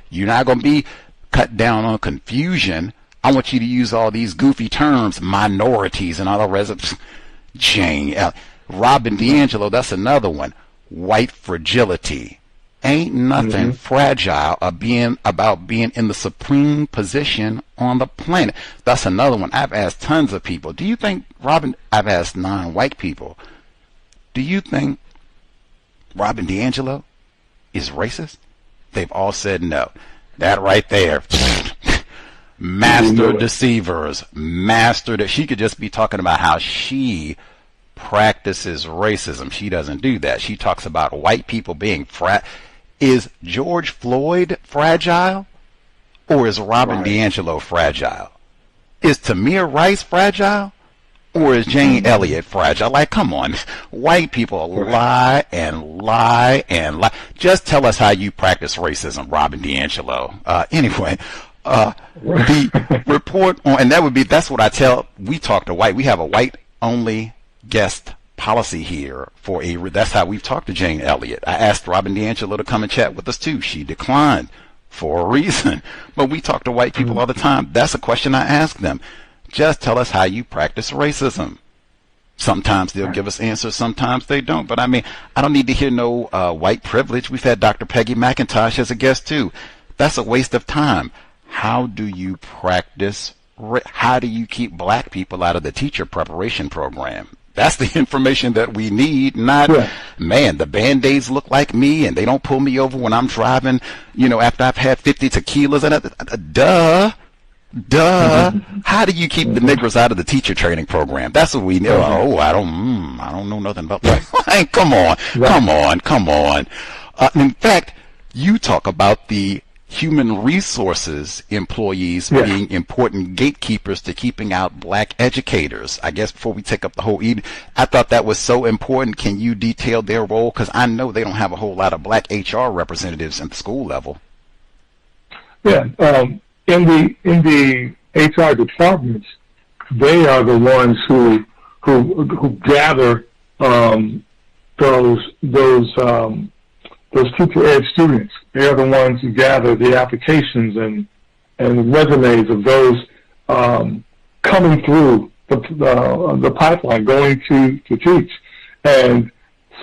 You're not going to be cut down on confusion. I want you to use all these goofy terms, minorities and all the rest of Jane. Robin DiAngelo, that's another one. White fragility. Ain't nothing fragile about being in the supreme position on the planet. That's another one. I've asked tons of people. Do you think, Robin, I've asked non-white people, do you think Robin DiAngelo is racist? They've all said no. That right there. Master deceivers. She could just be talking about how she practices racism. She doesn't do that. She talks about white people being Is George Floyd fragile, or is Robin DiAngelo fragile? Is Tamir Rice fragile, or is Jane Elliott fragile? Like, come on. White people lie and lie and lie. Just tell us how you practice racism, Robin DiAngelo. Anyway, the report on, and that's what I tell, we talk to white. We have a white-only guest policy here that's how we've talked to Jane Elliott. I asked Robin DiAngelo to come and chat with us too. She declined for a reason. But we talk to white people all the time. That's a question I ask them. Just tell us how you practice racism. Sometimes they'll give us answers, sometimes they don't. But I mean, I don't need to hear no white privilege. We've had Dr. Peggy McIntosh as a guest too. That's a waste of time. How do you practice? How do you keep black people out of the teacher preparation program? That's the information that we need, not, man, the Band-Aids look like me and they don't pull me over when I'm driving, after I've had 50 tequilas. How do you keep the Negroes out of the teacher training program? That's what we know. Oh, I don't know nothing about that. Come on. In fact, you talk about the human resources employees being important gatekeepers to keeping out black educators. I guess before we take up the whole I thought that was so important. Can you detail their role? Because I know they don't have a whole lot of black HR representatives at the school level. Yeah, in the HR departments, they are the ones who gather those teacher ed students. They are the ones who gather the applications and resumes of those coming through the pipeline, going to teach. And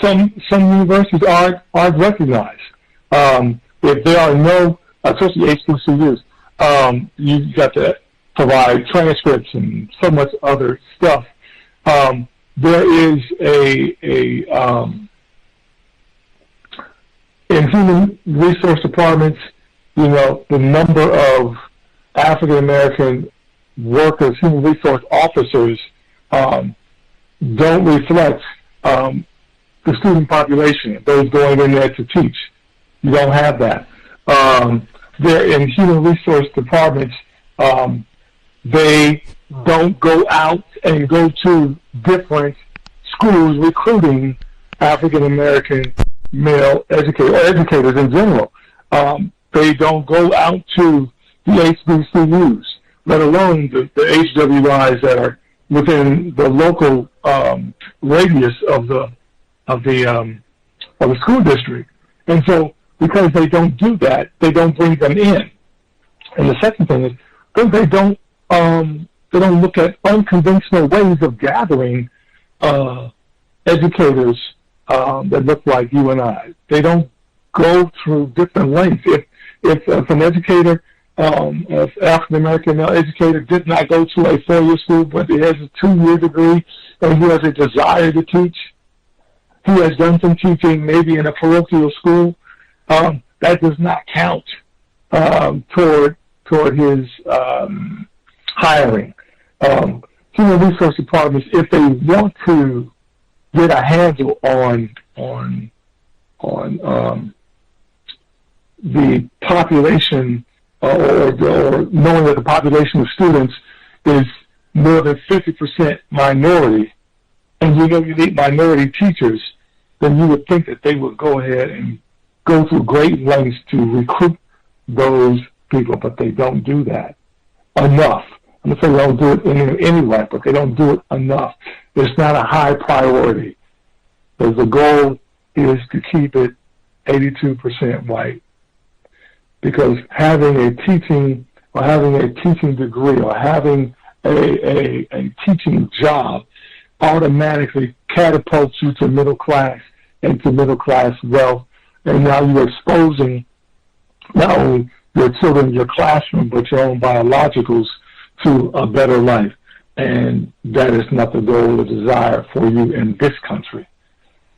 some universities aren't recognized. If there are no, especially HBCUs, you've got to provide transcripts and so much other stuff. There is in human resource departments, the number of African American workers, human resource officers, don't reflect the student population, those going in there to teach. You don't have that. There in human resource departments, they don't go out and go to different schools recruiting African American male educators, or educators in general. They don't go out to the HBCUs, let alone the HWIs that are within the local radius of the school district. And so, because they don't do that, they don't bring them in. And the second thing is, they don't look at unconventional ways of gathering educators that look like you and I. They don't go through different lengths. If an educator, if African American male educator did not go to a 4-year school, but he has a 2-year degree and he has a desire to teach, he has done some teaching maybe in a parochial school, that does not count toward his hiring. Human resource departments, if they want to get a handle on the population, or knowing that the population of students is more than 50% minority, and you need minority teachers, then you would think that they would go ahead and go through great lengths to recruit those people, but they don't do that enough. I'm not saying they don't do it anyway, but they don't do it enough. It's not a high priority. Because the goal is to keep it 82% white. Because having a teaching degree or having a teaching job automatically catapults you to middle class and to middle class wealth. And now you're exposing not only your children in your classroom, but your own biologicals to a better life. And that is not the goal or desire for you in this country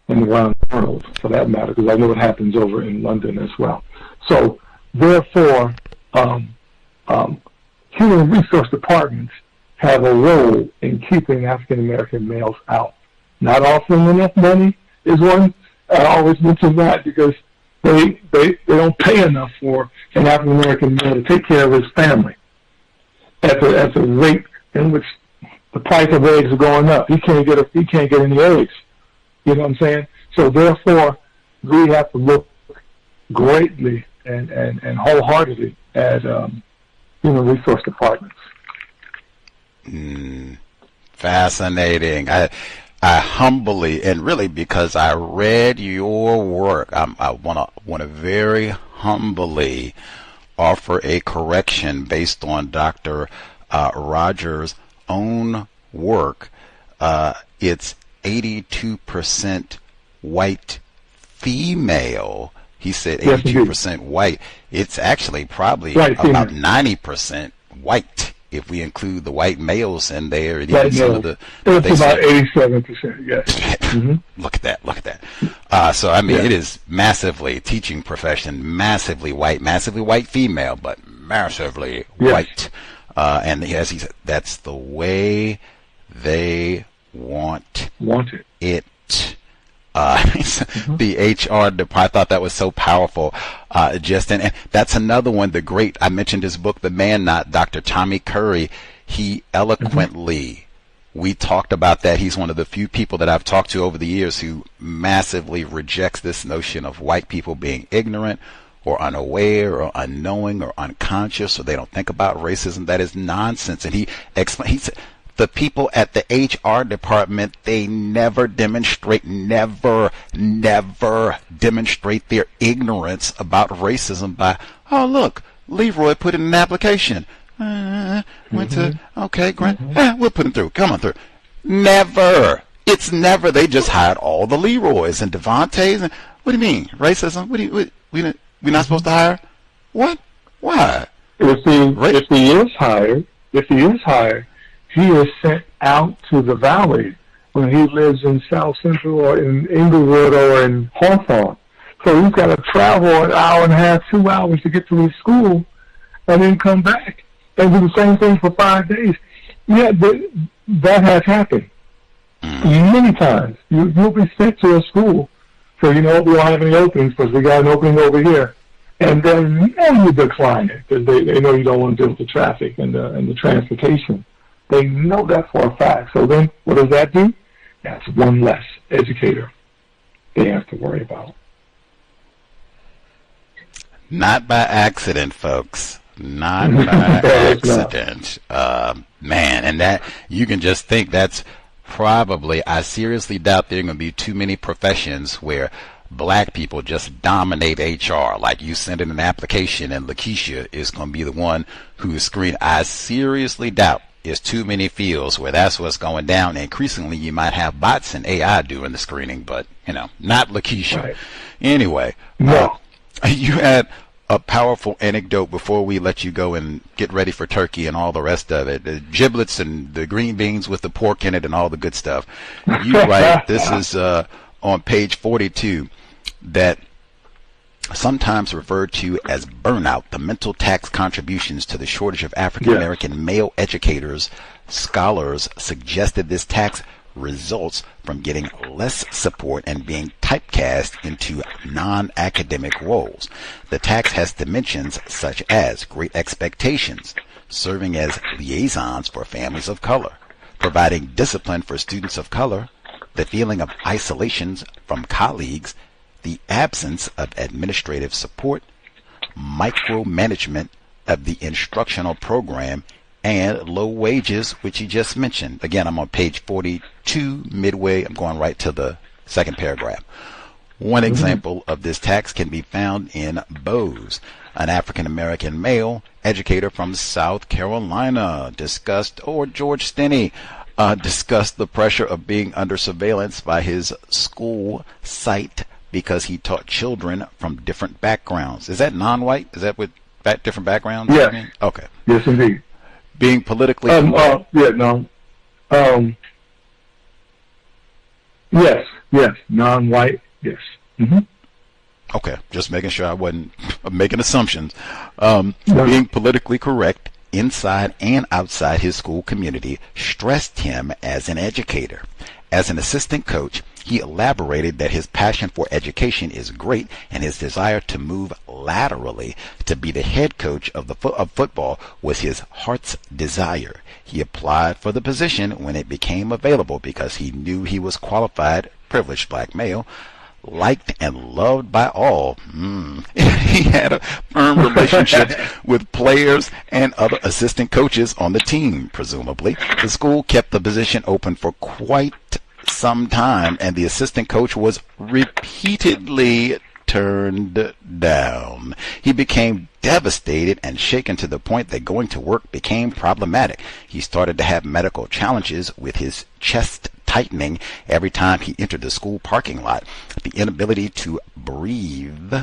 and around the world, for that matter, because I know it happens over in London as well. So, therefore, human resource departments have a role in keeping African American males out. Not offering enough money is one. I always mention that because they don't pay enough for an African American male to take care of his family at the rate in which the price of eggs are going up. He can't get any eggs. You know what I'm saying? So therefore, we have to look greatly and wholeheartedly at human resource departments. Fascinating. I humbly, and really because I read your work, I want to very humbly offer a correction based on Dr. Rodgers' own work. It's 82% white female. He said 82% white. It's actually probably about 90% white if we include the white males in there. And even some of the, it's about 87%. Yes. Look at that. So I mean, it is massively teaching profession, massively white female, but massively white. And as he said, that's the way they want it. The HR department, I thought that was so powerful. And that's another one, I mentioned his book, The Man Not, Dr. Tommy Curry. He eloquently, we talked about that. He's one of the few people that I've talked to over the years who massively rejects this notion of white people being ignorant or unaware or unknowing or unconscious, or they don't think about racism. That is nonsense. And he said, the people at the HR department, they never demonstrate their ignorance about racism by, oh, look, Leroy put in an application. Okay, Grant, we'll put him through. Come on through. Never. It's never. They just hired all the Leroys and Devontaes. And, what do you mean? Racism? We're not supposed to hire? What? Why? If he is hired, he is sent out to the valley when he lives in South Central or in Inglewood or in Hawthorne. So he's got to travel an hour and a half, 2 hours to get to his school and then come back and do the same thing for 5 days. Yeah, that has happened many times. You'll be sent to a school, so we don't have any openings because we got an opening over here. And then you decline it because they know you don't want to deal with the traffic and the transportation. They know that for a fact. So then what does that do? That's one less educator they have to worry about. Not by accident, folks. Not by accident. Man, and that you can just think that's probably, I seriously doubt there are going to be too many professions where black people just dominate HR. Like you send in an application and Lakeisha is going to be the one who is screened. I seriously doubt there's too many fields where that's what's going down. Increasingly, you might have bots and AI doing the screening, but, not Lakeisha. Right. Anyway, you had a powerful anecdote before we let you go and get ready for turkey and all the rest of it. The giblets and the green beans with the pork in it and all the good stuff. You write, this is on page 42, that sometimes referred to as burnout, the mental tax contributions to the shortage of African American male educators, scholars suggested this tax results from getting less support and being typecast into non-academic roles. The tax has dimensions such as great expectations, serving as liaisons for families of color, providing discipline for students of color, the feeling of isolation from colleagues, the absence of administrative support, micromanagement of the instructional program, and low wages, which he just mentioned. Again, I'm on page 42, midway. I'm going right to the second paragraph. One example of this tax can be found in Bose, an African-American male educator from South Carolina, George Stinney, discussed the pressure of being under surveillance by his school site because he taught children from different backgrounds. Is that non-white? Is that with different backgrounds? Yes. Okay. Yes, indeed. Being politically Yes, non-white, yes. Okay, just making sure I wasn't making assumptions. Being politically correct inside and outside his school community stressed him as an educator. As an assistant coach, He elaborated that his passion for education is great and his desire to move laterally to be the head coach of football was his heart's desire. He applied for the position when it became available because he knew he was qualified, privileged black male, liked and loved by all. He had a firm relationship with players and other assistant coaches on the team, presumably. The school kept the position open for quite some time, and the assistant coach was repeatedly turned down. He became devastated and shaken to the point that going to work became problematic. He started to have medical challenges with his chest tightening every time he entered the school parking lot. The inability to breathe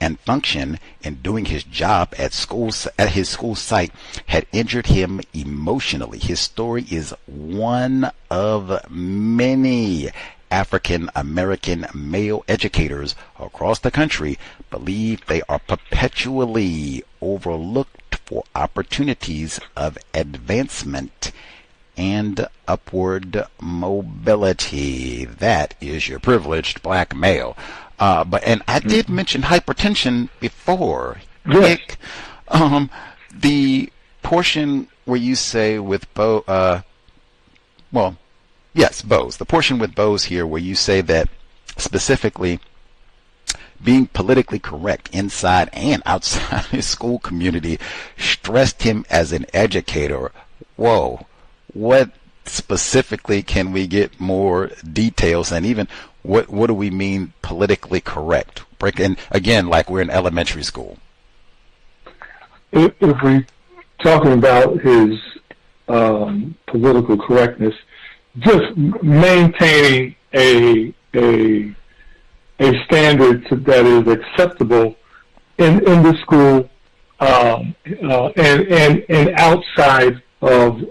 and function in doing his job at his school site had injured him emotionally. His story is one of many. African American male educators across the country believe they are perpetually overlooked for opportunities of advancement and upward mobility. That is your privileged black male. And I did mention hypertension before. Yes. Nick, the portion where you say with Bose, the portion with Bose here where you say that specifically being politically correct inside and outside his school community stressed him as an educator. Whoa. What specifically can we get more details, and even what do we mean politically correct? And again, like we're in elementary school. If we're talking about his political correctness, just maintaining a standard that is acceptable in the school and outside of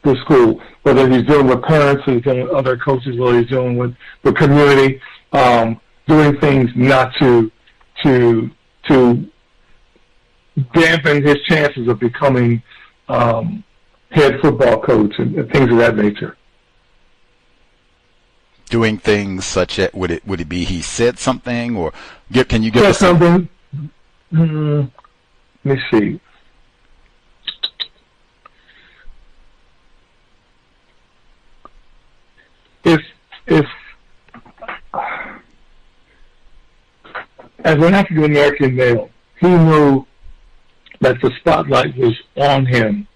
the school, whether he's dealing with parents, he's dealing with other coaches, whether he's dealing with the community, doing things not to dampen his chances of becoming head football coach and things of that nature. Doing things such as would it be he said something, or can you give us something? Let me see. If as an African American male, he knew that the spotlight was on him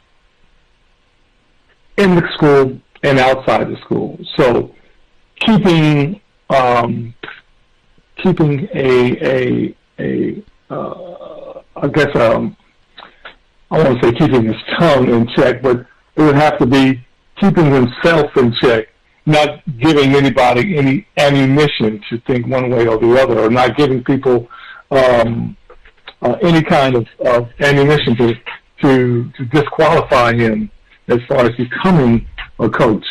in the school and outside the school. So keeping I want to say keeping his tongue in check, but it would have to be keeping himself in check, not giving anybody any ammunition to think one way or the other, or not giving people any kind of ammunition to disqualify him as far as becoming a coach.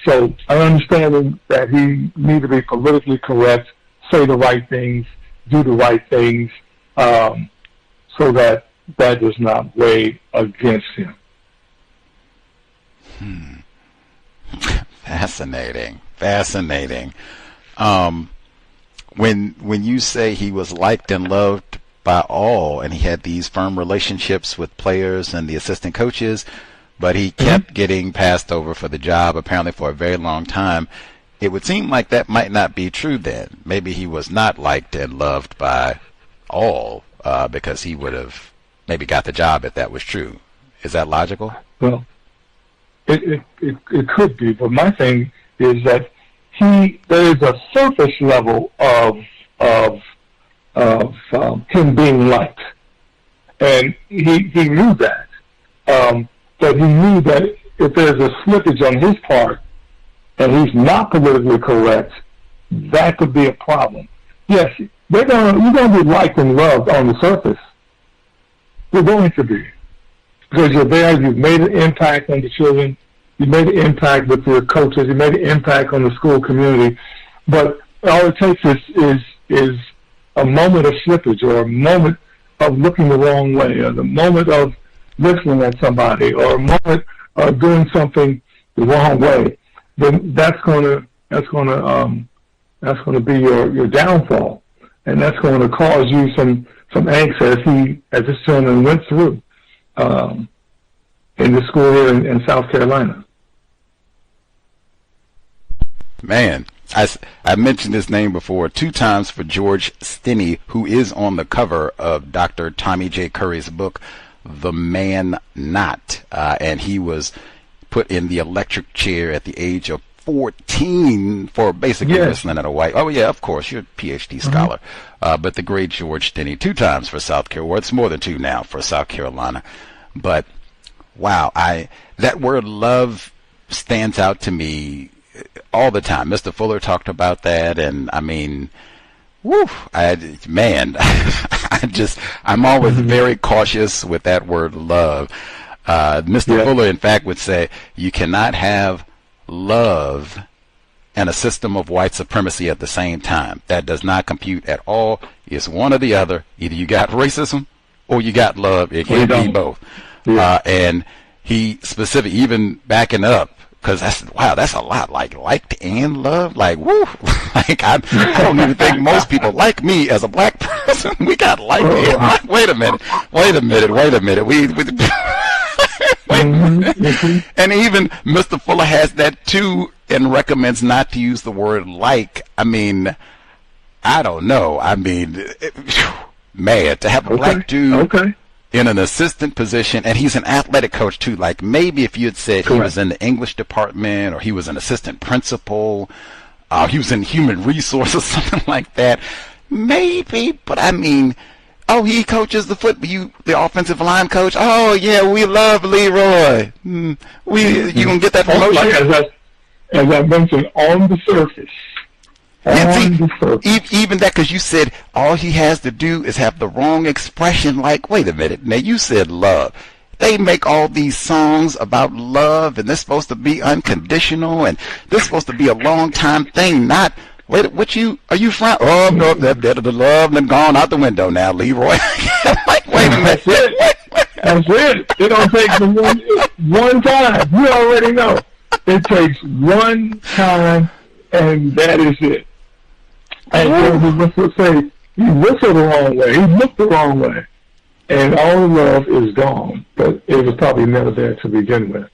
So I understand that he needs to be politically correct, say the right things, do the right things, so that does not weigh against him. Fascinating. When you say he was liked and loved by all, and he had these firm relationships with players and the assistant coaches, but he kept getting passed over for the job apparently for a very long time, it would seem like that might not be true then. Maybe he was not liked and loved by all because he would have maybe got the job if that was true. Is that logical? Well, it could be, but my thing is that there is a surface level of him being liked, and he knew that. But he knew that if there's a slippage on his part and he's not politically correct, that could be a problem. Yes, you're going to be liked and loved on the surface. You're going to be. Because you're there, you've made an impact on the children, you made an impact with your coaches, you made an impact on the school community. But all it takes is a moment of slippage, or a moment of looking the wrong way, or the moment of listening at somebody, or a moment of doing something the wrong way. Then that's going to that's going to be your downfall, and that's going to cause you some angst as this gentleman went through in the school here in South Carolina. Man, I mentioned his name before 2 times for George Stinney, who is on the cover of Dr. Tommy J. Curry's book, The Man Not, and he was put in the electric chair at the age of 14 for basically whistling at a white. Oh yeah, of course, you're a PhD scholar, but the great George Stinney, 2 times for South Carolina. Well, it's more than 2 now for South Carolina, but wow, that word love stands out to me all the time. Mr. Fuller talked about that, and I mean, woo, I'm always very cautious with that word love. Mr. Fuller, in fact, would say you cannot have love and a system of white supremacy at the same time. That does not compute at all. It's one or the other. Either you got racism or you got love. It can't be both. And he specifically, even backing up, because that's a lot, like liked and loved, like woo, like I don't even think most people like me as a black person. We got liked and loved. Wait a minute. And even Mr. Fuller has that too, and recommends not to use the word like. I mean, I don't know. I mean, man, to have a black dude in an assistant position, and he's an athletic coach too. Like maybe if you had said he was in the English department, or he was an assistant principal, he was in human resources, something like that, maybe. But I mean, oh, he coaches the the offensive line coach. Oh yeah, we love Leroy. You gonna get that promotion? As I mentioned, on the surface. Even that, because you said all he has to do is have the wrong expression. Like, wait a minute, now you said love. They make all these songs about love, and they're supposed to be unconditional, and they're supposed to be a long time thing. Not wait, are you from? Oh no, the love and gone out the window now, Leroy. Like, wait a minute. That's it. It don't take one time. You already know. It takes one time, and that is it. And let's say he whistled the wrong way, he looked the wrong way, and all the love is gone. But it was probably never there to begin with.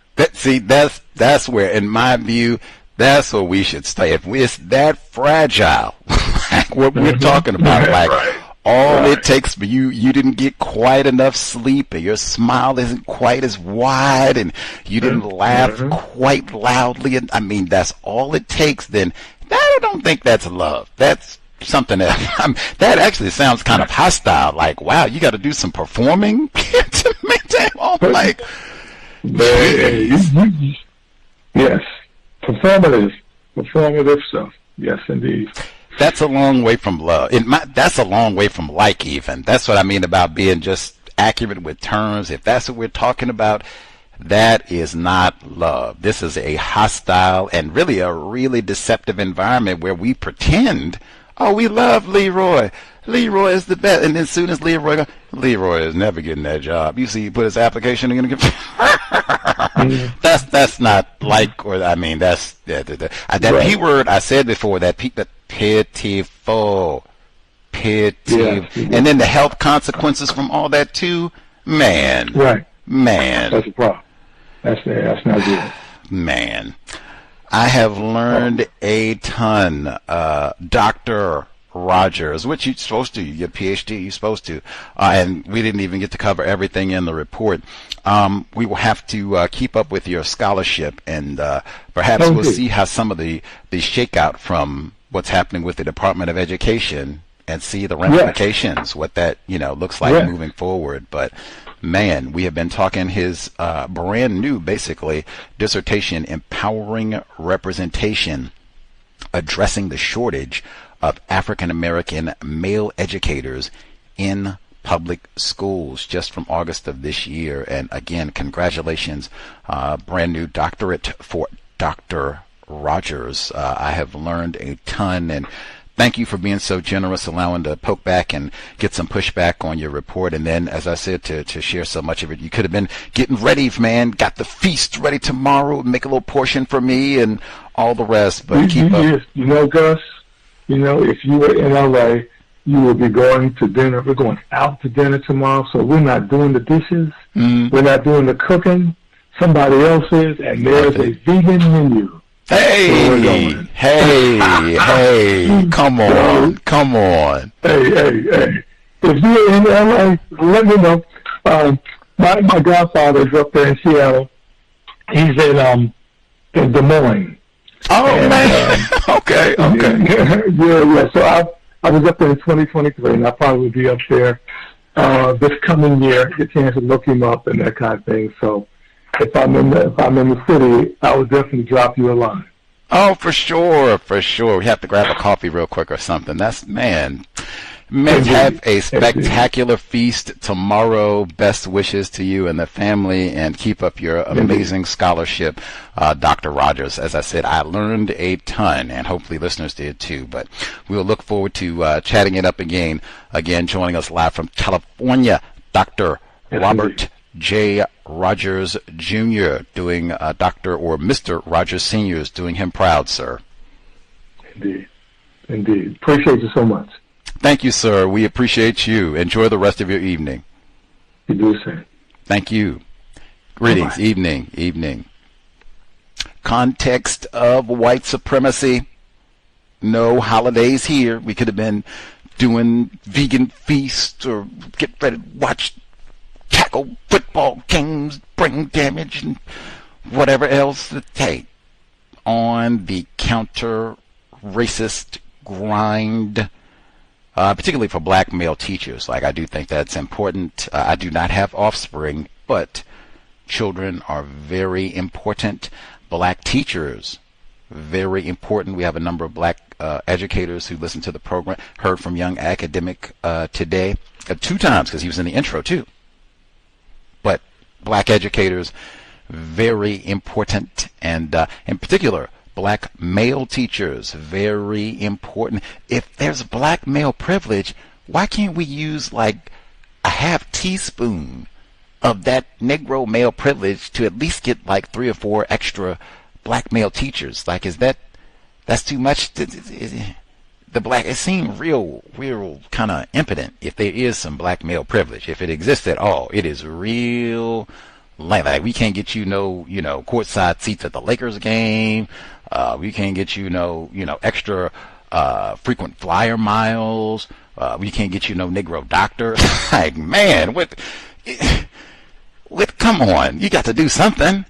That's where, in my view, that's where we should stay. If it's that fragile, like what we're talking about, like all it takes for you didn't get quite enough sleep, and your smile isn't quite as wide, and you didn't laugh quite loudly, and I mean, that's all it takes, then I don't think that's love. That's something else. That actually sounds kind of hostile. Like, wow, you got to do some performing to maintain. Oh, like, yes, performative stuff. Yes, indeed. That's a long way from love. That's a long way from like. Even that's what I mean about being just accurate with terms. If that's what we're talking about, that is not love. This is a hostile and really a really deceptive environment where we pretend, oh, we love Leroy. Leroy is the best. And then as soon as Leroy is never getting that job. You see, he put his application in. That's not like, or I mean, that's that P word I said before. That pitiful, and then the health consequences from all that too. Man, man, that's a problem. That's not good. Man, I have learned a ton, Dr. Rodgers, which you're supposed to, your PhD, you're supposed to, and we didn't even get to cover everything in the report. We will have to keep up with your scholarship, and perhaps we'll see how some of the shakeout from what's happening with the Department of Education, and see the ramifications, what that looks like moving forward. But man, we have been talking his brand new, basically, dissertation, Empowering Representation, Addressing the Shortage of African American Male Educators in Public Schools, just from August of this year. And again, congratulations, brand new doctorate for Dr. Rodgers. I have learned a ton, and thank you for being so generous, allowing to poke back and get some pushback on your report. And then, as I said, to share so much of it. You could have been getting ready, man, got the feast ready tomorrow, make a little portion for me and all the rest, but keep up. You know, Gus, if you were in LA, you would be going to dinner. We're going out to dinner tomorrow, so we're not doing the dishes. We're not doing the cooking. Somebody else is, and there's a vegan menu. Hey, come on. Hey. If you're in LA, let me know. My godfather's up there in Seattle. He's in Des Moines. Oh, and, man. Okay. Yeah. So I was up there in 2023, and I'll probably be up there this coming year. Get a chance to look him up and that kind of thing. So if I'm in the city, I will definitely drop you a line. Oh, for sure. We have to grab a coffee real quick or something. Have a spectacular feast tomorrow. Best wishes to you and the family, and keep up your amazing scholarship, Dr. Rodgers. As I said, I learned a ton, and hopefully listeners did too. But we'll look forward to chatting it up again. Again, joining us live from California, Dr. Robert J. Rodgers Jr. doing Dr. or Mr. Rodgers Sr. is doing him proud, sir. Indeed. Appreciate you so much. Thank you, sir. We appreciate you. Enjoy the rest of your evening. You do the same. Thank you. Greetings. Bye-bye. Evening. Context of white supremacy. No holidays here. We could have been doing vegan feasts or get ready to watch tackle football games, brain damage, and whatever else. Hey, on the counter-racist grind, particularly for black male teachers. I do think that's important. I do not have offspring, but children are very important. Black teachers, very important. We have a number of black educators who listen to the program. Heard from Young Academic today 2 times because he was in the intro too. But black educators, very important, and in particular, black male teachers, very important. If there's black male privilege, why can't we use a half teaspoon of that Negro male privilege to at least get 3 or 4 extra black male teachers? That's too much? It seems real kind of impotent if there is some black male privilege. If it exists at all, it is real. We can't get courtside seats at the Lakers game. We can't get extra frequent flyer miles. We can't get Negro doctors. Man, come on, you got to do something.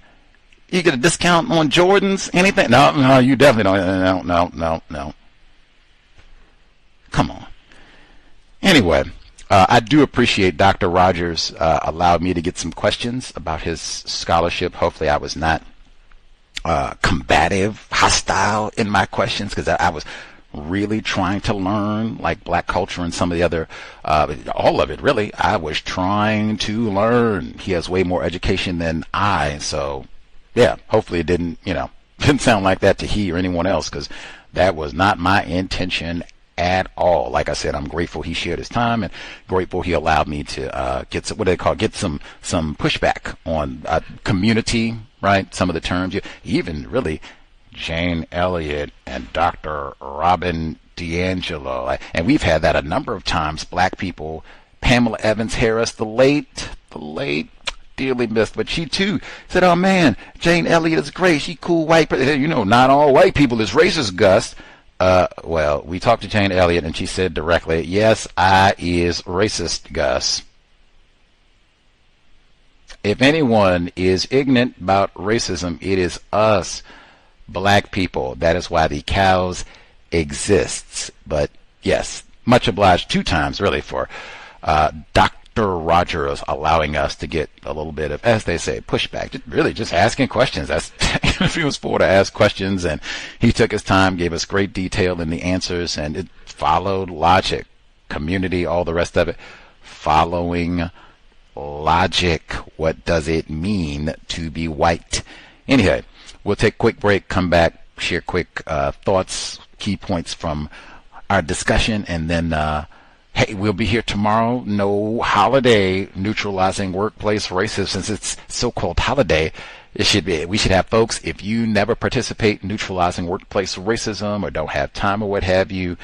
You get a discount on Jordans, anything? No, you definitely don't. No. Come on. Anyway. I do appreciate Dr. Rodgers allowed me to get some questions about his scholarship. Hopefully I was not combative, hostile in my questions, because I was really trying to learn black culture and some of the other, all of it really. I was trying to learn. He has way more education than I, so yeah, hopefully it didn't sound like that to he or anyone else, because that was not my intention at all. Like I said, I'm grateful he shared his time, and grateful he allowed me to get some pushback on community, right? Some of the terms, even really Jane Elliott and Dr. Robin DiAngelo, and we've had that a number of times. Black people, Pamela Evans Harris, the late, dearly missed, but she too said, "Oh man, Jane Elliott is great. She cool white." Not all white people is racist, Gus. Well, we talked to Jane Elliott, and she said directly, "Yes, I is racist, Gus." If anyone is ignorant about racism, it is us, black people. That is why the cows exists. But yes, much obliged 2 times, really, for Dr. Rodgers allowing us to get a little bit of, as they say, pushback. Just asking questions. That's if he was for to ask questions, and he took his time, gave us great detail in the answers, and it followed logic, community, all the rest of it, following logic. What does it mean to be white? Anyway, we'll take a quick break, come back, share quick thoughts, key points from our discussion, and then Hey, we'll be here tomorrow. No holiday neutralizing workplace racism. Since it's so-called holiday, we should have folks, if you never participate in neutralizing workplace racism or don't have time or what have you,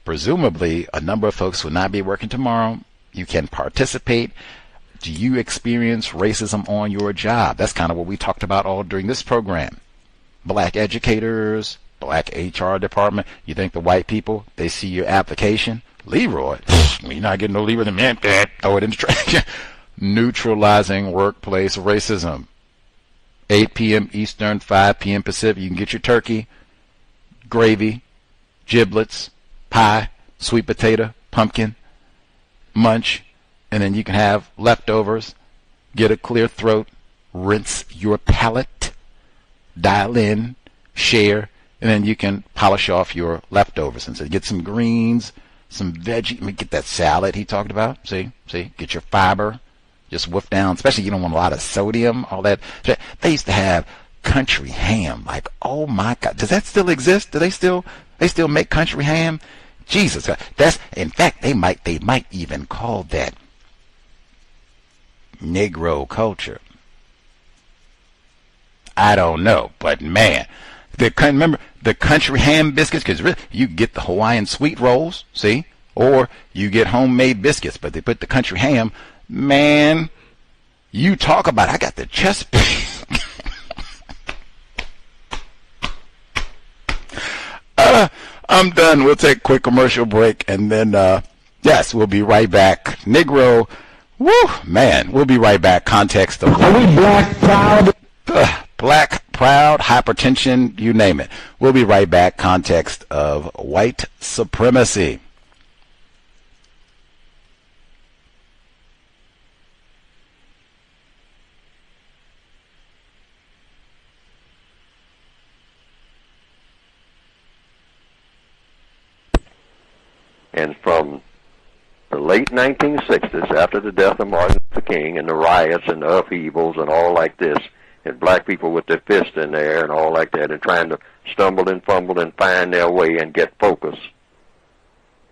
presumably a number of folks will not be working tomorrow. You can participate. Do you experience racism on your job? That's kind of what we talked about all during this program. Black educators, black HR department. You think the white people, they see your application? Leroy, you're not getting no Leroy than man. Throw it in the trash. Neutralizing workplace racism. 8 p.m. Eastern, 5 p.m. Pacific. You can get your turkey, gravy, giblets, pie, sweet potato, pumpkin, munch, and then you can have leftovers. Get a clear throat, rinse your palate, dial in, share, and then you can polish off your leftovers. And so get some greens, some veggie. I mean, get that salad he talked about. See, get your fiber. Just whiff down, especially you don't want a lot of sodium, all that. They used to have country ham. Like, oh my God, does that still exist? Do they still make country ham? Jesus, that's, in fact, they might even call that Negro culture. I don't know, but man, remember the country ham biscuits? Because really, you get the Hawaiian sweet rolls, see, or you get homemade biscuits, but they put the country ham. Man, you talk about, I got the chest pain. I'm done. We'll take a quick commercial break, and then, yes, we'll be right back. Negro, woo, man, we'll be right back. Context of Are we black proud? Black proud, hypertension, you name it. We'll be right back. Context of white supremacy. And from the late 1960s, after the death of Martin Luther King and the riots and the upheavals and all like this, and black people with their fists in the air and all like that, and trying to stumble and fumble and find their way and get focus,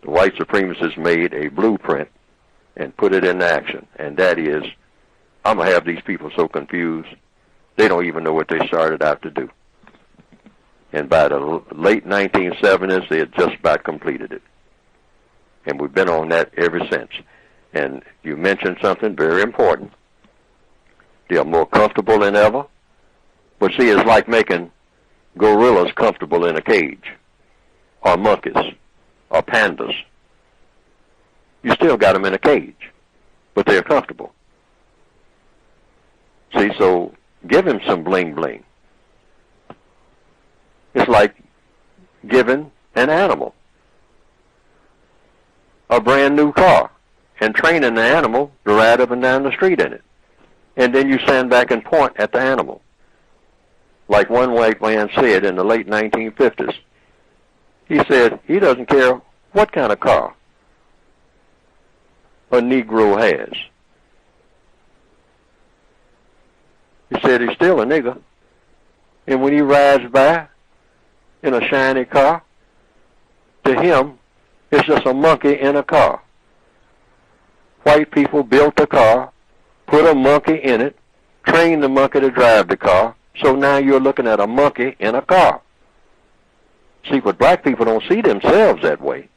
the white supremacists made a blueprint and put it into action. And that is, I'm going to have these people so confused, they don't even know what they started out to do. And by the late 1970s, they had just about completed it. And we've been on that ever since. And you mentioned something very important. They are more comfortable than ever. But see, it's like making gorillas comfortable in a cage, or monkeys, or pandas. You still got them in a cage, but they're comfortable. See, so give him some bling bling. It's like giving an animal a brand new car and training the animal to ride up and down the street in it. And then you stand back and point at the animal. Like one white man said in the late 1950s. He said he doesn't care what kind of car a Negro has. He said he's still a nigger. And when he rides by in a shiny car, to him, it's just a monkey in a car. White people built a car, put a monkey in it, trained the monkey to drive the car, so now you're looking at a monkey in a car. See, but black people don't see themselves that way.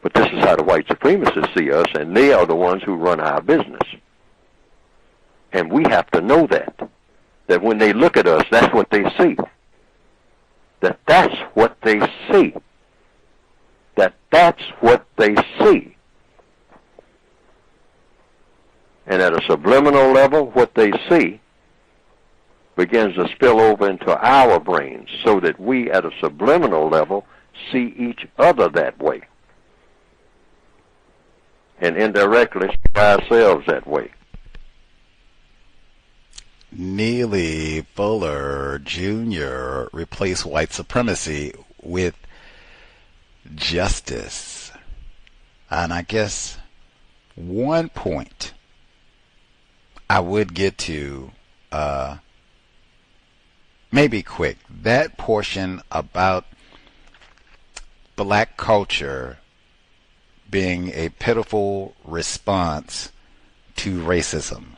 But this is how the white supremacists see us, and they are the ones who run our business. And we have to know that when they look at us, that's what they see. That's what they see. That's what they see. And at a subliminal level, what they see begins to spill over into our brains so that we, at a subliminal level, see each other that way. And indirectly see ourselves that way. Neely Fuller Jr. replaced white supremacy with justice. And I guess one point I would get to, maybe quick, that portion about black culture being a pitiful response to racism.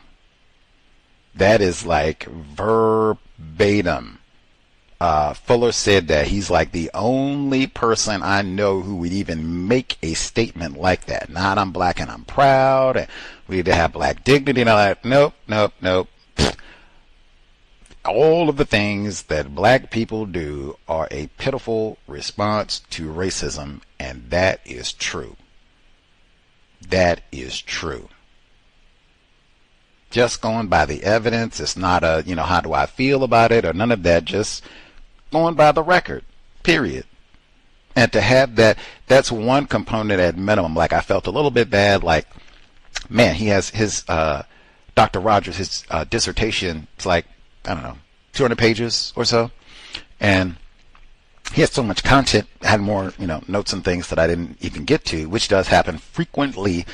That is like verbatim. Fuller said that. He's like the only person I know who would even make a statement like that. Not I'm black and I'm proud, and we need to have black dignity and all that. Nope, nope, nope. All of the things that black people do are a pitiful response to racism, and that is true. That is true. Just going by the evidence. It's not a, how do I feel about it or none of that. Just going by the record, period. And to have that, that's one component at minimum. Like I felt a little bit bad, like, man, he has his, Dr. Rodgers, his dissertation, it's like, I don't know, 200 pages or so. And he has so much content, had more, notes and things that I didn't even get to, which does happen frequently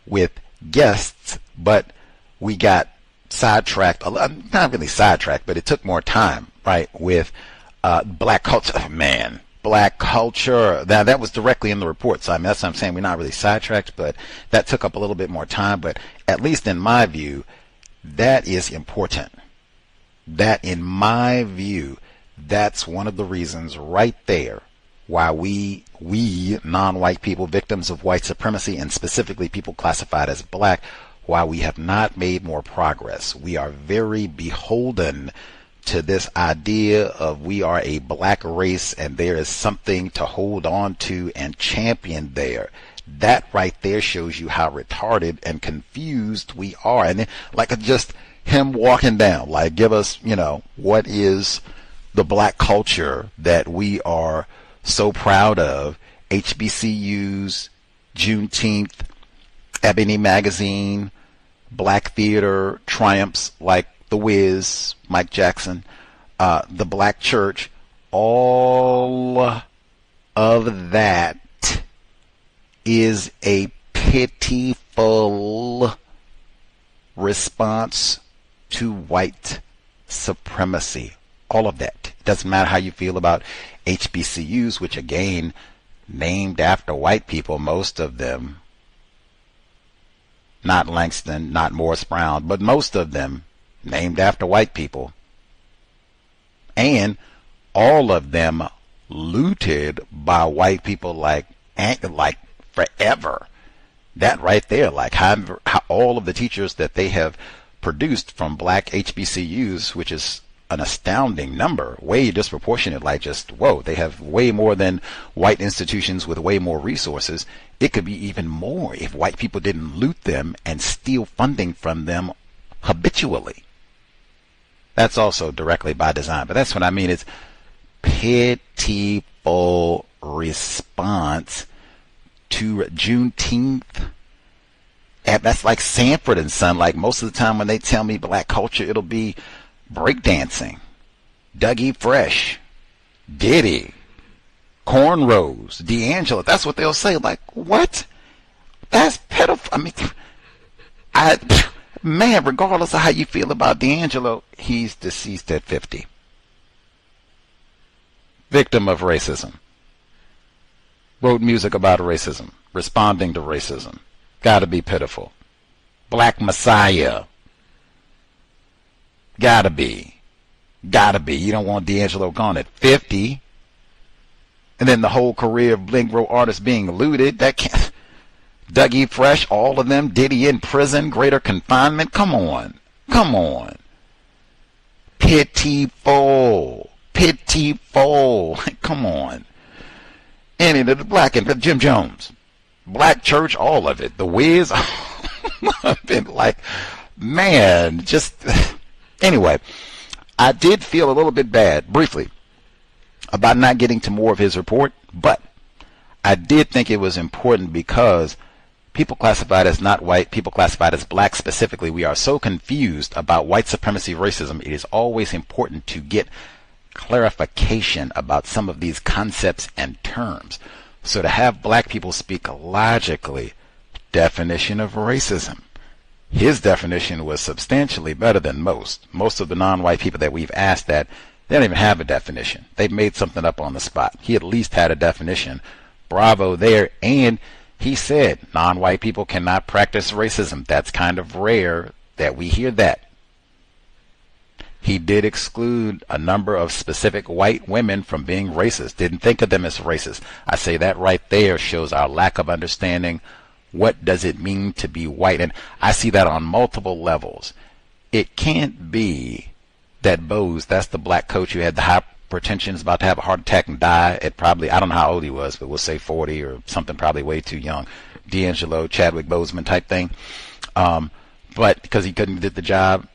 with guests, but we got sidetracked, not really sidetracked, but it took more time, right, with black culture. Man, black culture. That was directly in the report. So I mean, that's what I'm saying. We're not really sidetracked, but that took up a little bit more time. But at least in my view, that is important. That, in my view, that's one of the reasons right there why we non-white people, victims of white supremacy, and specifically people classified as black, why we have not made more progress. We are very beholden to this idea of we are a black race and there is something to hold on to and champion there. That right there shows you how retarded and confused we are. And then, like just him walking down, like give us, what is the black culture that we are so proud of? HBCUs, Juneteenth, Ebony Magazine, Black Theater, triumphs like the Wiz, Mike Jackson, the Black Church, all of that is a pitiful response to white supremacy. All of that. It doesn't matter how you feel about HBCUs, which again, named after white people, most of them, not Langston, not Morris Brown, but most of them named after white people. And all of them looted by white people like forever. That right there, like how all of the teachers that they have produced from black HBCUs, which is an astounding number, way disproportionate, like just, whoa, they have way more than white institutions with way more resources. It could be even more if white people didn't loot them and steal funding from them habitually. That's also directly by design, but that's what I mean. It's pitiful response to Juneteenth. And that's like Sanford and Son. Like most of the time when they tell me black culture, it'll be breakdancing, Dougie Fresh, Diddy, cornrows, DiAngelo. That's what they'll say. Like, what? That's pitiful. I mean, man, regardless of how you feel about DiAngelo, he's deceased at 50. Victim of racism. Wrote music about racism, responding to racism. Gotta be pitiful. Black Messiah. Gotta be. You don't want DiAngelo gone at 50. And then the whole career of Negro artists being looted. That can't. Dougie Fresh, all of them. Diddy in prison, greater confinement. Come on. Pitiful. Come on. Any of the black and Jim Jones. Black Church, all of it. The Wiz. I've been like, man, just... Anyway, I did feel a little bit bad, briefly, about not getting to more of his report, but I did think it was important because people classified as not white, people classified as black specifically, we are so confused about white supremacy racism. It is always important to get clarification about some of these concepts and terms. So to have black people speak logically, definition of racism. His definition was substantially better than most. Most of the non-white people that we've asked that, they don't even have a definition. They've made something up on the spot. He at least had a definition. Bravo there. And He said non-white people cannot practice racism. That's kind of rare that we hear that. He did exclude a number of specific white women from being racist. Didn't think of them as racist. I say that right there shows our lack of understanding. What does it mean to be white? And I see that on multiple levels. It can't be that Bose, that's the black coach who had the hypertension, is about to have a heart attack and die at probably, I don't know how old he was, but we'll say 40 or something, probably way too young. DiAngelo, Chadwick Boseman type thing. But because he couldn't get the job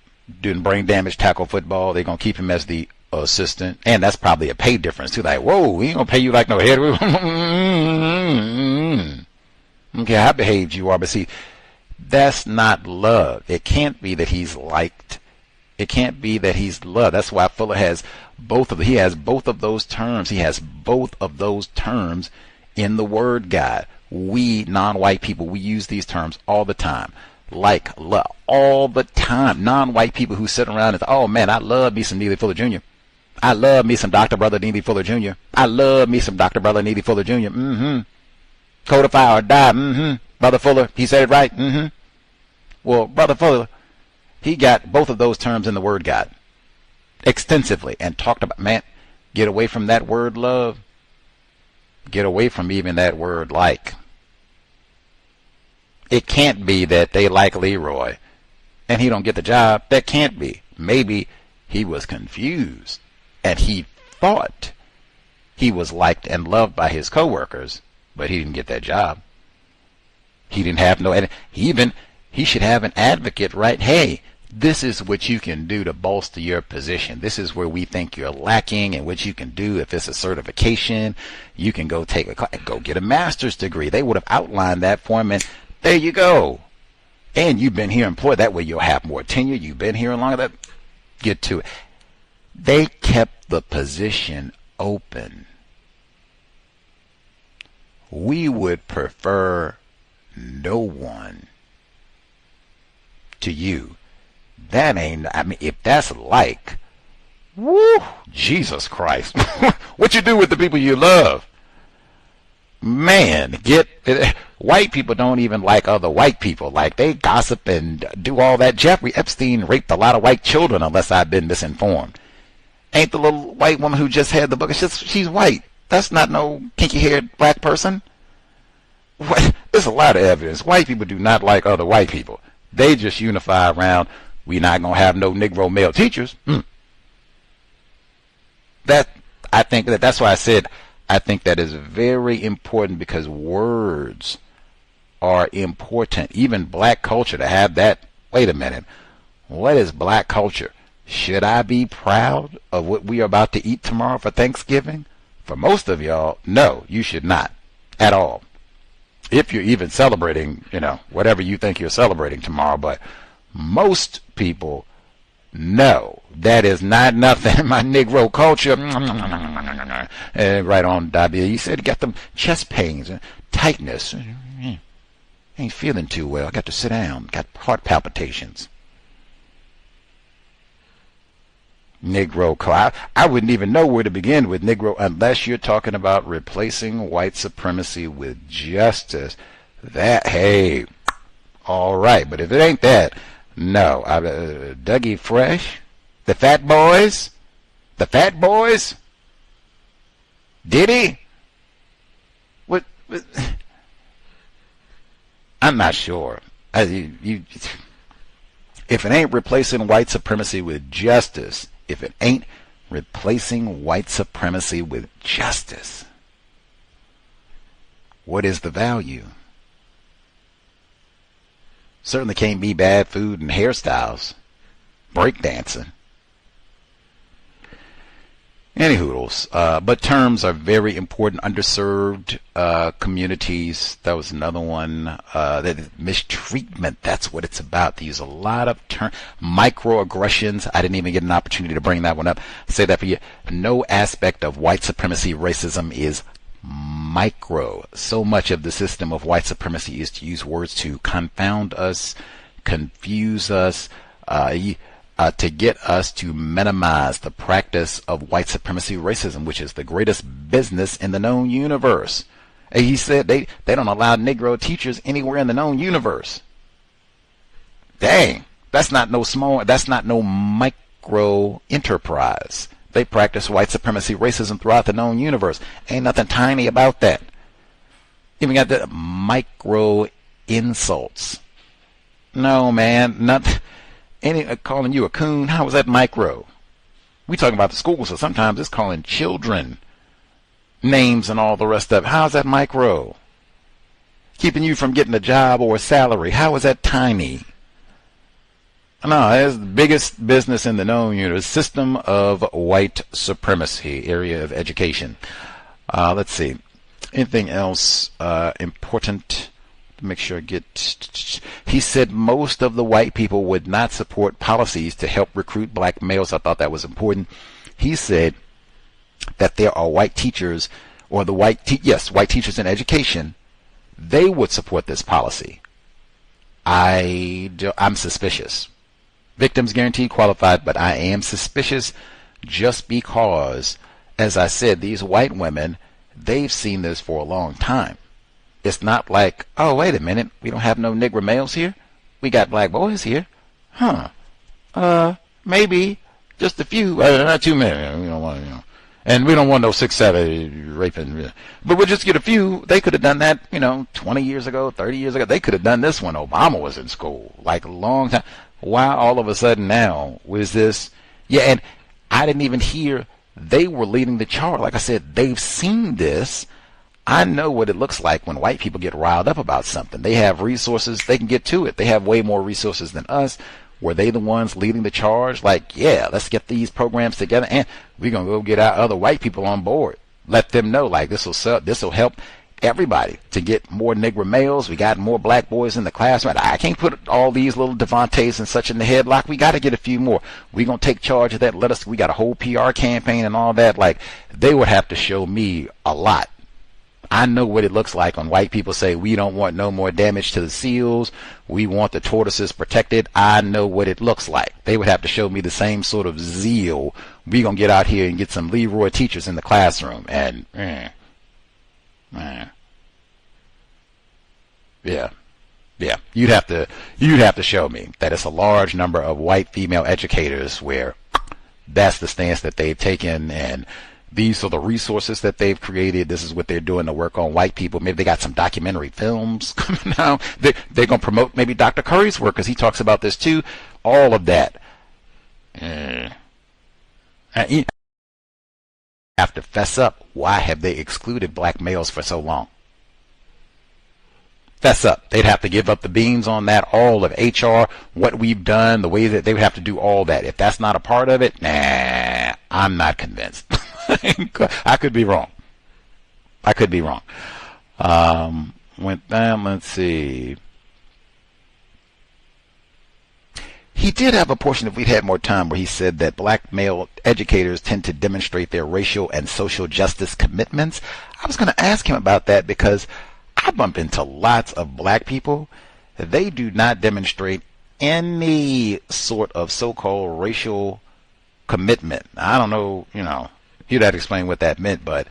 doing brain damage tackle football, they're going to keep him as the assistant. And that's probably a pay difference too. Like, whoa, we ain't going to pay you like no head. Okay, how behaved you are, but see, that's not love. It can't be that he's liked. It can't be that he's loved. That's why Fuller has both of those terms. He has both of those terms in the word guide. We non-white people, we use these terms all the time. Like, love, all the time. Non-white people who sit around and, oh man, I love me some Neely Fuller Jr. I love me some Dr. Brother Neely Fuller Jr. I love me some Dr. Brother Neely Fuller Jr. Codify or die. Brother Fuller, he said it right. Well, Brother Fuller, he got both of those terms in the word guide extensively and talked about, man, get away from that word love. Get away from even that word like. It can't be that they like Leroy and he don't get the job. That can't be. Maybe he was confused and he thought he was liked and loved by his coworkers, but he didn't get that job. He didn't have no, and he should have an advocate, right? Hey, this is what you can do to bolster your position. This is where we think you're lacking and what you can do. If it's a certification, you can go take go get a master's degree. They would have outlined that for him, and there you go. And you've been here employed. That way you'll have more tenure. You've been here longer. Get to it. They kept the position open. We would prefer no one to you. That ain't, I mean, if that's like, woo, Jesus Christ. What you do with the people you love? Man, white people don't even like other white people. Like, they gossip and do all that. Jeffrey Epstein raped a lot of white children, unless I've been misinformed. Ain't the little white woman who just had the book, she's white. That's not no kinky-haired black person. There's a lot of evidence. White people do not like other white people. They just unify around, we're not going to have no Negro male teachers. I think that's why I said I think that is very important, because words are important. Even black culture, to have that. Wait a minute. What is black culture? Should I be proud of what we are about to eat tomorrow for Thanksgiving? For most of y'all, no, you should not at all. If you're even celebrating, whatever you think you're celebrating tomorrow, but most people, no, that is not nothing. My Negro culture, right on, diabetes. You said you got them chest pains and tightness. Ain't feeling too well. I got to sit down. Got heart palpitations. Negro, I wouldn't even know where to begin with Negro unless you're talking about replacing white supremacy with justice. That, hey, all right. But if it ain't that, no. Dougie Fresh, the Fat Boys, did he? What? I'm not sure. If it ain't replacing white supremacy with justice, what is the value? Certainly can't be bad food and hairstyles, breakdancing. Anywhoodles, but terms are very important. Underserved communities, that was another one. That mistreatment, that's what it's about. They use a lot of microaggressions. I didn't even get an opportunity to bring that one up. Say that for you. No aspect of white supremacy racism is micro. So much of the system of white supremacy is to use words to confound us, confuse us, to get us to minimize the practice of white supremacy racism, which is the greatest business in the known universe. And he said they don't allow Negro teachers anywhere in the known universe. Dang, that's not no micro enterprise. They practice white supremacy racism throughout the known universe. Ain't nothing tiny about that. Even got the micro insults. No, man, not calling you a coon. How was that micro? We talking about the schools, so sometimes it's calling children names and all the rest of it. How's that micro? Keeping you from getting a job or a salary. How is that tiny? No, it's the biggest business in the known universe. System of white supremacy, area of education. Let's see. Anything else important? Make sure I get. He said most of the white people would not support policies to help recruit black males. I thought that was important. He said that there are white teachers, or the white teachers in education. They would support this policy. I'm suspicious. Victims guaranteed qualified, but I am suspicious just because, as I said, these white women, they've seen this for a long time. It's not like, oh, wait a minute, we don't have no Negro males here? We got black boys here. Huh. Maybe just a few, not too many. We don't want, and we don't want no 6'7" raping. But we'll just get a few. They could have done that, 20 years ago, 30 years ago. They could have done this when Obama was in school, like a long time. Why all of a sudden now was this? Yeah, and I didn't even hear they were leading the charge. Like I said, they've seen this. I know what it looks like when white people get riled up about something. They have resources. They can get to it. They have way more resources than us. Were they the ones leading the charge? Like, yeah, let's get these programs together, and we're going to go get our other white people on board. Let them know, like, this will help everybody to get more Negro males. We got more black boys in the classroom. I can't put all these little Devontaes and such in the headlock. We got to get a few more. We're going to take charge of that. We got a whole PR campaign and all that. Like, they would have to show me a lot. I know what it looks like when white people say we don't want no more damage to the seals. We want the tortoises protected. I know what it looks like. They would have to show me the same sort of zeal. We're going to get out here and get some Leroy teachers in the classroom. And, yeah. You'd have to show me that it's a large number of white female educators where that's the stance that they've taken, and these are the resources that they've created. This is what they're doing to work on white people. Maybe they got some documentary films coming out. They're going to promote maybe Dr. Curry's work because he talks about this too. All of that. You have to fess up. Why have they excluded black males for so long? Fess up. They'd have to give up the beans on that, all of HR, what we've done, the way that they would have to do all that. If that's not a part of it, nah, I'm not convinced. I could be wrong. Went down, let's see. He did have a portion, if we'd had more time, where he said that black male educators tend to demonstrate their racial and social justice commitments. I was going to ask him about that because I bump into lots of black people. They do not demonstrate any sort of so-called racial commitment. I don't know, you'd have to explain what that meant, but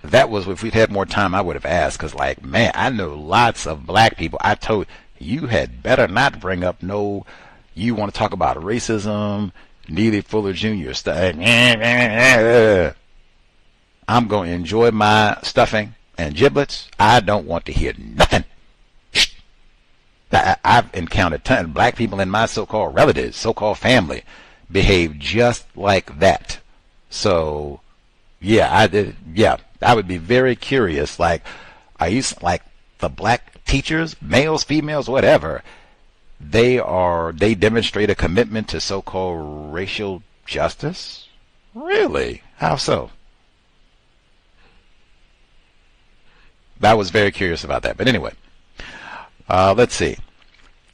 that was, if we'd had more time, I would have asked, because, like, man, I know lots of black people. I told you had better not bring up you want to talk about racism, Neely Fuller Jr. stuff. I'm going to enjoy my stuffing and giblets. I don't want to hear nothing. I've encountered tons of black people in my so-called relatives, so-called family, behave just like that. So, I would be very curious. Like, are you like the black teachers, males, females, whatever? They demonstrate a commitment to so-called racial justice? Really? How so? I was very curious about that. But anyway, let's see.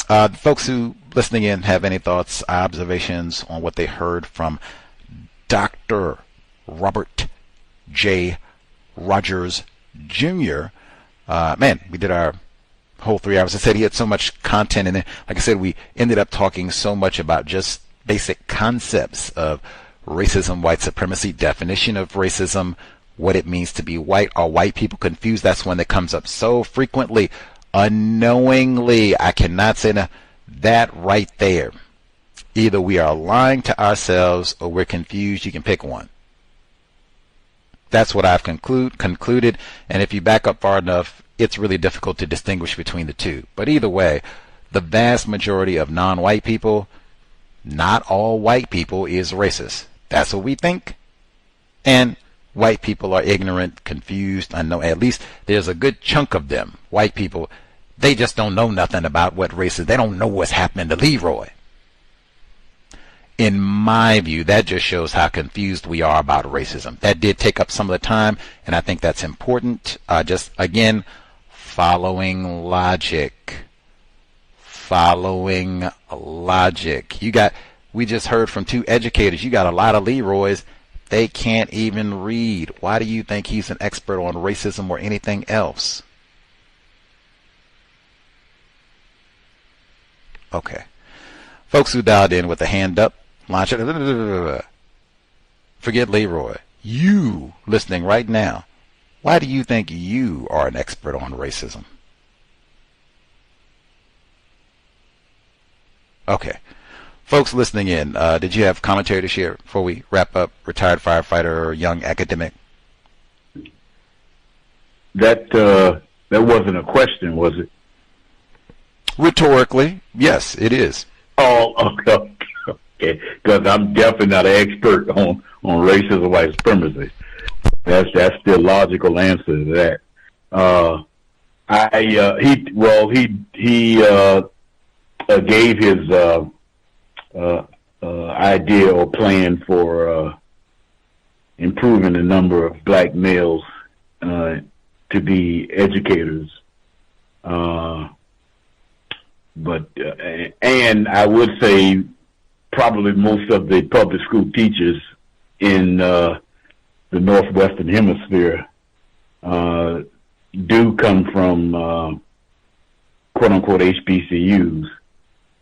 Folks who listening in have any thoughts, observations on what they heard from Dr. Robert J. Rodgers Jr. Man, we did our whole 3 hours. I said he had so much content in it. Like I said, we ended up talking so much about just basic concepts of racism, white supremacy, definition of racism, what it means to be white. Are white people confused? That's one that comes up so frequently. Unknowingly, I cannot say that right there. Either we are lying to ourselves or we're confused. You can pick one. That's what I've concluded. And if you back up far enough, it's really difficult to distinguish between the two. But either way, the vast majority of non-white people, not all white people, is racist. That's what we think. And white people are ignorant, confused, unknown. At least there's a good chunk of them. White people, they just don't know nothing about what race is. They don't know what's happening to Leroy. In my view, that just shows how confused we are about racism. That did take up some of the time, and I think that's important. Just, again, following logic. Following logic. We just heard from two educators. You got a lot of Leroys. They can't even read. Why do you think he's an expert on racism or anything else? Okay. Folks who dialed in with a hand up, launch it. Forget Leroy. You listening right now, why do you think you are an expert on racism? Okay. Folks listening in, did you have commentary to share before we wrap up? Retired firefighter or young academic? That wasn't a question, was it? Rhetorically, yes, it is. Oh, okay. Because I'm definitely not an expert on racism or white supremacy. That's the logical answer to that. He gave his idea or plan for improving the number of black males to be educators. And I would say probably most of the public school teachers in the Northwestern Hemisphere do come from quote-unquote HBCUs.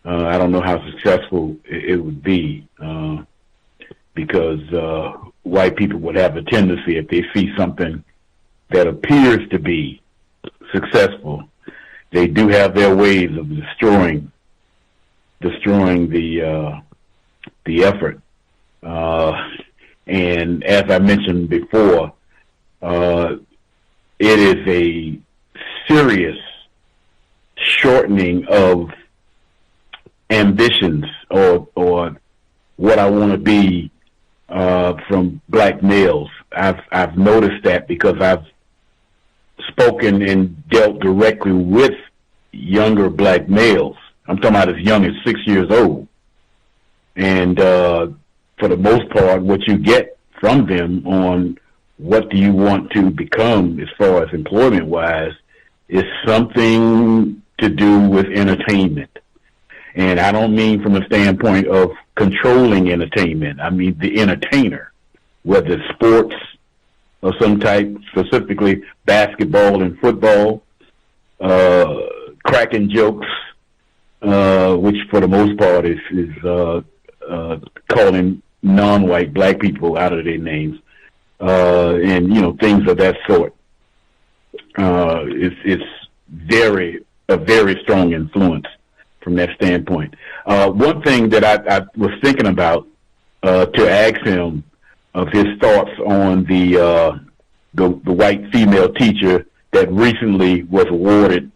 I don't know how successful it would be because white people would have a tendency, if they see something that appears to be successful, they do have their ways of destroying the effort. And as I mentioned before, it is a serious shortening of ambitions or what I want to be from black males. I've noticed that because I've spoken and dealt directly with younger black males. I'm talking about as young as 6 years old. And for the most part, what you get from them on what do you want to become as far as employment-wise is something to do with entertainment. And I don't mean from the standpoint of controlling entertainment. I mean the entertainer, whether it's sports of some type, specifically basketball and football, cracking jokes, which for the most part is calling non-white black people out of their names, and things of that sort. It's a very strong influence from that standpoint. One thing that I was thinking about to ask him of his thoughts on the white female teacher that recently was awarded,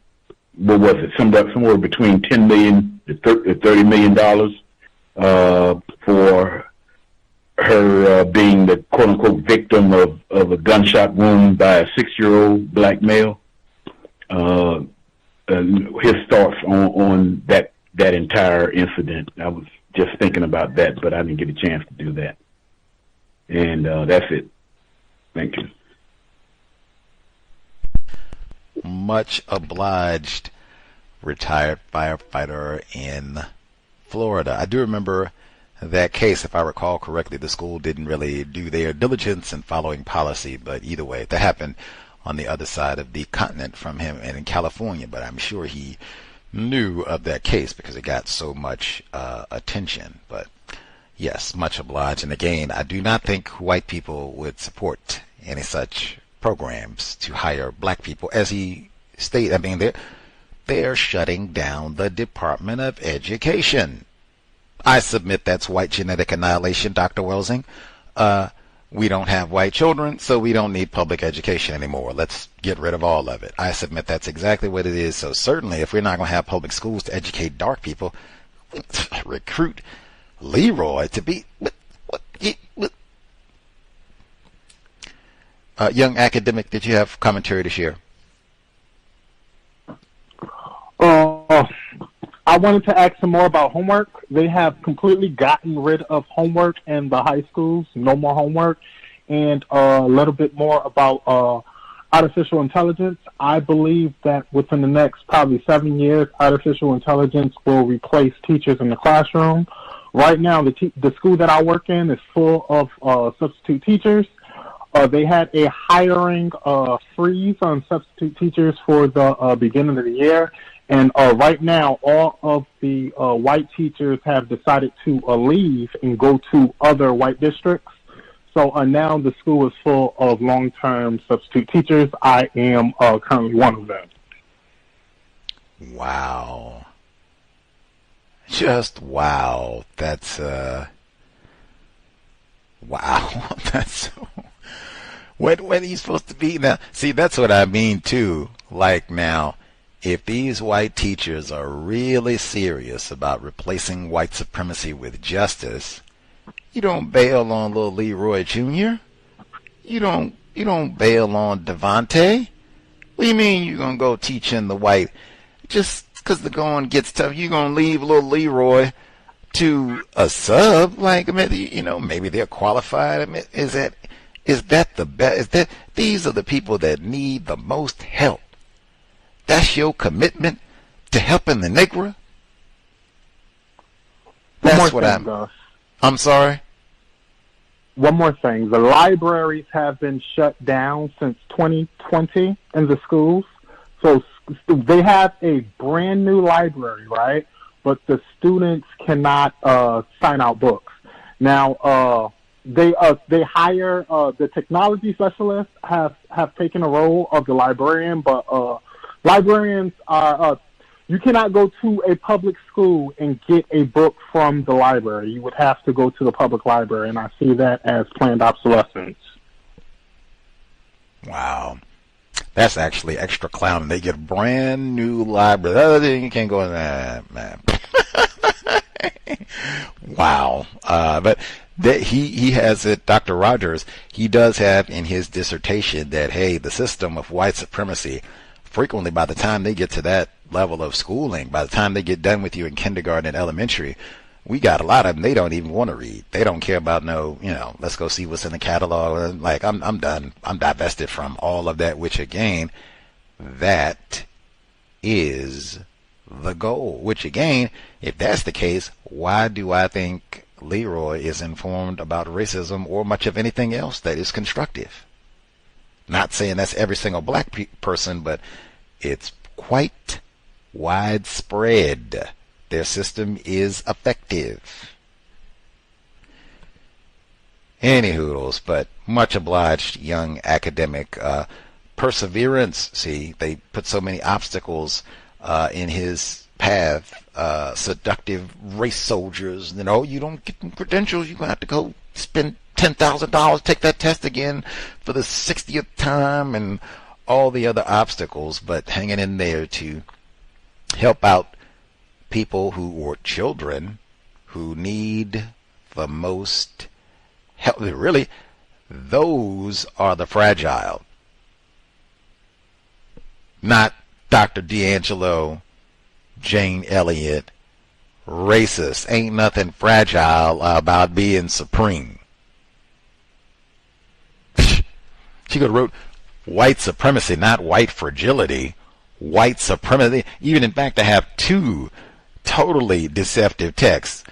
what was it, somewhere between $10 million to $30 million for her being the quote-unquote victim of a gunshot wound by a 6-year-old black male. His thoughts on that entire incident. I was just thinking about that, but I didn't get a chance to do that. And that's it. Thank you. Much obliged, retired firefighter in Florida. I do remember that case. If I recall correctly, the school didn't really do their diligence in following policy, but either way, that happened on the other side of the continent from him and in California, but I'm sure he knew of that case because it got so much attention. But yes, much obliged. And again, I do not think white people would support any such programs to hire black people. As he stated, I mean, they're shutting down the Department of Education. I submit that's white genetic annihilation, Dr. Welsing. We don't have white children, so we don't need public education anymore. Let's get rid of all of it. I submit that's exactly what it is. So certainly, if we're not going to have public schools to educate dark people, recruit Leroy to be young academic. Did you have commentary to share? I wanted to ask some more about homework. They have completely gotten rid of homework in the high schools, no more homework, and a little bit more about artificial intelligence. I believe that within the next probably 7 years, artificial intelligence will replace teachers in the classroom. Right now, the school that I work in is full of substitute teachers. They had a hiring freeze on substitute teachers for the beginning of the year. And right now, all of the white teachers have decided to leave and go to other white districts. So now the school is full of long-term substitute teachers. I am currently one of them. Wow. Just wow. That's, wow. That's, when are you supposed to be now? See, that's what I mean, too. Like now, if these white teachers are really serious about replacing white supremacy with justice, you don't bail on little Leroy Jr. You don't bail on Devontae. What do you mean you're gonna go teaching the white? Just because the going gets tough, you're gonna leave little Leroy to a sub? Like, I mean, maybe they're qualified. I mean, is that the best? Is that these are the people that need the most help? That's your commitment to helping the Negro? That's what I'm sorry? One more thing. The libraries have been shut down since 2020 in the schools. So they have a brand new library, right? But the students cannot sign out books. Now, they hire the technology specialists have taken a role of the librarian, but librarians are, you cannot go to a public school and get a book from the library. You would have to go to the public library, and I see that as planned obsolescence. Wow. That's actually extra clowning. They get a brand new library. You can't go in there, man. Wow. But he has it, Dr. Rodgers, he does have in his dissertation that, hey, the system of white supremacy, frequently by the time they get to that level of schooling, by the time they get done with you in kindergarten and elementary, we got a lot of them, they don't even want to read. They don't care about let's go see what's in the catalog. Like, I'm done. I'm divested from all of that, which again, that is the goal. Which again, if that's the case, why do I think Leroy is informed about racism or much of anything else that is constructive? Not saying that's every single black person, but it's quite widespread. Their system is effective. Anyhoodles, but much obliged, young academic. Perseverance. See, they put so many obstacles in his path. Seductive race soldiers. You don't get them credentials. You're going to have to go spend $10,000, take that test again for the 60th time, and all the other obstacles, but hanging in there to help out people or children who need the most help. Really, those are the fragile. Not Dr. DiAngelo, Jane Elliott, racist. Ain't nothing fragile about being supreme. She could have wrote white supremacy, not white fragility. White supremacy. Even in fact, to have two totally deceptive texts.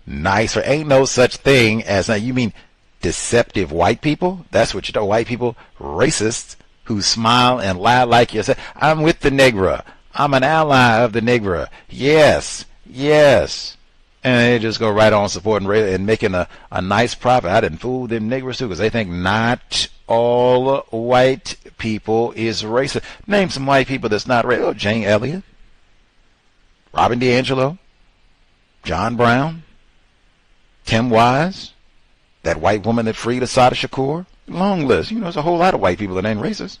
Nicer. Ain't no such thing as, now you mean deceptive white people? That's what you know, white people, racists, who smile and lie like yourself. I'm with the Negro. I'm an ally of the Negro. Yes, yes. And they just go right on supporting and making a nice profit. I didn't fool them niggers too, because they think not all white people is racist. Name some white people that's not racist. Oh, Jane Elliott, Robin DiAngelo, John Brown, Tim Wise, that white woman that freed Assata Shakur. Long list. You know, there's a whole lot of white people that ain't racist.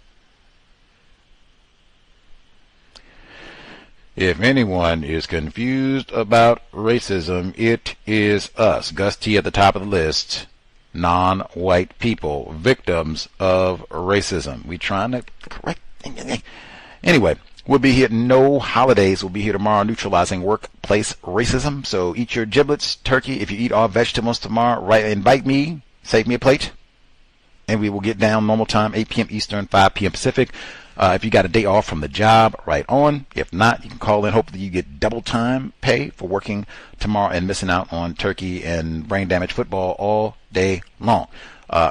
If anyone is confused about racism, it is us. Gus T at the top of the list. Non-white people, victims of racism. We trying to correct. Anyway, we'll be here. No holidays. We'll be here tomorrow, neutralizing workplace racism. So eat your giblets, turkey. If you eat all vegetables tomorrow, right? Invite me. Save me a plate. And we will get down normal time, 8 p.m. Eastern, 5 p.m. Pacific. If you got a day off from the job, right on. If not, you can call in. Hopefully you get double time pay for working tomorrow and missing out on turkey and brain damage football all day long.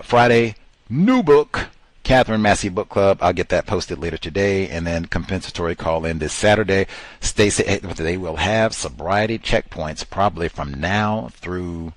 Friday, new book, Catherine Massey Book Club. I'll get that posted later today. And then compensatory call in this Saturday. Stacey, they will have sobriety checkpoints probably from now through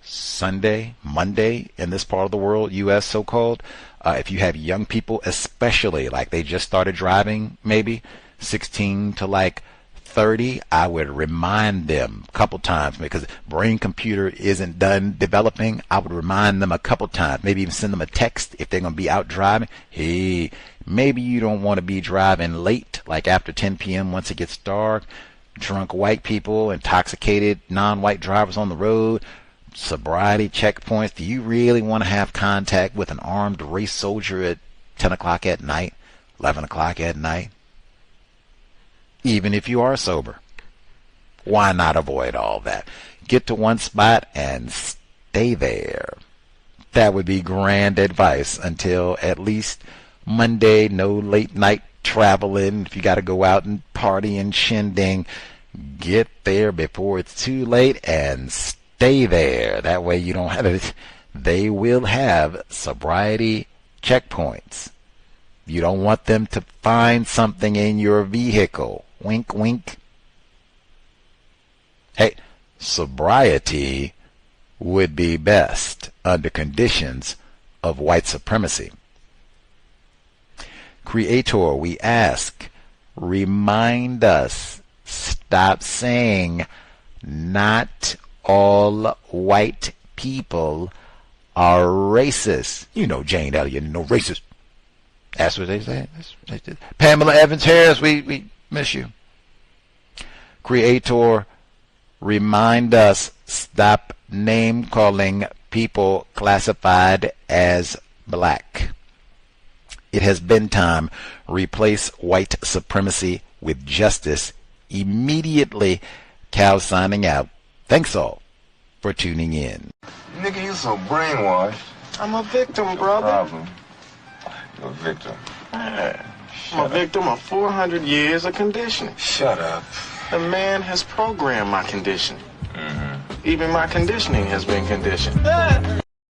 Sunday, Monday in this part of the world, U.S. so-called. If you have young people, especially like they just started driving, maybe 16 to like 30, I would remind them a couple times, because brain computer isn't done developing. I would remind them a couple times, maybe even send them a text if they're going to be out driving. Hey, maybe you don't want to be driving late, like after 10 p.m. once it gets dark. Drunk white people, intoxicated non-white drivers on the road. Sobriety checkpoints. Do you really want to have contact with an armed race soldier at 10 o'clock at night, 11 o'clock at night? Even if you are sober, why not avoid all that? Get to one spot and stay there. That would be grand advice until at least Monday. No late night traveling. If you got to go out and party and shindig, get there before it's too late and stay there. That way you don't have it. They will have sobriety checkpoints. You don't want them to find something in your vehicle. Wink, wink. Hey, sobriety would be best under conditions of white supremacy. Creator, we ask, remind us, stop saying not all white people are racist. You know Jane Elliott, no racist. That's what they say. Pamela Evans Harris, we miss you. Creator, remind us, stop name calling people classified as black. It has been time. Replace white supremacy with justice immediately. Cal signing out. Thanks all for tuning in. Nigga, you so brainwashed. I'm a victim, brother. Problem. You're a victim. Man, I'm a victim of 400 years of conditioning. Shut up. The man has programmed my conditioning. Mm-hmm. Even my conditioning has been conditioned.